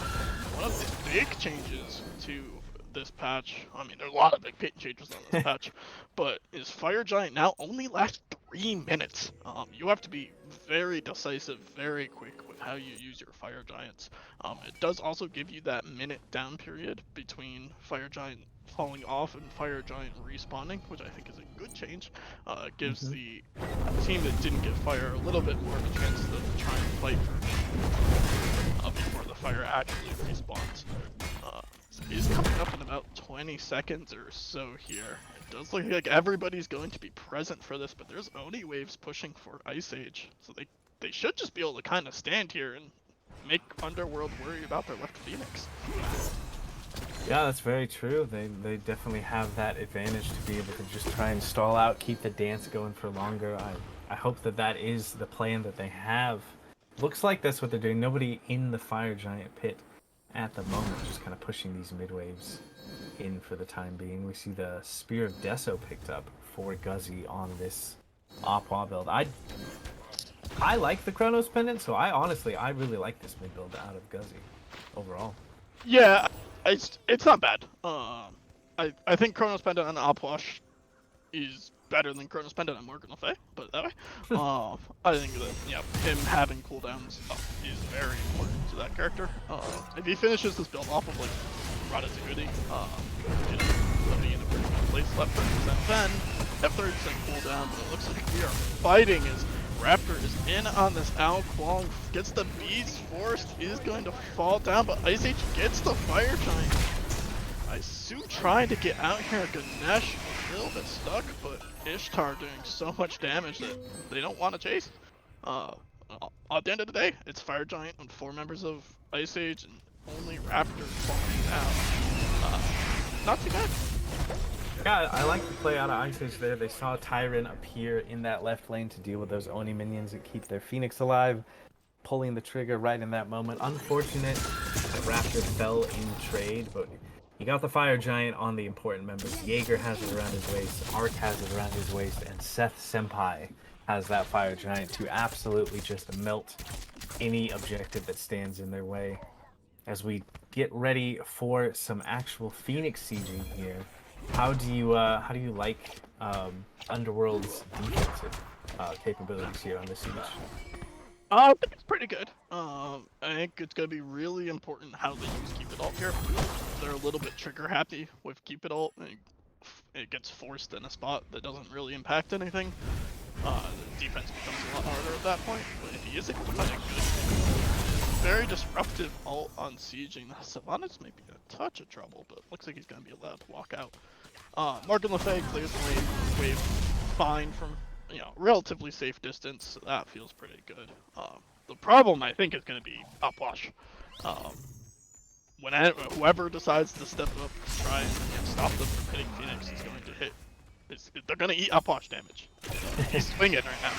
One of the big changes to this patch, I mean there's a lot of big changes on this patch, but is Fire Giant now only lasts 3 minutes. You have to be very decisive, very quick with how you use your Fire Giants. It does also give you that minute down period between Fire Giant falling off and Fire Giant respawning, which I think is a good change. It gives the team that didn't get fire a little bit more of a chance to try and fight before the fire actually respawns. So he's coming up in about 20 seconds or so here. It does look like everybody's going to be present for this, but there's Oni waves pushing for Ice Age, so they should just be able to kind of stand here and make Underworld worry about their left Phoenix. Yeah, that's very true. They definitely have that advantage to be able to just try and stall out, keep the dance going for longer. I hope that is the plan that they have. Looks like that's what they're doing. Nobody in the Fire Giant pit at the moment, just kind of pushing these mid waves in for the time being. We see the Spear of Deso picked up for Guzzy on this Appa build. I like the Chronos Pendant, so I really like this mid build out of Guzzy overall. Yeah, it's not bad. I think Chronos Pendant on Alpwash is better than Chronos Pendant on Morgan Le Fay, put it that way. I think that him having cooldowns is very important to that character. If he finishes this build off of like Ratatouille, he'll be in a pretty good place. Left 30% then, F30% cooldown, but it looks like we are fighting as Raptor is in on this Ao Kuang, gets the Beast Force, is going to fall down, but Ice Age gets the Fire Giant. I assume trying to get out here. Ganesh a little bit stuck, but Ishtar doing so much damage that they don't want to chase. At the end of the day, it's Fire Giant and 4 members of Ice Age and only Raptor falling down. Not too bad. Yeah, I like the play out of Ice Age there. They saw Tyron appear in that left lane to deal with those Oni minions that keep their Phoenix alive, pulling the trigger right in that moment. Unfortunate that Raptor fell in trade, but he got the Fire Giant on the important members. Jaeger has it around his waist, Ark has it around his waist, and Seth Senpai has that Fire Giant to absolutely just melt any objective that stands in their way. As we get ready for some actual Phoenix sieging here, how do you like Underworld's defensive capabilities here on this siege? I think it's pretty good. I think it's gonna be really important how they use Keep It Alt here. They're a little bit trigger happy with Keep It Alt, and it gets forced in a spot that doesn't really impact anything. The defense becomes a lot harder at that point, but if he is able to find a good, very disruptive ult on sieging, Sylvanas may be a touch of trouble, but looks like he's gonna be allowed to walk out. Morgan Le Fay clears the wave fine from relatively safe distance, so that feels pretty good. The problem I think is going to be upwash. Whoever decides to step up to try and stop them from hitting Phoenix is going to hit. They're going to eat upwash damage. He's swinging right now.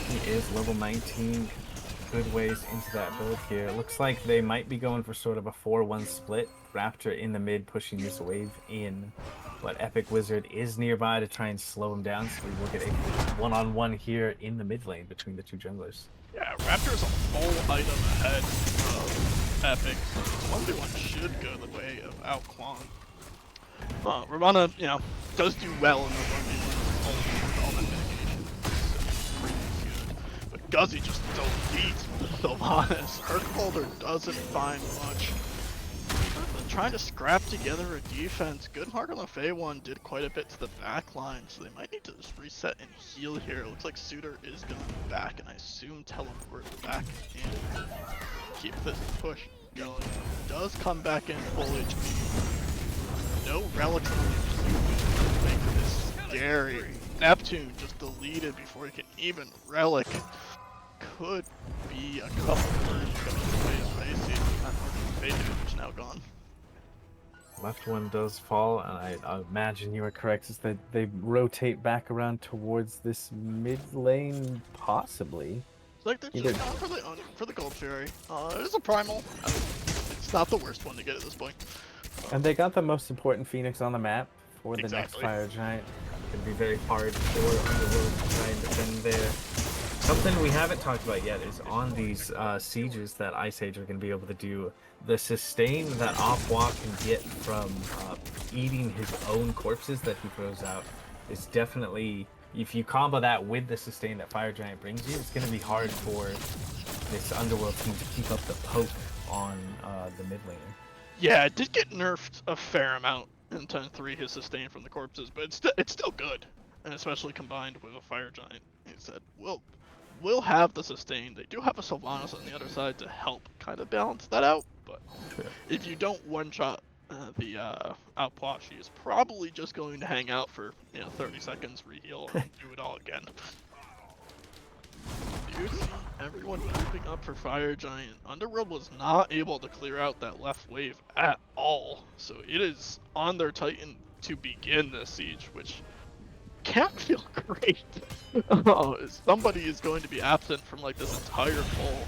He is level 19. Good ways into that build here. It looks like they might be going for sort of a 4-1 split. Raptor in the mid pushing this wave in. But Epic Wizard is nearby to try and slow him down, so we will get a one-on-one here in the mid lane between the two junglers. Yeah, Raptor's a full item ahead of Epic, so 1v1 should go the way of Ao Quan. Ravana, does do well in the 1v1 all that mitigation. So pretty good. But Guzzy just deletes Sylvanas. Herkholder doesn't find much. Trying to scrap together a defense. Good Morgan Le Fay one did quite a bit to the back line, so they might need to just reset and heal here. It looks like Suitor is going to be back, and I assume teleport back in. Keep this push going. Does come back in full HP. No relics on the make this scary. Neptune just deleted before he can even relic. Could be a couple turns coming away as Ice Age. That Morgan Le Fay damage now gone. Left one does fall, and I imagine you are correct. Is that they rotate back around towards this mid lane, possibly. It's like they're just going for the Gold Fury. It is a primal. It's not the worst one to get at this point. And they got the most important Phoenix on the map for the next Exactly. Fire Giant. It's going to be very hard for Underworld to try and defend there. Something we haven't talked about yet is on these sieges that Ice Age are going to be able to do. The sustain that Opwa can get from eating his own corpses that he throws out is definitely, if you combo that with the sustain that Fire Giant brings you, it's going to be hard for this Underworld team to keep up the poke on the mid laner. Yeah, it did get nerfed a fair amount in turn 3, his sustain from the corpses, but it's still good, and especially combined with a Fire Giant. He said, we'll have the sustain. They do have a Sylvanas on the other side to help kind of balance that out, but if you don't one-shot the outwash, he is probably just going to hang out for 30 seconds, reheal, and do it all again. You see everyone grouping up for Fire Giant. Underworld was not able to clear out that left wave at all, so it is on their Titan to begin this siege, which can't feel great. Somebody is going to be absent from like this entire poll.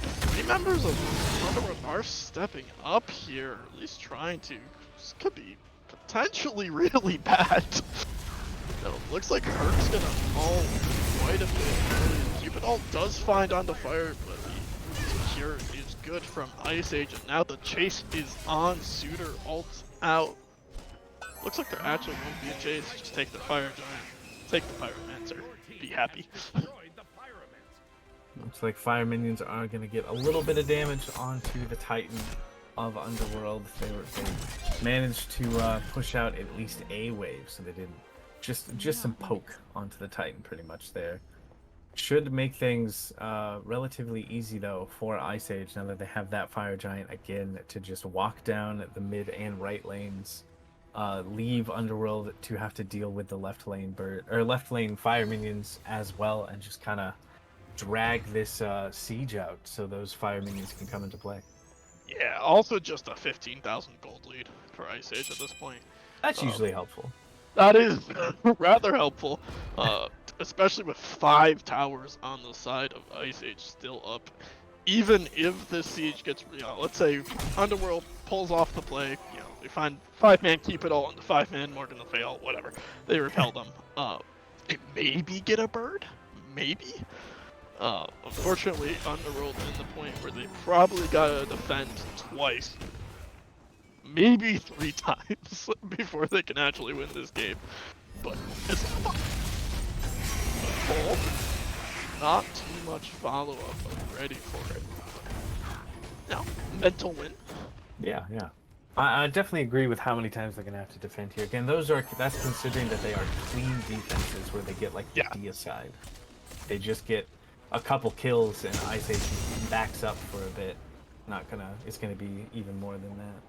3 members of Underworld are stepping up here, or at least trying to. This could be potentially really bad. So it looks like Herc's gonna fall quite a bit. Cupid ult does find onto fire, but the secure is good from Ice Age, and now the chase is on. Suitor ult out. Looks like there actually won't be a chase. Just take the Fire Giant. Take the Pyromancer. Be happy. Looks like Fire Minions are going to get a little bit of damage onto the Titan of Underworld. They managed to push out at least a wave, so they did just some poke onto the Titan pretty much there. Should make things relatively easy though for Ice Age now that they have that Fire Giant again to just walk down the mid and right lanes, leave Underworld to have to deal with the left lane left lane fire minions as well, and just kind of drag this siege out so those fire minions can come into play. Yeah, also just a 15,000 gold lead for Ice Age at this point. That's usually helpful. That is rather helpful, especially with 5 towers on the side of Ice Age still up. Even if the siege gets, let's say Underworld pulls off the play, they find 5-man keep it all and the 5-man Morgan the fail, whatever. They repel them. They maybe get a bird, maybe. Unfortunately, Underworld in the point where they probably gotta defend twice, maybe 3 times before they can actually win this game. But it's fun. Not too much follow-up, but ready for it. Now, mental win. Yeah. I definitely agree with how many times they're gonna have to defend here. Again, that's considering that they are clean defenses where they get like the deicide. They just get a couple kills and Ice Age backs up for a bit. It's gonna be even more than that.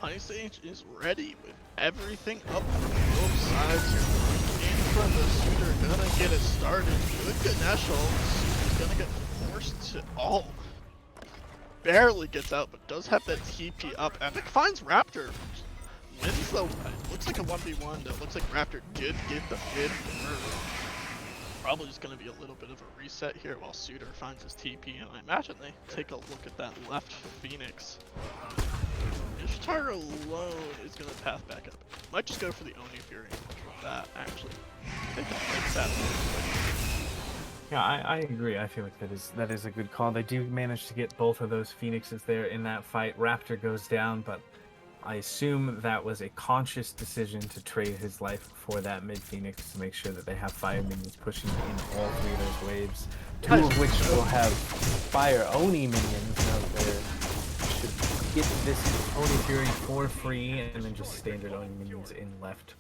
Ice Age is ready with everything up from both sides here. In from the shooter, gonna get it started. Good Ganesh, Suitor's gonna get forced to barely gets out, but does have that TP up. Epic finds Raptor. Wins the, looks like a 1v1. It looks like Raptor did get the mid. Probably just going to be a little bit of a reset here while Suitor finds his TP, and I imagine they take a look at that left Phoenix. Ishtar alone is going to path back up. Might just go for the Oni Fury with that, actually. I think that makes that. Yeah, I agree. I feel like that is a good call. They do manage to get both of those Phoenixes there in that fight. Raptor goes down, but I assume that was a conscious decision to trade his life for that mid Phoenix to make sure that they have fire minions pushing in all 3 of those waves. 2 of which will have fire Oni minions now that they should get this Oni Fury for free, and then just standard Oni minions in left.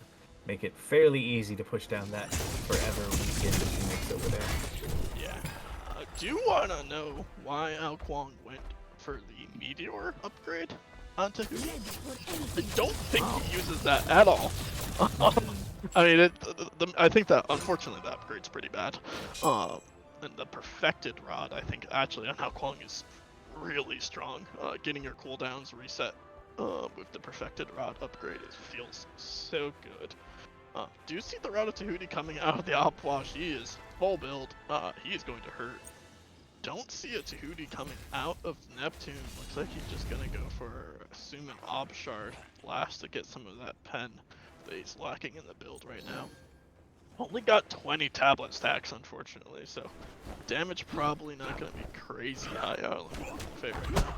Make it fairly easy to push down that forever weekend Phoenix over there. Yeah. I do want to know why Ao Kwang went for the Meteor upgrade onto Hootie. I don't think he uses that at all. I mean, I think that, unfortunately, that upgrade's pretty bad. And the Perfected Rod, I think, actually, on Ao Kwang is really strong. Getting your cooldowns reset with the Perfected Rod upgrade feels so good. Do you see the Rod of Tahuti coming out of the Alpwash? He is full build. He is going to hurt. Don't see a Tahuti coming out of Neptune. Looks like he's just gonna go for assume an Ob Shard last to get some of that pen that he's lacking in the build right now. Only got 20 tablet stacks, unfortunately, so damage probably not gonna be crazy high out in favor right now.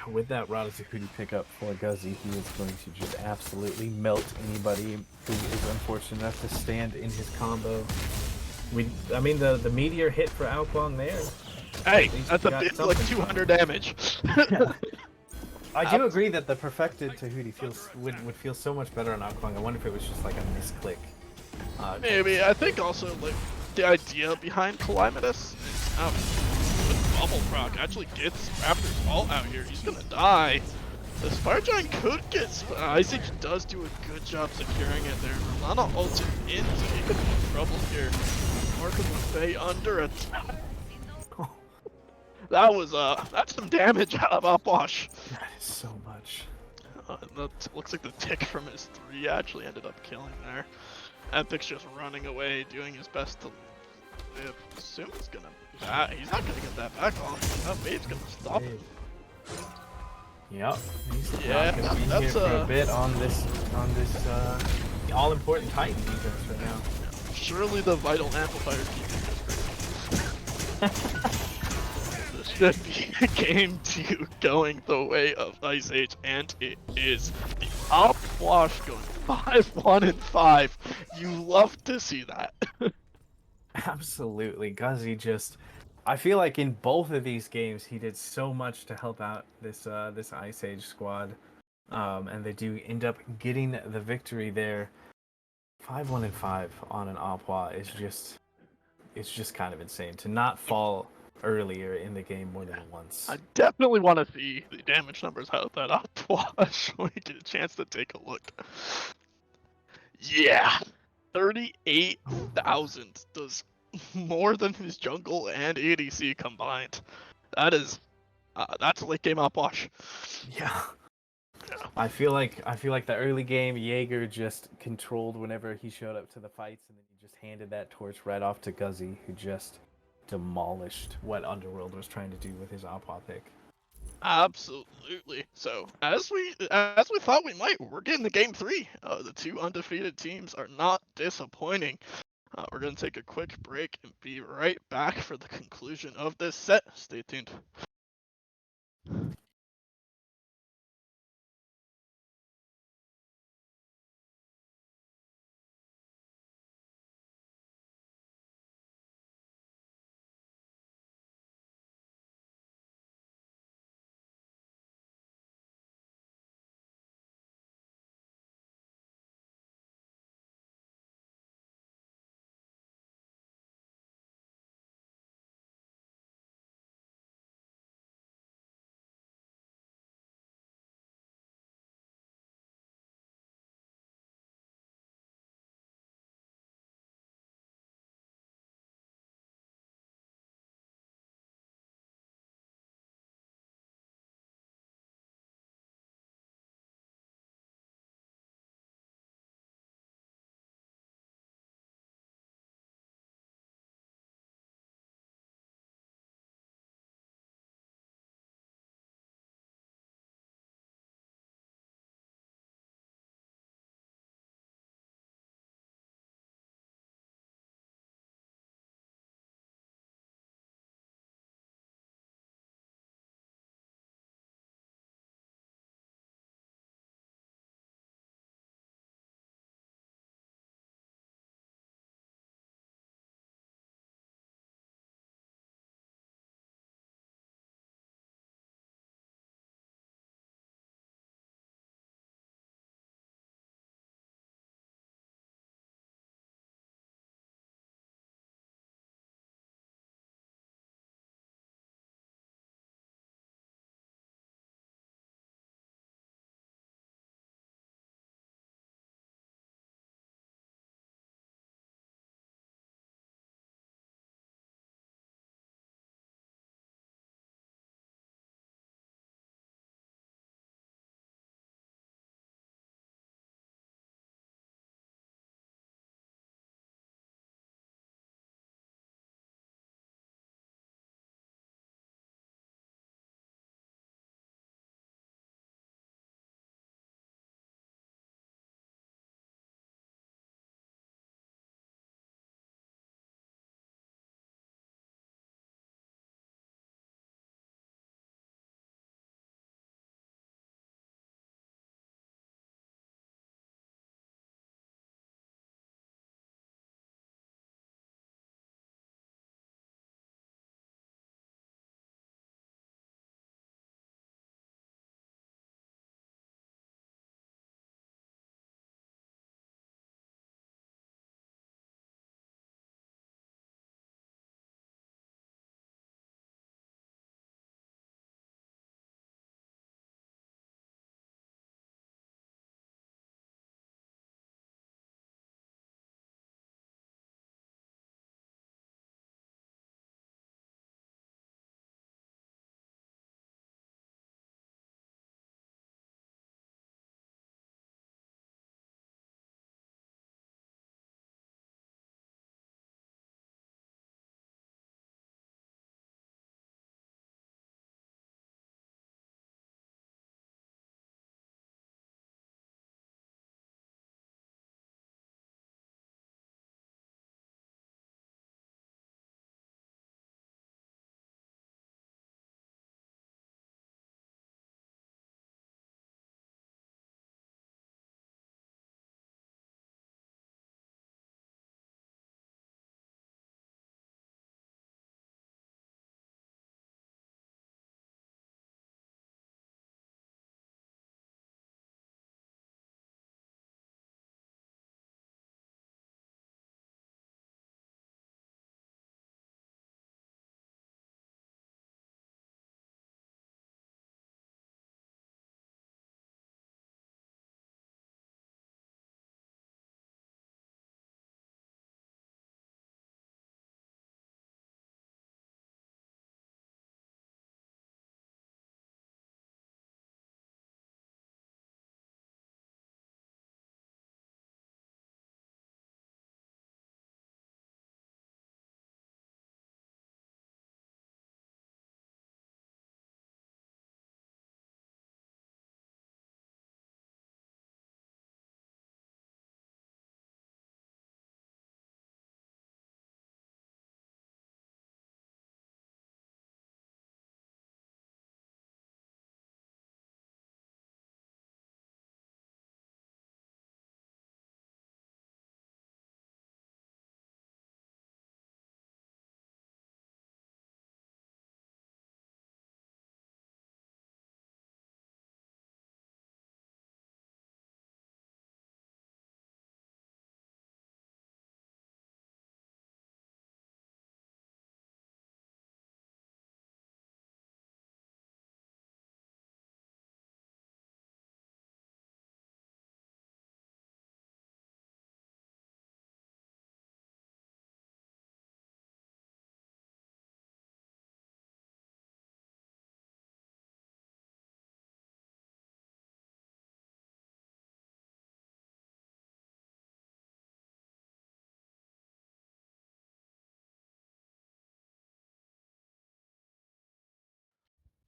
With that Rod of Tahuti pickup for Guzzy, he is going to just absolutely melt anybody who is unfortunate enough to stand in his combo. I mean, the Meteor hit for Ao Kwang there. Hey, that's a bit like 200 damage. Yeah. I do agree that the Perfected Tahuti would feel so much better on Ao Kwang. I wonder if it was just like a misclick. Maybe. I think also like the idea behind Calamitous is with Bubble Proc actually gets Raptor's ult out here. He's gonna die. The Fire Giant could get Isaac does do a good job securing it there. Lana ulted in, so he could be in trouble here. Mark of the Bay under attack. That was that's some damage out of Upwash. That is so much. That looks like the tick from his 3 actually ended up killing there. Epic's just running away, doing his best to live. Assume he's gonna he's not gonna get that back off. That wave's gonna stop him. Yep. Yeah, that's here for a bit on this all important Titan defense right now. Surely the vital amplifier keeping this should be a game 2 going the way of Ice Age, and it is. The Upwash going 5-1-5. You love to see that. Absolutely. Guzzy just, I feel like in both of these games he did so much to help out this this Ice Age squad. And they do end up getting the victory there. 5-1-5 on an Opwa is just it's just kind of insane to not fall earlier in the game more than once. I definitely want to see the damage numbers out of that Opwash when we get a chance to take a look. Yeah, 38,000 does more than his jungle and ADC combined. That is, that's a late game Opwash. Yeah. Yeah. I feel like the early game Jaeger just controlled whenever he showed up to the fights, and then he just handed that torch right off to Guzzy, who just demolished. What Underworld was trying to do with his Opwa pick. Absolutely. So as we thought we might, we're getting to game 3. The two undefeated teams are not disappointing. We're gonna take a quick break and be right back for the conclusion of this set. Stay tuned.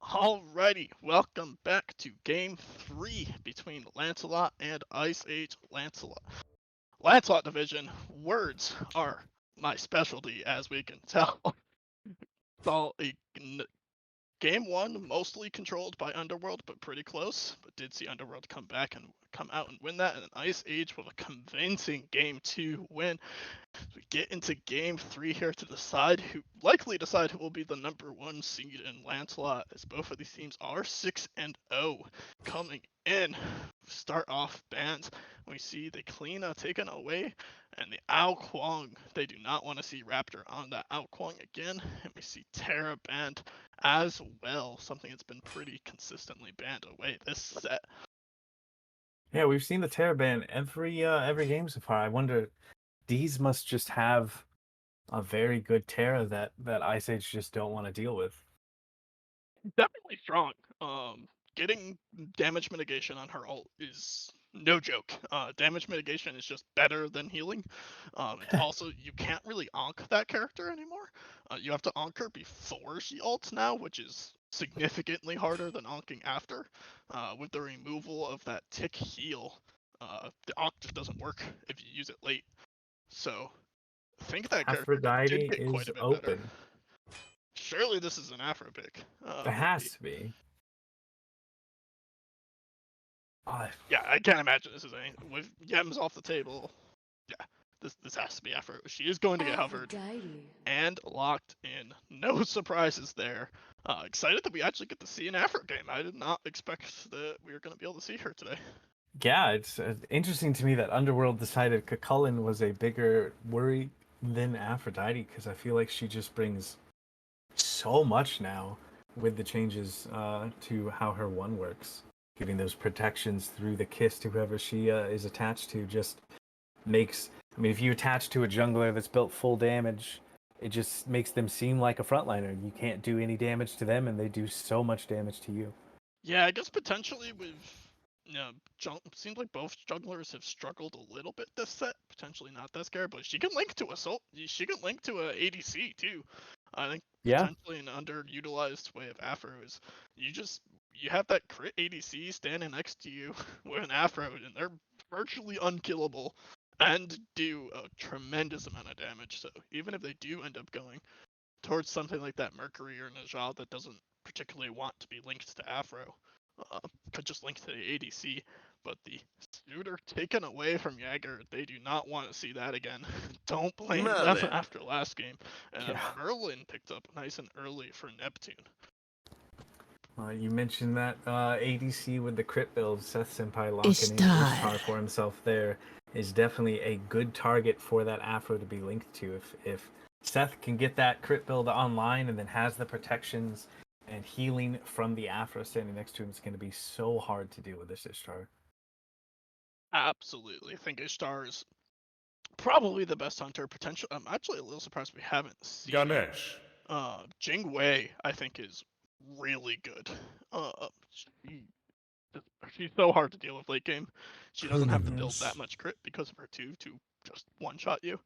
Alrighty, welcome back to Game 3 between Lancelot and Ice Age Lancelot. Lancelot division, words are my specialty, as we can tell. So, Game 1 mostly controlled by Underworld, but pretty close. But did see Underworld come back and come out and win that, and Ice Age with a convincing Game 2 win. We get into Game 3 here to likely decide who will be the number 1 seed in Lancelot, as both of these teams are 6-0 coming in. Start off bans. We see the Kleena taken away, and the Ao Kwang. They do not want to see Raptor on that Ao Kwang again, and we see Terra banned as well, something that's been pretty consistently banned away this set. Yeah, we've seen the Terra ban every game so far. I wonder, these must just have a very good Terra that Ice Age just don't want to deal with. Definitely strong. Getting damage mitigation on her ult is no joke. Damage mitigation is just better than healing. Also, you can't really onk that character anymore. You have to onk her before she ults now, which is significantly harder than onking after. With the removal of that tick heal, the onk just doesn't work if you use it late. So, I think that character did Aphrodite get quite is a bit better. open. Surely this is an Afro pick. It has to be. Yeah, I can't imagine this is anything. With Yems off the table, yeah, this has to be Afro. She is going to get hovered and locked in. No surprises there. Excited that we actually get to see an Afro game. I did not expect that we were going to be able to see her today. Yeah, it's interesting to me that Underworld decided Cucullin was a bigger worry than Aphrodite, because I feel like she just brings so much now with the changes to how her one works. Giving those protections through the kiss to whoever she is attached to just makes... I mean, if you attach to a jungler that's built full damage, it just makes them seem like a frontliner. You can't do any damage to them, and they do so much damage to you. Yeah, I guess potentially with... seems like both junglers have struggled a little bit this set. Potentially not that scared, but she can link to Assault. She can link to a ADC too. I think potentially an underutilized way of Afro is you have that crit ADC standing next to you with an Afro, and they're virtually unkillable and do a tremendous amount of damage. So even if they do end up going towards something like that Mercury or Najal that doesn't particularly want to be linked to Afro, could just link to the ADC, but the Suitor taken away from Jagger, they do not want to see that again. Don't blame them after last game. And Merlin picked up nice and early for Neptune. You mentioned that ADC with the crit build, Seth Senpai locking in Ishtar for himself there is definitely a good target for that Afro to be linked to. If Seth can get that crit build online and then has the protections and healing from the Afro standing next to him, it's going to be so hard to deal with this Ishtar. Absolutely. I think Ishtar is probably the best hunter potential. I'm actually a little surprised we haven't seen Ganesh. Jing Wei, I think, is really good. She's so hard to deal with late game. She doesn't have to build that much crit because of her 2 to just one-shot you.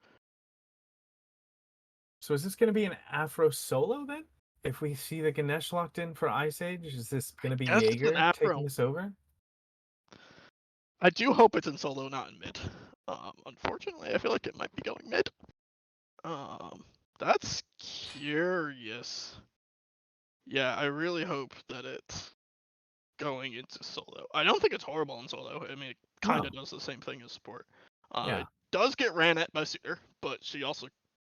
So is this going to be an Afro solo then? If we see the Ganesh locked in for Ice Age, is this going to be Jaeger taking this over? I do hope it's in solo, not in mid. Unfortunately, I feel like it might be going mid. That's curious. Yeah, I really hope that it's going into solo. I don't think it's horrible in solo. I mean, it kind of does the same thing as support. It does get ran at by Suitor, but she also,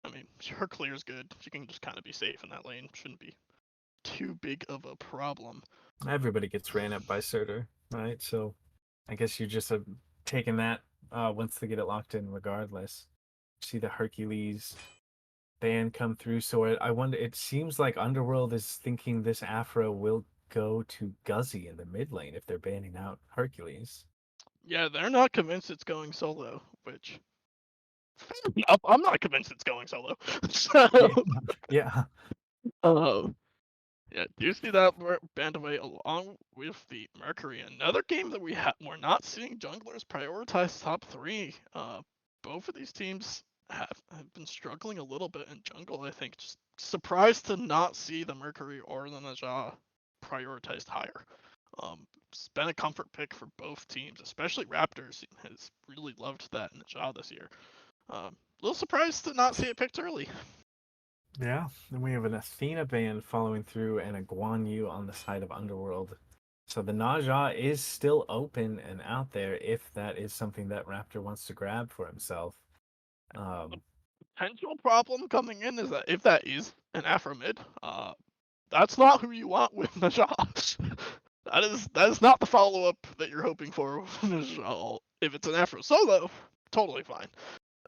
I mean, her clear is good. She can just kind of be safe in that lane. Shouldn't be too big of a problem. Everybody gets ran up by Suitor, right? So I guess you're just taking that once they get it locked in regardless. See the Hercules ban come through. So I wonder, it seems like Underworld is thinking this Afro will go to Guzzy in the mid lane if they're banning out Hercules. Yeah, they're not convinced it's going solo, which... I'm not convinced it's going solo. So... Yeah. Yeah, do you see that banned away along with the Mercury? Another game that we're not seeing junglers prioritize top 3. Both of these teams have been struggling a little bit in jungle, I think. Just surprised to not see the Mercury or the Najah prioritized higher. It's been a comfort pick for both teams, especially Raptors has really loved that in the job this year. A little surprised to not see it picked early. Yeah, and we have an Athena band following through and a Guan Yu on the side of Underworld. So the Naja is still open and out there if that is something that Raptor wants to grab for himself. Potential problem coming in is that if that is an Afro mid, that's not who you want with Najah. that is not the follow up that you're hoping for with Najah. If it's an Afro solo, totally fine.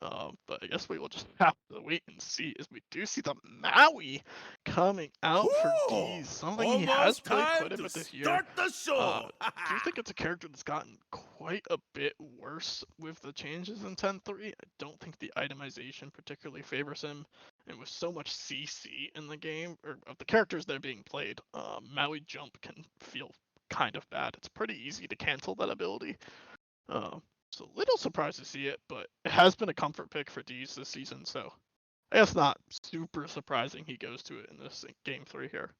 But I guess we will just have to wait and see as we do see the Maui coming out for D's. Something he has played quite a bit this year. Start the show. Do you think it's a character that's gotten quite a bit worse with the changes in 10.3? I don't think the itemization particularly favors him. And with so much CC in the game, or of the characters that are being played, Maui Jump can feel kind of bad. It's pretty easy to cancel that ability. So a little surprised to see it, but it has been a comfort pick for D's this season, so I guess not super surprising he goes to it in this game 3 here.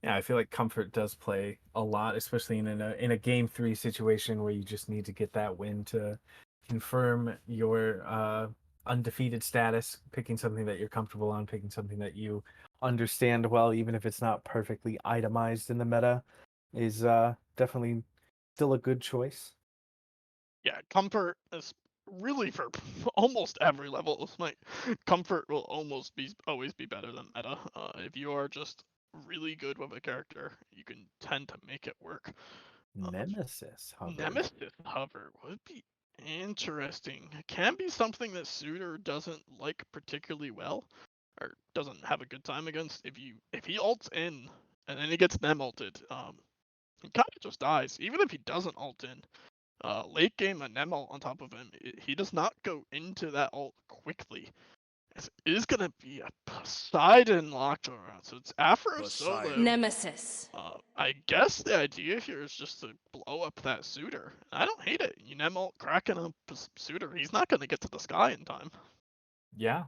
Yeah, I feel like comfort does play a lot, especially in a game 3 situation where you just need to get that win to confirm your undefeated status, picking something that you're comfortable on, picking something that you understand well, even if it's not perfectly itemized in the meta, is definitely still a good choice. Yeah, comfort is really for almost every level. Like comfort will always be better than meta. If you are just really good with a character, you can tend to make it work. Nemesis hover. Nemesis hover would be interesting. It can be something that Suitor doesn't like particularly well, or doesn't have a good time against. If he ults in and then he gets nem ulted, he kind of just dies. Even if he doesn't ult in, late game a nem ult on top of him, he does not go into that ult quickly. It is gonna be a Poseidon lockdown, so it's Afro solo. Nemesis. I guess the idea here is just to blow up that Suitor. I don't hate it. You nem ult cracking up Suitor, he's not gonna get to the sky in time. Yeah,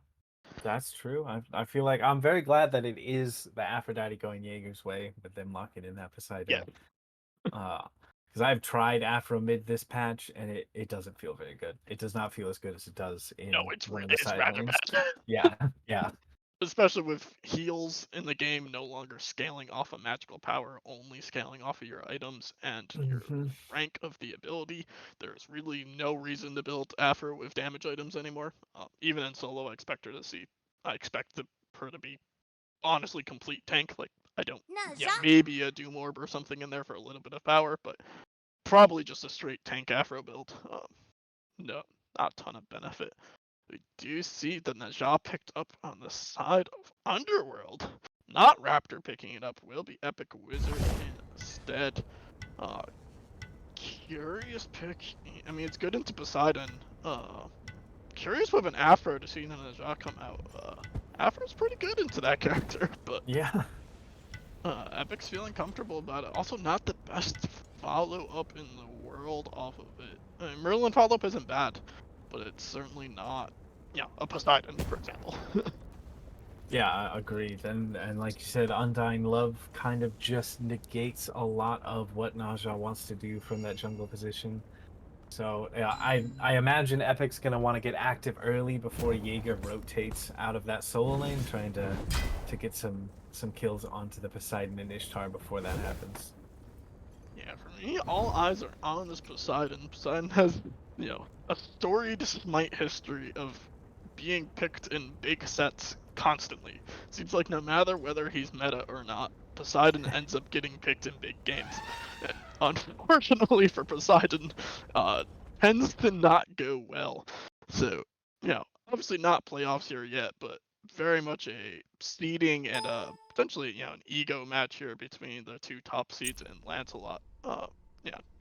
that's true. I feel like I'm very glad that it is the Aphrodite going Jaeger's way with them locking in that Poseidon. Yeah. Because I've tried Afro mid this patch and it doesn't feel very good. It does not feel as good as it does in It's one of the side rather lanes. bad. Yeah. Especially with heals in the game no longer scaling off of magical power, only scaling off of your items and your rank of the ability. There's really no reason to build Afro with damage items anymore. Even in solo, I expect her to be honestly complete tank. Like maybe a Doom Orb or something in there for a little bit of power, but probably just a straight tank Afro build. No, not a ton of benefit. We do see the Najah picked up on the side of Underworld. Not Raptor picking it up. Will be Epic Wizard instead. Curious pick. I mean, it's good into Poseidon. Curious with an Afro to see the Najah come out. Afro's pretty good into that character, but yeah. Epic's feeling comfortable about it. Also, not the best follow up in the world off of it. I mean, Merlin follow up isn't bad, but it's certainly not, a Poseidon, for example. Yeah, agreed. And like you said, Undying Love kind of just negates a lot of what Najah wants to do from that jungle position. So yeah, I imagine Epic's gonna want to get active early before Jaeger rotates out of that solo lane, trying to get some kills onto the Poseidon and Ishtar before that happens. Yeah, for me, all eyes are on this Poseidon. Poseidon has, a storied Smite history of being picked in big sets constantly. Seems like no matter whether he's meta or not, Poseidon ends up getting picked in big games. And unfortunately for Poseidon, tends to not go well. So, obviously not playoffs here yet, but very much a seeding and potentially, an ego match here between the two top seeds and Lancelot.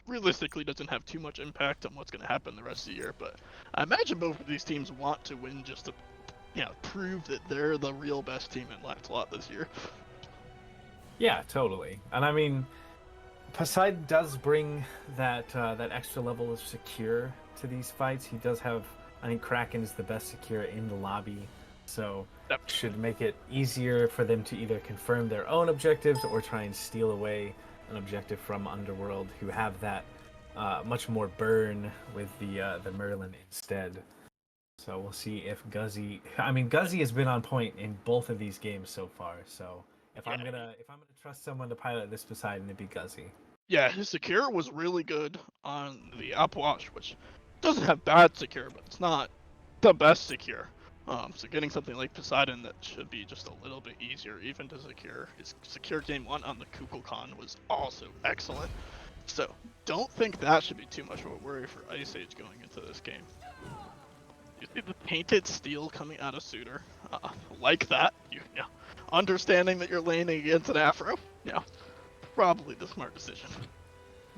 Realistically doesn't have too much impact on what's going to happen the rest of the year, but I imagine both of these teams want to win just to, prove that they're the real best team in Lancelot this year. Yeah, totally. And I mean, Poseidon does bring that extra level of secure to these fights. He does have, I think Kraken is the best secure in the lobby So Yep. should make it easier for them to either confirm their own objectives or try and steal away an objective from Underworld, who have that much more burn with the Merlin instead. So we'll see if Guzzy. I mean, Guzzy has been on point in both of these games so far. So if I'm gonna trust someone to pilot this Poseidon, it'd be Guzzy. Yeah, his secure was really good on the Upwash, which doesn't have bad secure, but it's not the best secure. So getting something like Poseidon that should be just a little bit easier even to secure. His secure game 1 on the Kukulkan was also excellent. So don't think that should be too much of a worry for Ice Age going into this game. You see the painted steel coming out of Suitor, like that. Understanding that you're laning against an Afro, probably the smart decision.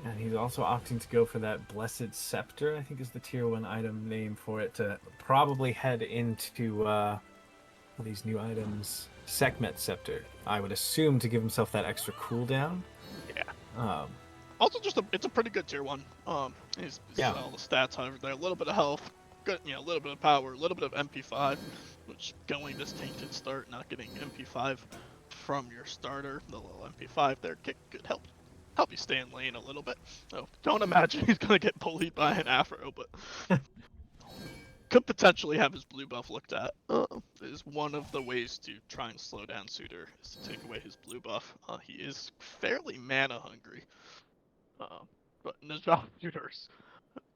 And he's also opting to go for that Blessed Scepter, I think is the tier 1 item name for it, to probably head into these new items. Sekhmet Scepter, I would assume, to give himself that extra cooldown. Yeah. Also, it's a pretty good tier 1. All the stats, however, there a little bit of health, good, a little bit of power, a little bit of MP5, which going this tainted start, not getting MP5 from your starter, the little MP5 there could help you stay in lane a little bit. So don't imagine he's gonna get bullied by an Afro, but could potentially have his blue buff looked at. Is one of the ways to try and slow down Suitor, is to take away his blue buff. He is fairly mana hungry, but Najah Suitor's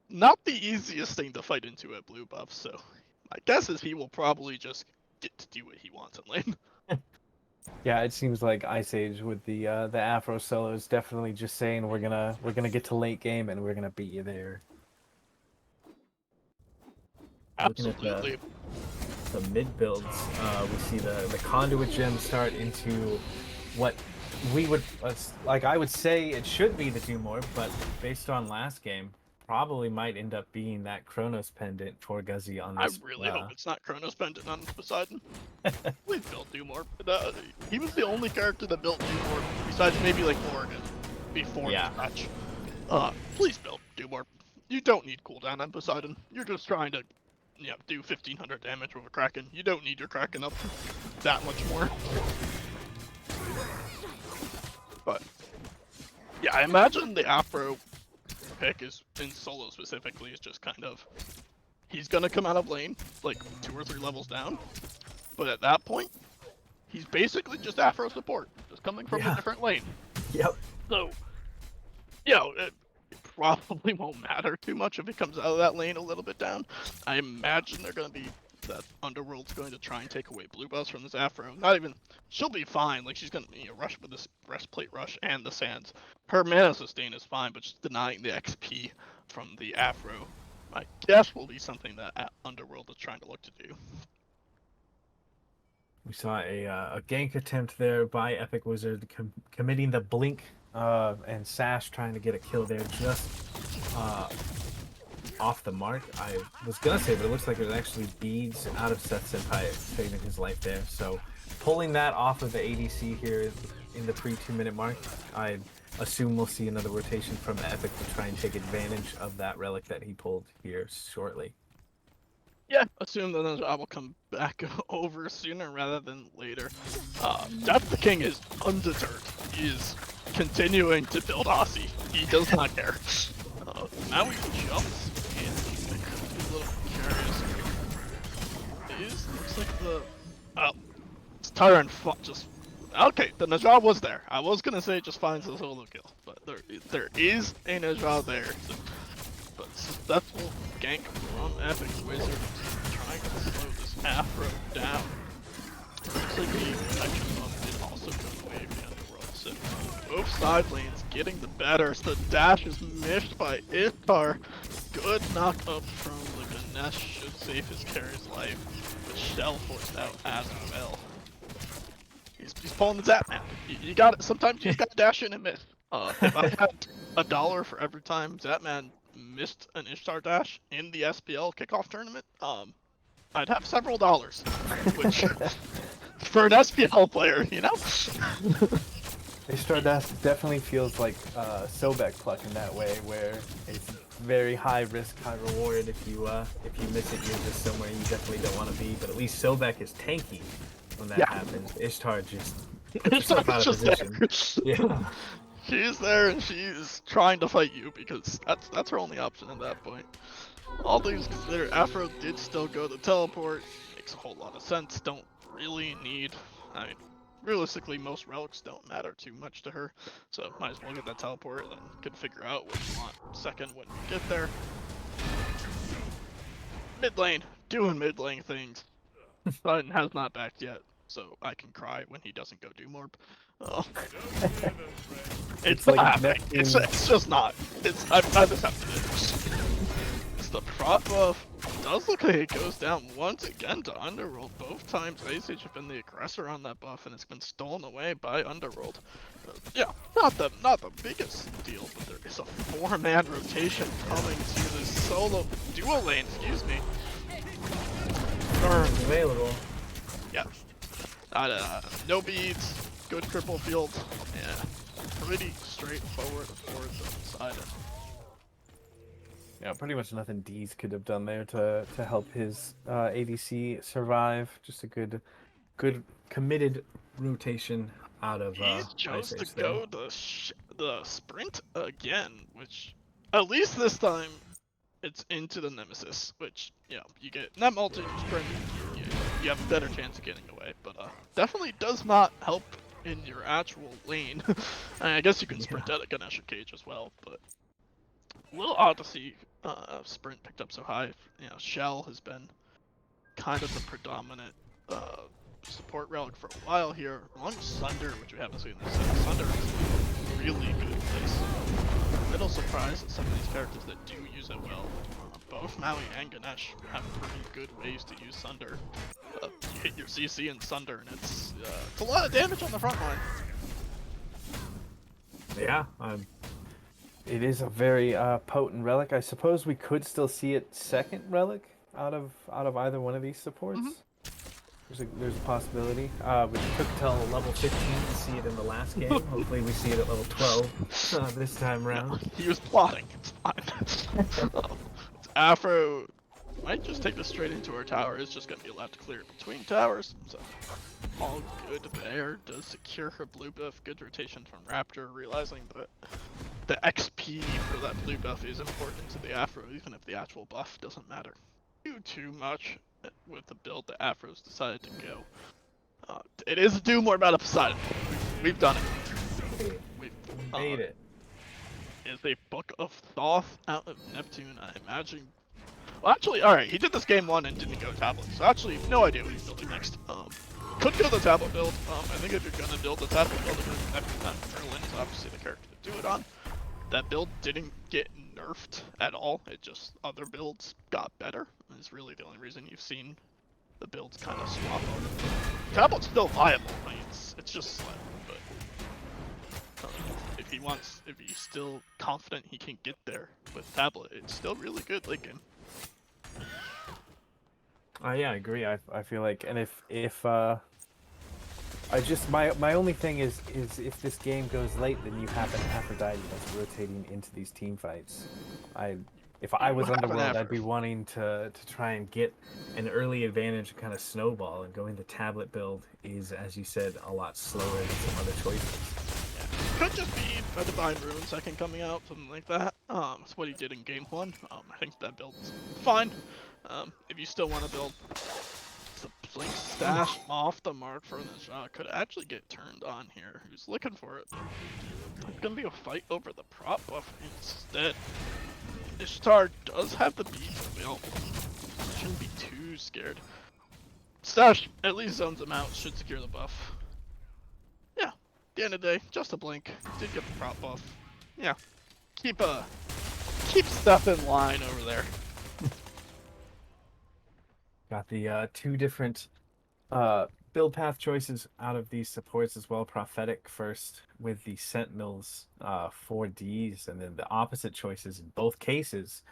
not the easiest thing to fight into at blue buff. So my guess is he will probably just get to do what he wants in lane. Yeah, it seems like Ice Age with the Afro solo is definitely just saying we're gonna get to late game and we're gonna beat you there. Absolutely. The mid builds, we see the conduit gem start into what we would I would say it should be the do more, but based on last game, probably might end up being that Chronos pendant for Guzzy on this. I really hope it's not Chronos pendant on Poseidon. Please build do more. He was the only character that built do more besides maybe like Morgan before the match. Please build do more. You don't need cooldown on Poseidon. You're just trying to do 1500 damage with a Kraken. You don't need your Kraken up that much more. But yeah, I imagine the Afro pick is in solo specifically is just kind of he's gonna come out of lane like 2 or 3 levels down, but at that point he's basically just Afro support, just coming from a different lane. Yep. So it probably won't matter too much if he comes out of that lane a little bit down. I imagine they're gonna be that Underworld's going to try and take away blue buffs from this Afro. Not even, she'll be fine. Like she's gonna rush with this breastplate rush and the sands. Her mana sustain is fine, but just denying the XP from the Afro, I guess, will be something that Underworld is trying to look to do. We saw a gank attempt there by Epic Wizard, committing the blink, and Sash trying to get a kill there just off the mark. I was gonna say, but it looks like it actually beads out of Seth Senpai, saving his life there. So pulling that off of the ADC here in the pre-2 minute mark, I assume we'll see another rotation from Epic to try and take advantage of that relic that he pulled here shortly. Yeah, assume that I will come back over sooner rather than later. Death the King is undeterred. He is continuing to build Aussie. He does not care. Now he jumps. A little curious. Looks like the it's Tyrant just okay. The Najah was there. I was gonna say it just finds a solo kill, but there is a Najah there. But successful gank from Epic Wizard, trying to slow this Afro down. Looks like the protection buff is also going away from the world. So both side lanes getting the better. So the dash is missed by Iftar. Good knock up from the Ganesh should save his carry's life. The shell forced out as well. He's pulling the Zap Man. You got it. Sometimes you just gotta dash in and miss. If I had $1 for every time Zap Man missed an Ishtar dash in the SPL kickoff tournament, I'd have several dollars. Which for an SPL player, Ishtar dash definitely feels like Sobek pluck in that way, where it's very high risk, high reward. If you miss it, you're just somewhere you definitely don't want to be. But at least Sobek is tanky when that happens. Ishtar just puts herself out of position. Yeah. She's there and she's trying to fight you because that's her only option at that point. All things considered, Afro did still go to teleport. Makes a whole lot of sense. Don't really need. I mean, realistically, most relics don't matter too much to her, so might as well get that teleport and then can figure out what you want second when you get there. Mid lane, doing mid lane things. Button has not backed yet, so I can cry when he doesn't go do more. It's like not happening. Neptune. It's just not. I just have to do it. It's the prop buff. Does look like it goes down once again to Underworld. Both times ASH have been the aggressor on that buff, and it's been stolen away by Underworld. Yeah, not the biggest deal, but there is a 4-man rotation coming to the solo dual lane. Excuse me. Burns available. Yeah. No beads. Good cripple field. Yeah. Pretty straightforward for the side. Yeah, pretty much nothing D's could have done there to help his ADC survive. Just a good Committed rotation out of He chose Ice to Ace there. go the sprint again, which at least this time it's into the Nemesis, which you get net multi sprint, you have a better chance of getting away, but definitely does not help in your actual lane. I guess you can sprint out a Ganesha cage as well, but a little odd to see sprint picked up so high. Shell has been kind of the predominant support relic for a while here. Along with Sunder, which we haven't seen this set. Sunder is a really good place. A little surprised at some of these characters that do use it well. Both Maui and Ganesh have pretty good ways to use Sunder. You hit your CC and Sunder, and it's a lot of damage on the front line. Yeah. It is a very potent relic. I suppose we could still see it second relic out of either one of these supports. There's a possibility. We took till level 15 to see it in the last game. Hopefully we see it at level 12 this time around. He was plotting. It's fine. Afro might just take this straight into our tower. It's just going to be allowed to clear between towers. So all good there. Does secure her blue buff. Good rotation from Raptor, realizing that the XP for that blue buff is important to the Afro, even if the actual buff doesn't matter too much with the build that Afro's decided to go. It is a do more about a Poseidon. We've done it. We've made it. Is a Book of Thoth out of Neptune, I imagine. Well, actually, alright, he did this game 1 and didn't go tablet, so actually, no idea what he's building next. Could go the tablet build. I think if you're gonna build the tablet build against Neptune, Merlin is obviously the character to do it on. That build didn't get nerfed at all, it just, other builds got better. Is really the only reason you've seen the builds kind of swap over. Tablet's still viable, I mean, it's just slow, but if he's still confident he can get there with tablet, it's still really good late game. Yeah, I agree. I feel like, and if I just my only thing is if this game goes late, then you have an Aphrodite that's rotating into these team fights. If I was Underworld, I'd be wanting to try and Get an early advantage and kind of snowball, and going the tablet build is, as you said, a lot slower than some other choices. Yeah. Could just be a Divine Ruin second coming out, something like that. That's what he did in game 1. I think that build's fine. If you still want to build the Blink Stash off the mark for the shot, could actually get turned on here. Who's looking for it? It's gonna be a fight over the prop buff instead. Ishtar does have the beads available. Shouldn't be too scared. Stash at least zones him out, should secure the buff. Yeah, at the end of the day, just a blink. Did get the prop buff. Yeah, keep stuff in line over there. Got the two different build path choices out of these supports as well. Prophetic first with the Sentinels 4Ds, and then the opposite choices in both cases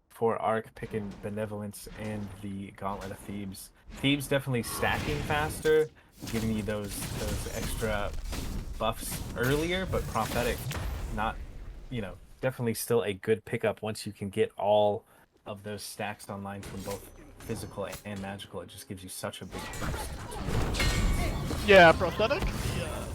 for Arc, picking Benevolence and the Gauntlet of Thebes. Thebes definitely stacking faster, giving you those extra buffs earlier, but Prophetic not, definitely still a good pickup once you can get all of those stacks online from both physical and magical. It just gives you such a big boost. Yeah, prosthetic.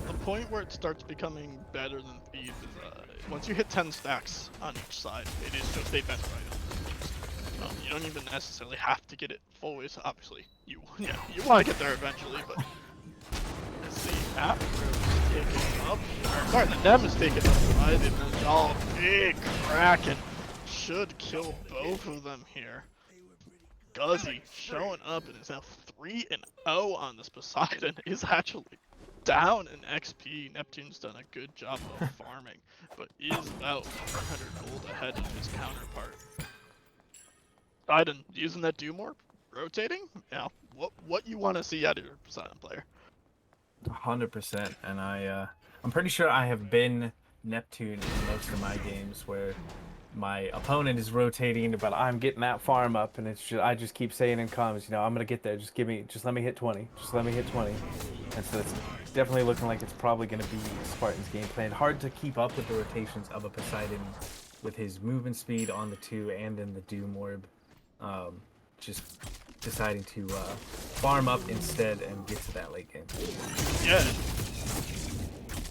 The point where it starts becoming better than thieves is once you hit 10 stacks on each side, it is just a better item. You don't even necessarily have to get it full ways. Obviously, you want to get there eventually, but as the afro is taking up, sorry, the Nem is taking up by the Najal, big Kraken should kill both of them here. Guzzy showing up and is now 3-0 on this Poseidon. Is actually down in XP. Neptune's done a good job of farming, but is about 400 gold ahead of his counterpart. Poseidon using that Doom Orb, rotating. Yeah, what you want to see out of your Poseidon player? 100%, and I'm pretty sure I have been Neptune in most of my games where my opponent is rotating, but I'm getting that farm up, and it's just, I just keep saying in comms, you know, I'm gonna get there. Just let me hit 20. Just let me hit 20. And so it's definitely looking like it's probably gonna be Spartan's game plan. hard to keep up with the rotations of a Poseidon with his movement speed on the 2 and then the Doom Orb. Just deciding to farm up instead and get to that late game. Yeah.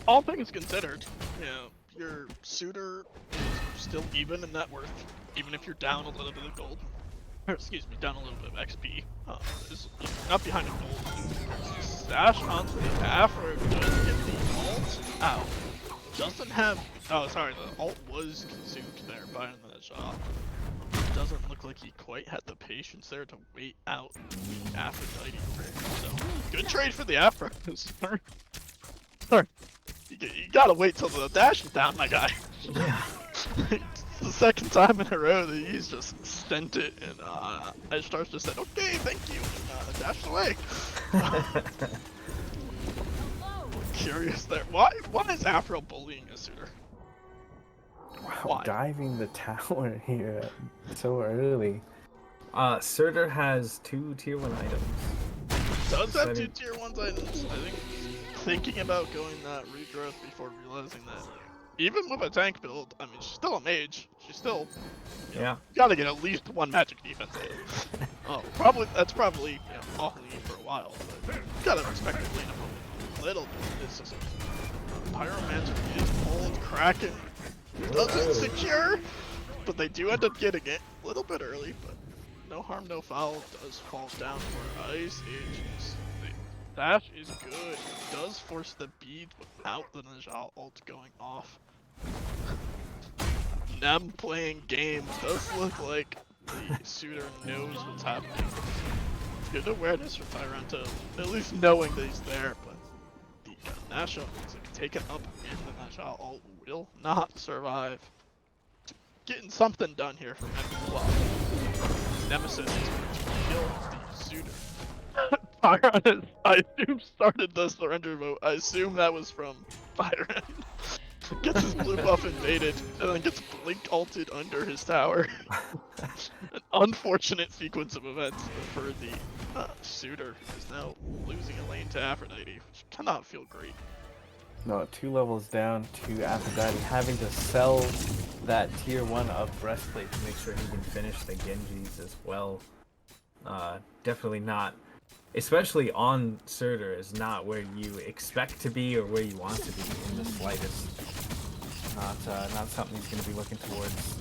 All things considered, you know, your suitor is still even in net worth, even if you're down a little bit of gold. Or, excuse me, down a little bit of XP. Is not behind a gold. Stash onto the Afro does get the ult out. Doesn't have. Oh, sorry, the ult was consumed there by the shot. Doesn't look like he quite had the patience there to wait out the Aphrodite rig. So, good trade for the Afro. Sorry. You gotta wait till the dash is down, my guy. Yeah. It's the second time in a row that he's just sent it, and Ishtar's just said, okay, thank you, and dashed away. Curious there. Why is Afro bullying a suitor? Wow, Why? diving the tower here so early. Surtur has 2 tier 1 items. Does have 2 tier 1 items. I think thinking about going that regrowth before realizing that even with a tank build, I mean, she's still a mage. She's still, Yeah. gotta get at least 1 magic defense item. That's probably off lead for a while, but you gotta respect the lane up a little bit. It's just Pyromancer is pulled, Kraken doesn't secure, but they do end up getting it a little bit early, but no harm, no foul. Does fall down for Ice Ages. The dash is good. Does force the bead without the Najal ult going off. Nem playing games. Does look like the suitor knows what's happening. Good awareness for Tyranta, at least knowing that he's there, but the Nasha is taken up and the Najal ult will not survive. Getting something done here from M12. Nemesis is going to kill the suitor. Tyron, I assume, started the surrender vote. I assume that was from Tyron. Gets his blue buff invaded, and then gets blink ulted under his tower. An unfortunate sequence of events for the suitor, is now losing a lane to Aphrodite, which cannot feel great. No, 2 levels down to Aphrodite, having to sell that tier 1 of breastplate To make sure he can finish the Genjis as well. Definitely not, especially on Surtur, is not where you expect to be or where you want to be in the slightest. Not something he's going to be looking towards.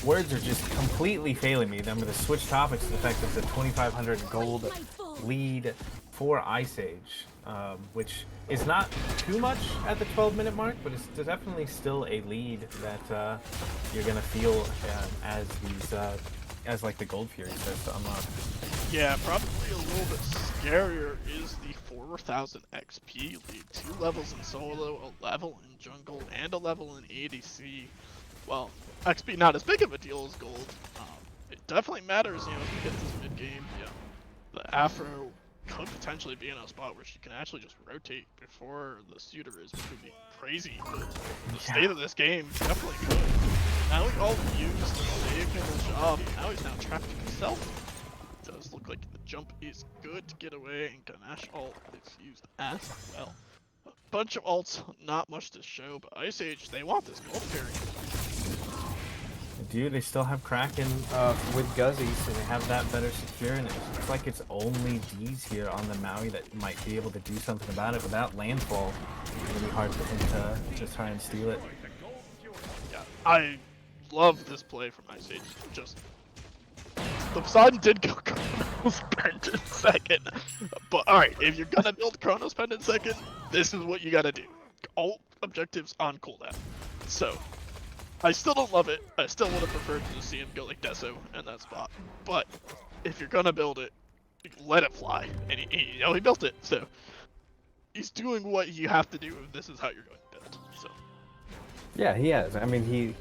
Words are just completely failing me. I'm going to switch topics to the fact that it's a 2,500 gold lead for Ice Age, which is not too much at the 12-minute mark, but it's definitely still a lead that you're going to feel as like the Gold Fury starts to unlock. Yeah, probably a little bit scarier is the 4,000 XP lead. 2 levels in solo, a level in jungle, and a level in ADC. Well, XP not as big of a deal as gold. It definitely matters, as we get this mid game. The Afro could potentially be in a spot where she can actually just rotate before the suitor is, which would be crazy. But the state of this game definitely could. Now he all used to save him the job. Now he's trapped himself. It does look like the jump is good to get away, and Ganesh ult is used as well. Bunch of ults, not much to show, but Ice Age, they want this gold carry. They still have Kraken With Guzzy. so they have that better secure, and it looks like it's only D's here on the Maui that might be able to do something about it. Without landfall, it's really hard for him to try and steal it. Yeah, I love this play from Ice Age. Just the Poseidon did go Chronos Pendant second, but alright, if you're gonna build Chronos Pendant second, this is what you gotta do. All objectives on cooldown. So, I still don't love it. I still would have preferred to see him go like Deso in that spot. But if you're gonna build it, let it fly. And he built it, so he's doing what you have to do if this is how you're going to build. So Yeah, he has. I mean, he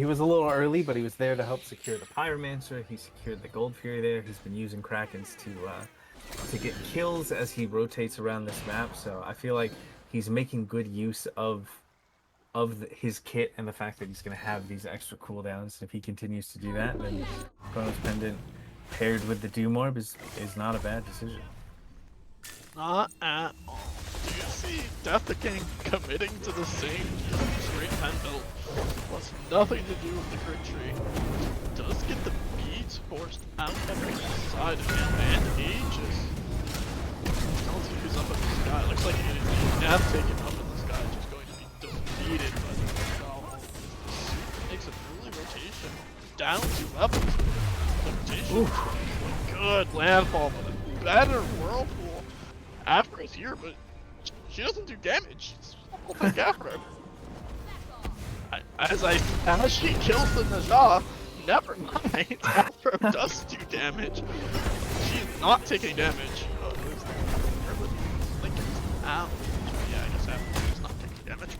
was a little early, but he was there to help secure the Pyromancer, he secured the Gold Fury there. He's been using Krakens to get kills as he rotates around this map. So I feel like he's making good use of his kit and the fact that he's going to have these extra cooldowns. If he continues to do that, then Chronos Pendant paired with the Doom Orb is not a bad decision. not at all. Do you see Death the King committing to the same straight pen build? Wants nothing to do with the crit tree. Does get the beads forced out of the side again, and Aegis. Tells you who's up in the sky. Looks like it is Death taken up in the sky, just going to be defeated by the Gonzalo. Makes an early rotation down 2 levels. The rotation. Oof. Good landfall, but a better whirlpool. After is here, but she doesn't do damage. We'll take after her. As she kills the Najah, never mind. Afro does do damage. She's not taking damage. Ow. Yeah, I guess Afro is not taking damage.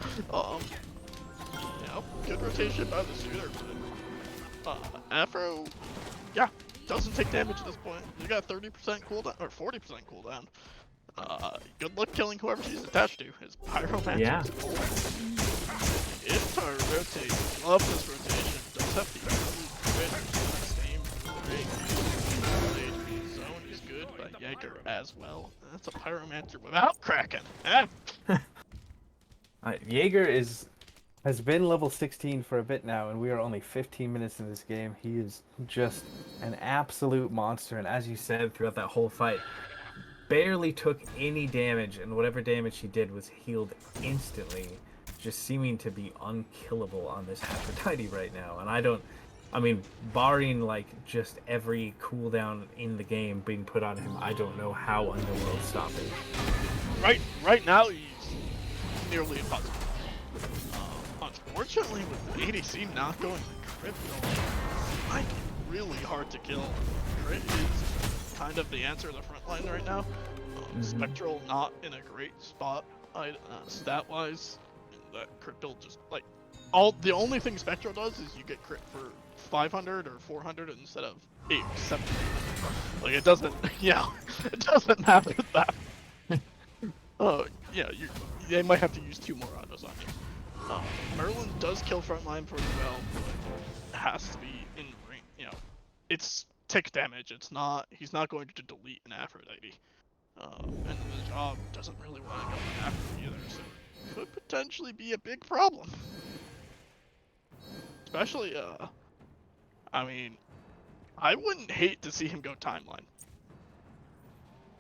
Yeah, good rotation by the shooter, but Afro, yeah, doesn't take damage at this point. You got 30% cooldown or 40% cooldown. Good luck killing whoever she's attached to. His Pyromancer. Yeah. If her rotate, love this rotation. Does have the same ring. Zone is good, but Jaeger as well. That's a Pyromancer without Kraken. Jaeger has been level 16 for a bit now, and we are only 15 minutes in this game. He is just an absolute monster, and as you said, throughout that whole fight, barely took any damage, and whatever damage he did was healed instantly, just seeming to be unkillable on this Aphrodite right now. And I mean, barring like just every cooldown in the game being put on him, I don't know how Underworld stop it. Right now, he's nearly impossible. Unfortunately, with the ADC not going to crit, it might be really hard to kill. Crit is kind of the answer to the front line right now. Spectral not in a great spot stat-wise. That crit build just like the only thing Spectral does is you get crit for 500 or 400 instead of 700. Like it doesn't, yeah, it doesn't happen that. Yeah, they might have to use 2 more autos on you. Merlin does kill frontline pretty well, but it has to be in ring. You know, it's tick damage. It's not. He's not going to delete an Aphrodite. And the job doesn't really want to go after either, so it could potentially be a big problem. Especially, I mean, I wouldn't hate to see him go timeline.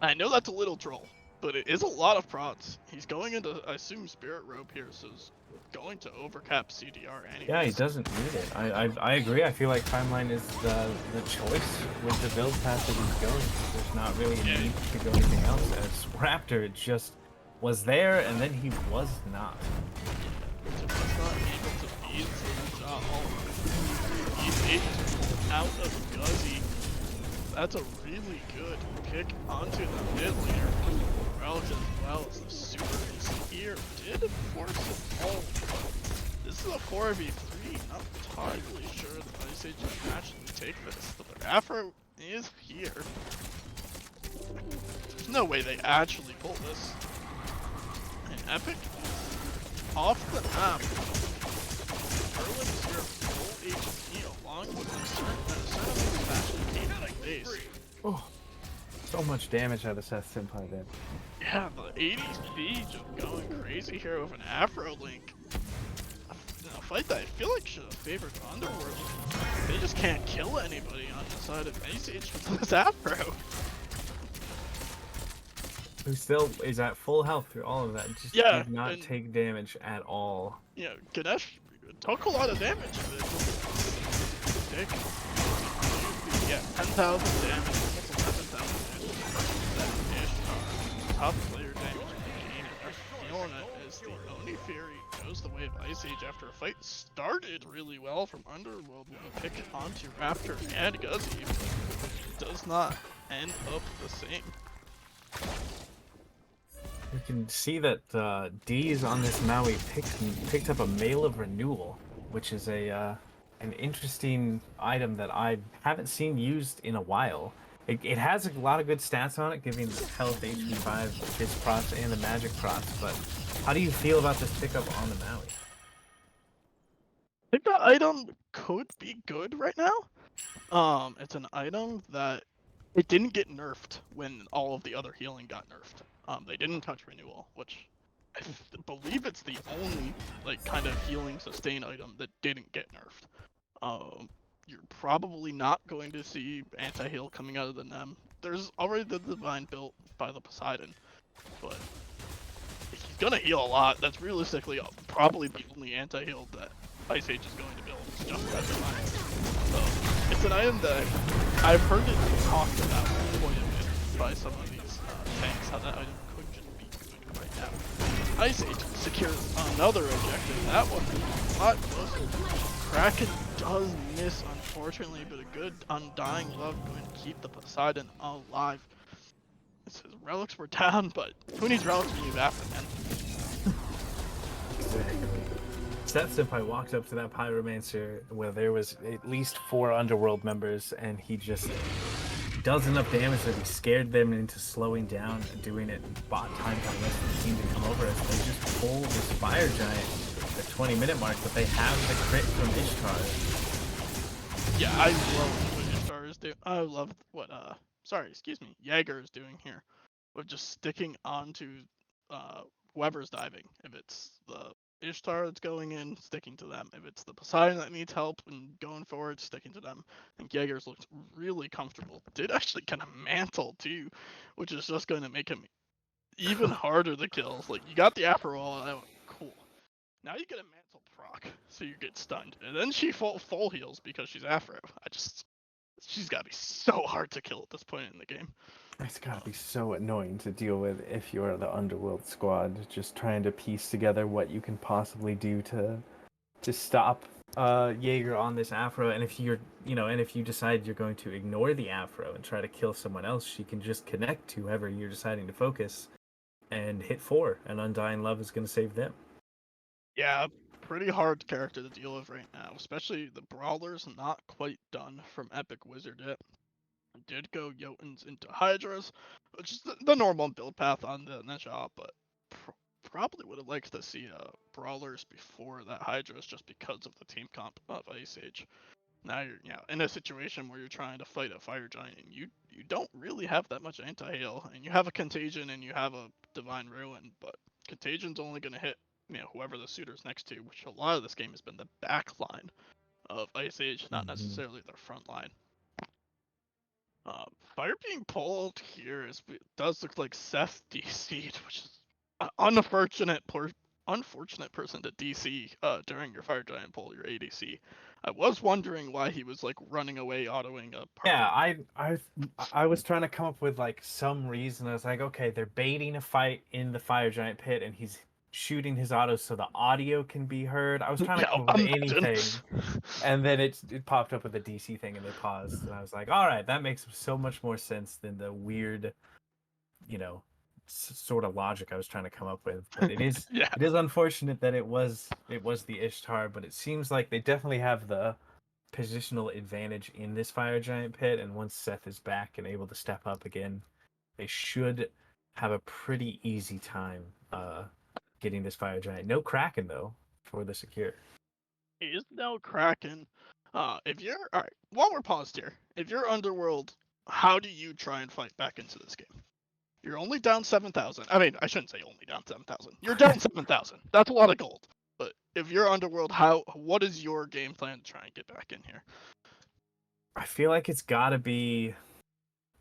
I know that's a little troll, but it is a lot of prots. He's going into, I assume, Spirit Robe here, so he's going to overcap CDR anyway. Yeah, he doesn't need it. I agree. I feel like timeline is the choice with the build path that he's going. There's not really a need to go anything else. As Raptor just was there, and then he was not. So he's not able to beat the He's able out of Guzzy. That's a really good pick onto the mid laner. Relic as well as the super is here. Did force it all. This is a 4v3. Not entirely sure that Ice Age can actually take this, but their Afro is here. There's no way they actually pull this. An Epic off the map. Merlin is here full HP along with a certain fashion. Like base. Oh, so much damage out of Seth Senpai then. Yeah, the 80 siege of going crazy here with an Afro Link. A fight that I feel like should have favored Underworld. They just can't kill anybody on the side of Ice Age with this Afro. Who still is at full health through all of that. Just Yeah, did not and take damage at all. you know, Ganesh took a lot of damage, but take yeah, 10,000 damage, almost 11,000 damage. Top player damage in the game, and they're feeling it as the Oni Fury goes the way of Ice Age after a fight started really well from Underworld when he picked onto Raptor and Guzzy. Does not end up the same. You can see that D's on this Maui picked up a Mail of Renewal, which is a an interesting item that I haven't seen used in a while. It has a lot of good stats on it, giving the health, HP 5, his procs, and the magic procs, but how do you feel about this pickup on the Maui? I think that item could be good right now. It's an item that it didn't get nerfed when all of the other healing got nerfed. They didn't touch Renewal, which I believe it's the only like kind of healing sustain item that didn't get nerfed. You're probably not going to see anti-heal coming out of the Nem. There's already the Divine built by the Poseidon, but he's gonna heal a lot. That's realistically probably the only anti-heal that Ice Age is going to build. It's just that Divine. So it's an item that I've heard it talked about quite a bit by some of these tanks, how that item could just be good right now. Ice Age secures another objective. That one a lot closer. Kraken does miss, unfortunately, but a good Undying Love going to keep the Poseidon alive. His relics were down, but who needs relics when you have Afro, man? Seth Senpai walked up to that Pyromancer where there was at least 4 Underworld members, and he just does enough damage that he scared them into slowing down and doing it bot time on the rest of the team to come over as they just pull this Fire Giant at the 20-minute mark, but they have the crit from Ishtar. Yeah, I love what Ishtar is doing. I love what Jaeger is doing here with just sticking onto whoever's diving. If it's the Ishtar that's going in, sticking to them. If it's the Poseidon that needs help and going forward, sticking to them. I think Jaeger's looked really comfortable. Did actually kind of mantle too, which is just going to make him even harder to kill. Like, you got the Afro all out, cool. Now you get a mantle proc, so you get stunned, and then she full heals because she's Afro. She's gotta be so hard to kill at this point in the game. It's gotta be so annoying to deal with if you're the Underworld squad, just trying to piece together what you can possibly do to stop Jaeger on this Afro, and if you're, and if you decide you're going to ignore the Afro and try to kill someone else, she can just connect to whoever you're deciding to focus and hit 4, and Undying Love is going to save them. Yeah, pretty hard character to deal with right now, especially the Brawler's not quite done from Epic Wizard yet. I did go Jotuns into Hydras, which is the normal build path on the job, but probably would have liked to see Brawlers before that Hydras just because of the team comp of Ice Age. Now you're in a situation where you're trying to fight a Fire Giant, and you don't really have that much anti-heal, and you have a Contagion and you have a Divine Ruin, but Contagion's only going to hit whoever the suitor's next to, which a lot of this game has been the back line of Ice Age, not necessarily their front line. Fire being pulled here does look like Seth DC'd, which is an unfortunate person to DC during your Fire Giant pull, your ADC. I was wondering why he was like running away autoing a party. Yeah, I was trying to come up with like some reason. I was like, okay, they're baiting a fight in the Fire Giant pit, and he's shooting his auto so the audio can be heard. I was trying to come up with anything, and then it popped up with the DC thing, and they paused, and I was like, all right, that makes so much more sense than the weird, sort of logic I was trying to come up with. But it is it is unfortunate that it was the Ishtar, but it seems like they definitely have the positional advantage in this Fire Giant pit, and once Seth is back and able to step up again, they should have a pretty easy time getting this Fire Giant. No Kraken though for the secure. Is no Kraken. If you're alright, while we're paused here, if you're Underworld how do you try and fight back into this game? You're only down 7,000. I mean, I shouldn't say only down 7,000. You're down 7,000. That's a lot of gold. But if you're Underworld, what is your game plan to try and get back in here? I feel like it's got to be,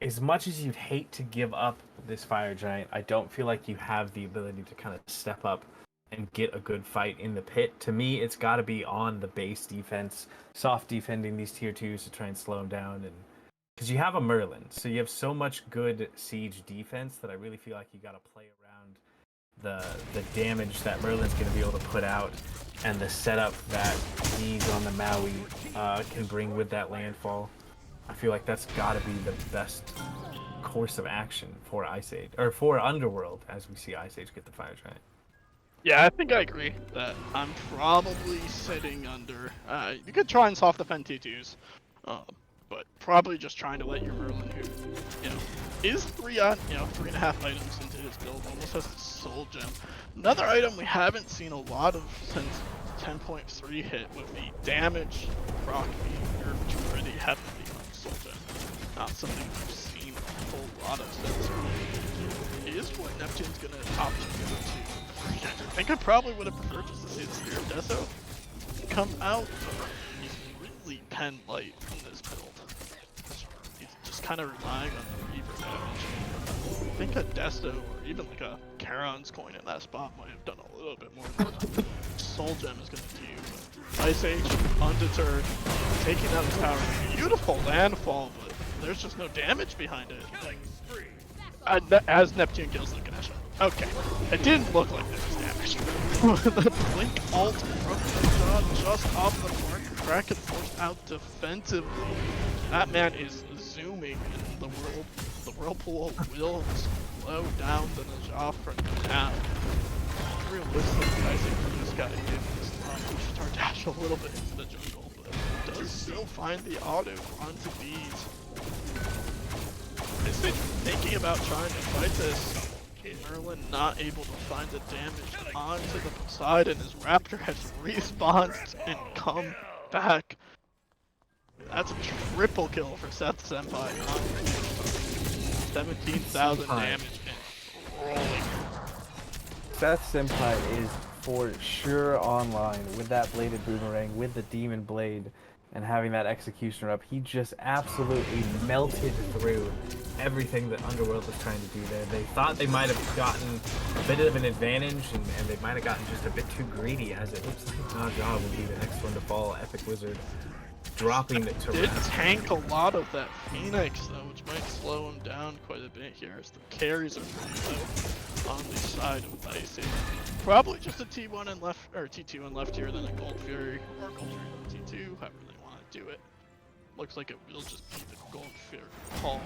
as much as you'd hate to give up this Fire Giant, I don't feel like you have the ability to kind of step up and get a good fight in the pit. To me, it's got to be on the base defense, soft defending these tier 2s to try and slow them down. And because you have a Merlin, so you have so much good siege defense that I really feel like you got to play around the damage that Merlin's going to be able to put out and the setup that these on the Maui can bring with that landfall. I feel like that's got to be the best course of action for Ice Age, or for Underworld, as we see Ice Age get the Fire Giant. Yeah, I think I agree that I'm probably sitting under. You could try and soft defend T2s, but probably just trying to let your Merlin, who, is 3.5 items into his build, almost has the Soul Gem. Another item we haven't seen a lot of since 10.3 hit with the damage proc being nerfed pretty heavily on Soul Gem. Not something we've seen a whole lot of since. Is what Neptune's gonna opt to go to. I think I probably would have preferred just to see the Spear of Deso come out. He's really pen light in this build. He's just kind of relying on the Reaver damage. I think a Deso or even like a Charon's coin in that spot might have done a little bit more than Soul Gem is going to do. But Ice Age, undeterred, taking out his tower. Beautiful landfall, but there's just no damage behind it. As Neptune kills the Ganesha. Okay, it didn't look like there was damage. The Blink ult from the shot just off the mark. Kraken forced out defensively. That man is zooming, and the whirlpool will slow down the Najah for now. Realistically, I think this guy did start dash a little bit into the jungle, but does still find the auto onto bees. Is it thinking about trying to fight this? Merlin not able to find the damage onto the Poseidon as Raptor has respawned and come back. That's a triple kill for Seth Senpai. 17,000 damage and rolling. Seth Senpai is for sure online with that bladed boomerang, with the demon blade, and having that executioner up. He just absolutely melted through everything that Underworld was trying to do there. They thought they might have gotten a bit of an advantage, and they might have gotten just a bit too greedy, as it looks like Najah will be the next one to fall. Epic Wizard dropping it to Did tank a lot of that Phoenix though, which might slow him down quite a bit here, as the carries are pretty low on the side of Ice Age. Probably just a T1 and left, or T2 and left here, then a Gold Fury, or Gold Fury and T2, however they want to do it. Looks like it will just be the Gold Fury call.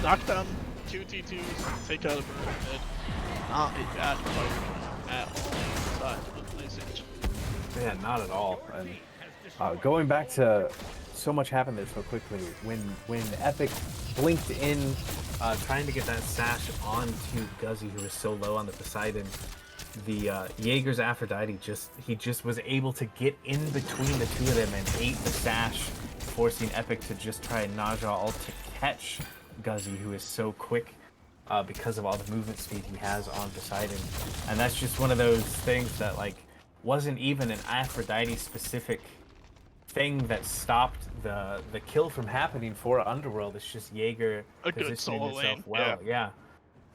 Knock down 2 T2s, take out a bird mid. Not a bad fight at all side of Ice Age. Yeah, not at all. And going back to so much happened there so quickly. When Epic blinked in, trying to get that sash onto Guzzy, who was so low on the Poseidon, the Jaeger's Aphrodite just was able to get in between the two of them and ate the sash, forcing Epic to just try and Najah ult to catch Guzzy, who is so quick because of all the movement speed he has on Poseidon. And that's just one of those things that wasn't even an Aphrodite specific thing that stopped the kill from happening for Underworld. It's just Jaeger positioning himself well. Yeah.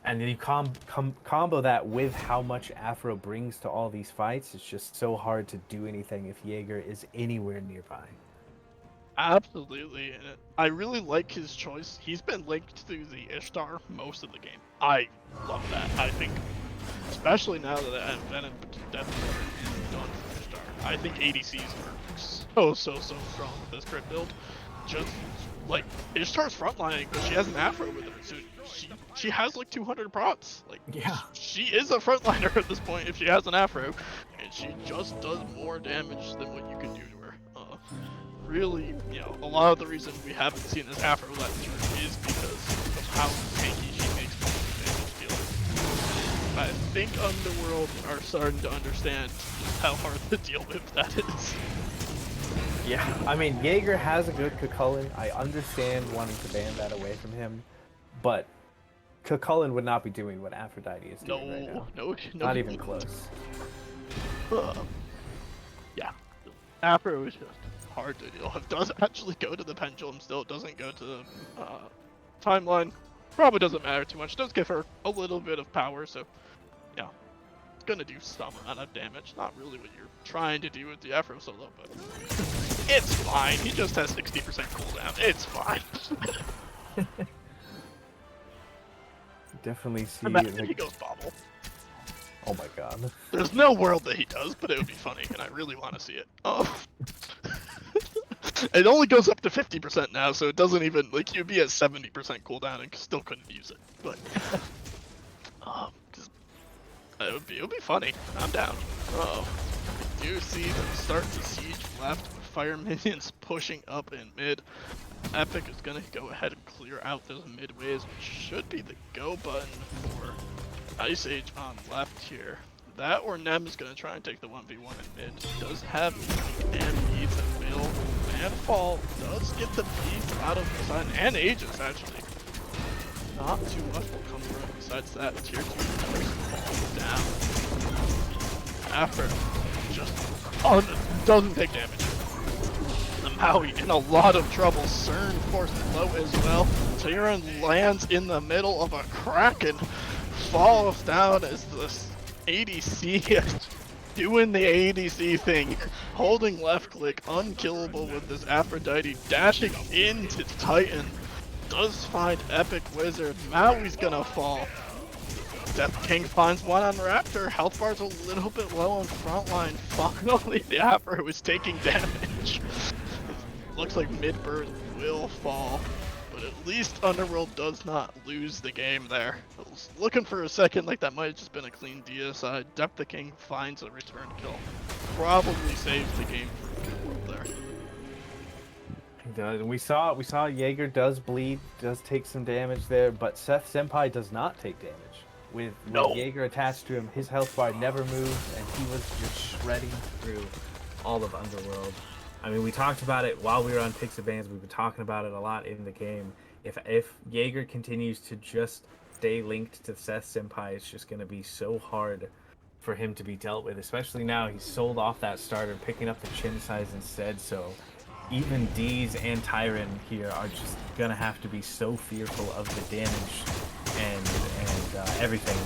And then you combo that with how much Afro brings to all these fights. It's just so hard to do anything if Jaeger is anywhere nearby. Absolutely, and I really like his choice. He's been linked to the Ishtar most of the game. I love that. I think, especially now that Venom definitely done for Ishtar, I think ADCs are so strong with this crit build. Just like Ishtar's frontlining, but she has an Afro with her, so she has like 200 procs. She is a frontliner at this point if she has an Afro, and she just does more damage than what you can do to her. Really, a lot of the reason we haven't seen this Afro let through is because of how tanky she makes damage dealers. I think Underworld are starting to understand just how hard to deal with that is. Yeah, I mean, Jaeger has a good Cucullin. I understand wanting to ban that away from him, but Cucullin would not be doing what Aphrodite is doing right now. No, Not he even wouldn't. close. Yeah, Afro is just hard to deal with. Does actually go to the pendulum still. It doesn't go to the timeline. Probably doesn't matter too much. Does give her a little bit of power, so yeah, it's gonna do some amount of damage. Not really what you're trying to do with the Afro solo, but it's fine. He just has 60% cooldown. It's fine. Definitely see. Imagine he goes bobble. Oh my god. There's no world that he does, but it would be funny, and I really want to see it. Oh. It only goes up to 50% now, so it doesn't even, like, you'd be at 70% cooldown and still couldn't use it. But, it would be funny. I'm down. Oh, I do see them start the siege left with fire minions pushing up in mid. Epic is gonna go ahead and clear out those mid waves, which should be the go button for Ice Age on left here. That or Nem's gonna try and take the 1v1 in mid. Does have and beats available. Landfall does get the beat out of the sun and Aegis actually. Not too much will come from it besides that. Tier 2 does fall down. After just doesn't take damage. The Maui in a lot of trouble. Cern forced low as well. Tyrion lands in the middle of a Kraken. Falls down as the ADC is doing the ADC thing. Holding left click, unkillable with this Aphrodite. Dashing into Titan. Does find Epic Wizard. Maui's gonna fall. Death King finds one on Raptor. Health bar's a little bit low on frontline. Finally, the Afro is taking damage. Looks like mid-bird will fall, but at least Underworld does not lose the game there. I was looking for a second like that might have just been a clean DSI. Death the King finds a return kill. Probably saves the game for Underworld there. He does. And we saw Jaeger does bleed, does take some damage there, but Seth Senpai does not take damage. With Jaeger attached to him, his health bar never moved, and he was just shredding through all of Underworld. I mean, we talked about it while we were on Pixel Bands. We've been talking about it a lot in the game. If Jaeger continues to just stay linked to Seth Senpai, it's just going to be so hard for him to be dealt with. Especially now, he's sold off that starter, picking up the chin size instead. So even D's and Tyron here are just going to have to be so fearful of the damage and everything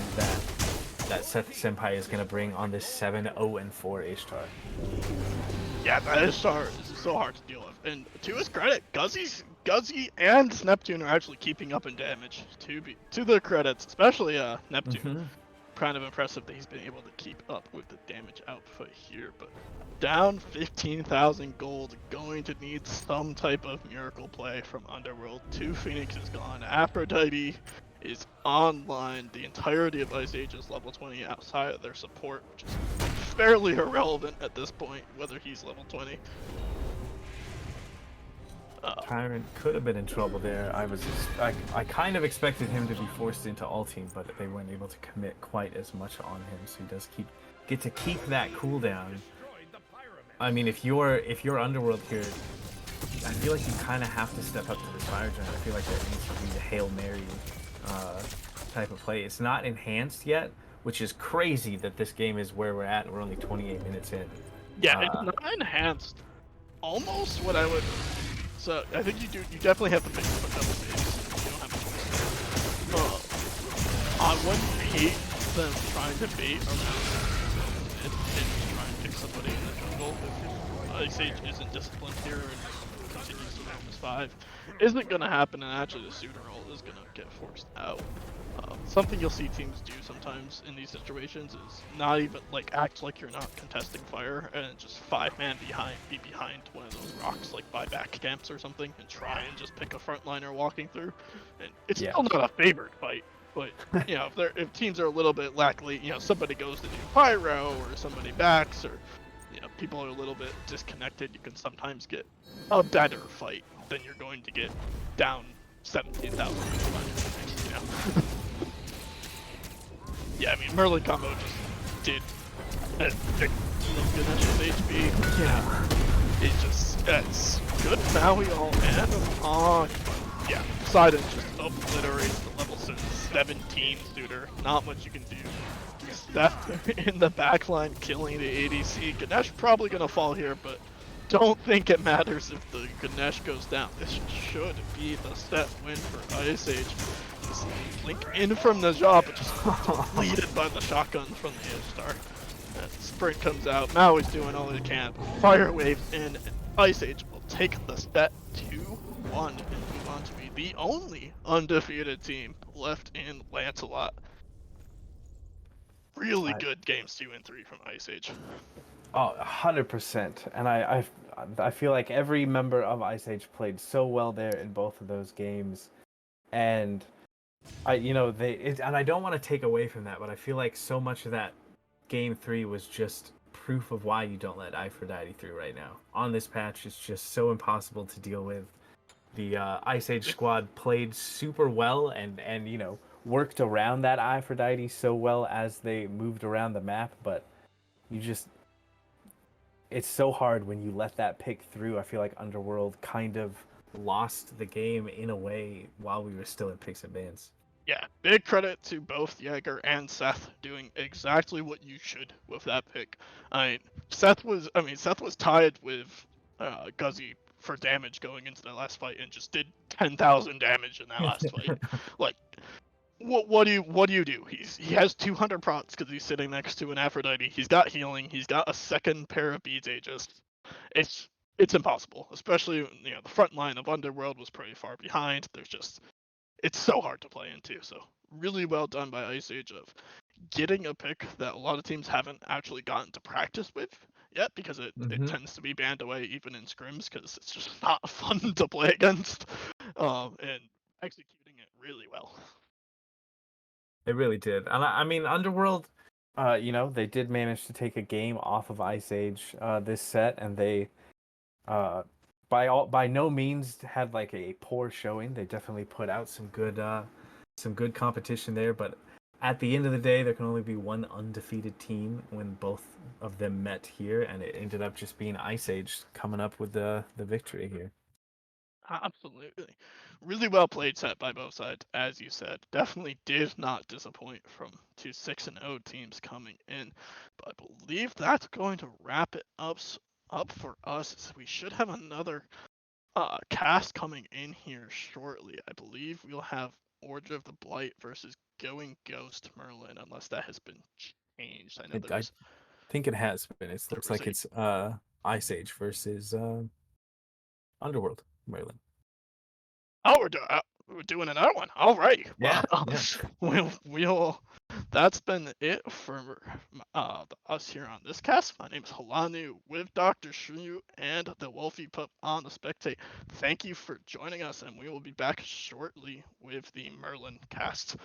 that Seth Senpai is going to bring on this 7-0-4 Ishtar. Yeah, that Ishtar is so hard to deal with. And to his credit, Guzzy and Neptune are actually keeping up in damage. To their credits, especially Neptune. Mm-hmm. Kind of impressive that he's been able to keep up with the damage output here. But down 15,000 gold, going to need some type of miracle play from Underworld. 2 Phoenix is gone. Aphrodite is online. The entirety of Ice Age is level 20 outside of their support, which is fairly irrelevant at this point, whether he's level 20. Tyrant could have been in trouble there. I kind of expected him to be forced into ulting, but they weren't able to commit quite as much on him, so he does get to keep that cooldown. I mean, if you're Underworld here, I feel like you kind of have to step up to this fire giant. I feel like that needs to be the Hail Mary type of play. It's not enhanced yet, which is crazy that this game is where we're at and we're only 28 minutes in. Yeah, it's not enhanced. Almost what I would... So, I think you definitely have to pick up a double base. You don't have a choice. I wouldn't hate them trying to bait around and try and pick somebody in the jungle. If Ice Age isn't disciplined here and continues to roam as 5, isn't going to happen, and actually the Suitor role is going to get forced out. Something you'll see teams do sometimes in these situations is not even act like you're not contesting fire and just 5-man be behind one of those rocks, like by back camps or something, and try and just pick a frontliner walking through. And it's still not a favored fight, but you know, if teams are a little bit lackly, you know, somebody goes to do pyro or somebody backs, or you know, people are a little bit disconnected, you can sometimes get a better fight than you're going to get down 17,000. You know. Yeah, I mean, Merlin combo just did a good HP. Yeah. It's good Maui all in. Yeah, Poseidon just obliterates the level 17 suitor. Not much you can do. Seth in the backline killing the ADC. Ganesh probably gonna fall here, but don't think it matters if the Ganesh goes down. This should be the set win for Ice Age. Just Link in from the job, but just deleted by the shotgun from the Star. Sprint comes out. Maui's doing all he can. Fire Wave in, and Ice Age will take the set 2-1 and move on to be the only undefeated team left in Lancelot. Really good games 2 and 3 from Ice Age. Oh, 100%. And I feel like every member of Ice Age played so well there in both of those games. And and I don't want to take away from that, but I feel like so much of that game 3 was just proof of why you don't let Aphrodite through right now. On this patch, it's just so impossible to deal with. The Ice Age squad played super well and worked around that Aphrodite so well as they moved around the map, but it's so hard when you let that pick through. I feel like Underworld kind of lost the game in a way while we were still in picks advance. Yeah, big credit to both Jaeger and Seth doing exactly what you should with that pick. Seth was tied with Guzzy for damage going into the last fight and just did 10,000 damage in that last fight. Like, what do you do? He has 200 procs because he's sitting next to an Aphrodite. He's got healing. He's got a second pair of beads Aegis. It's impossible, especially the front line of Underworld was pretty far behind. It's so hard to play into. So really well done by Ice Age of getting a pick that a lot of teams haven't actually gotten to practice with yet, because it tends to be banned away even in scrims because it's just not fun to play against, and executing it really well. It really did. And I mean, Underworld, they did manage to take a game off of Ice Age this set, and they by no means had like a poor showing. They definitely put out some good competition there, but at the end of the day, there can only be one undefeated team when both of them met here, and it ended up just being Ice Age coming up with the victory here. Absolutely. Really well played set by both sides, as you said. Definitely did not disappoint from two 6-0 teams coming in. But I believe that's going to wrap it up for us. So we should have another cast coming in here shortly. I believe we'll have Order of the Blight versus Going Ghost Merlin, unless that has been changed. I know I think it has been. It looks like it's Ice Age versus Underworld Merlin. Oh, we're doing another one. All right. Yeah. We'll that's been it for us here on this cast. My name is Halanu with Dr. Shu and the Wolfie Pup on the Spectate. Thank you for joining us, and we will be back shortly with the Merlin cast.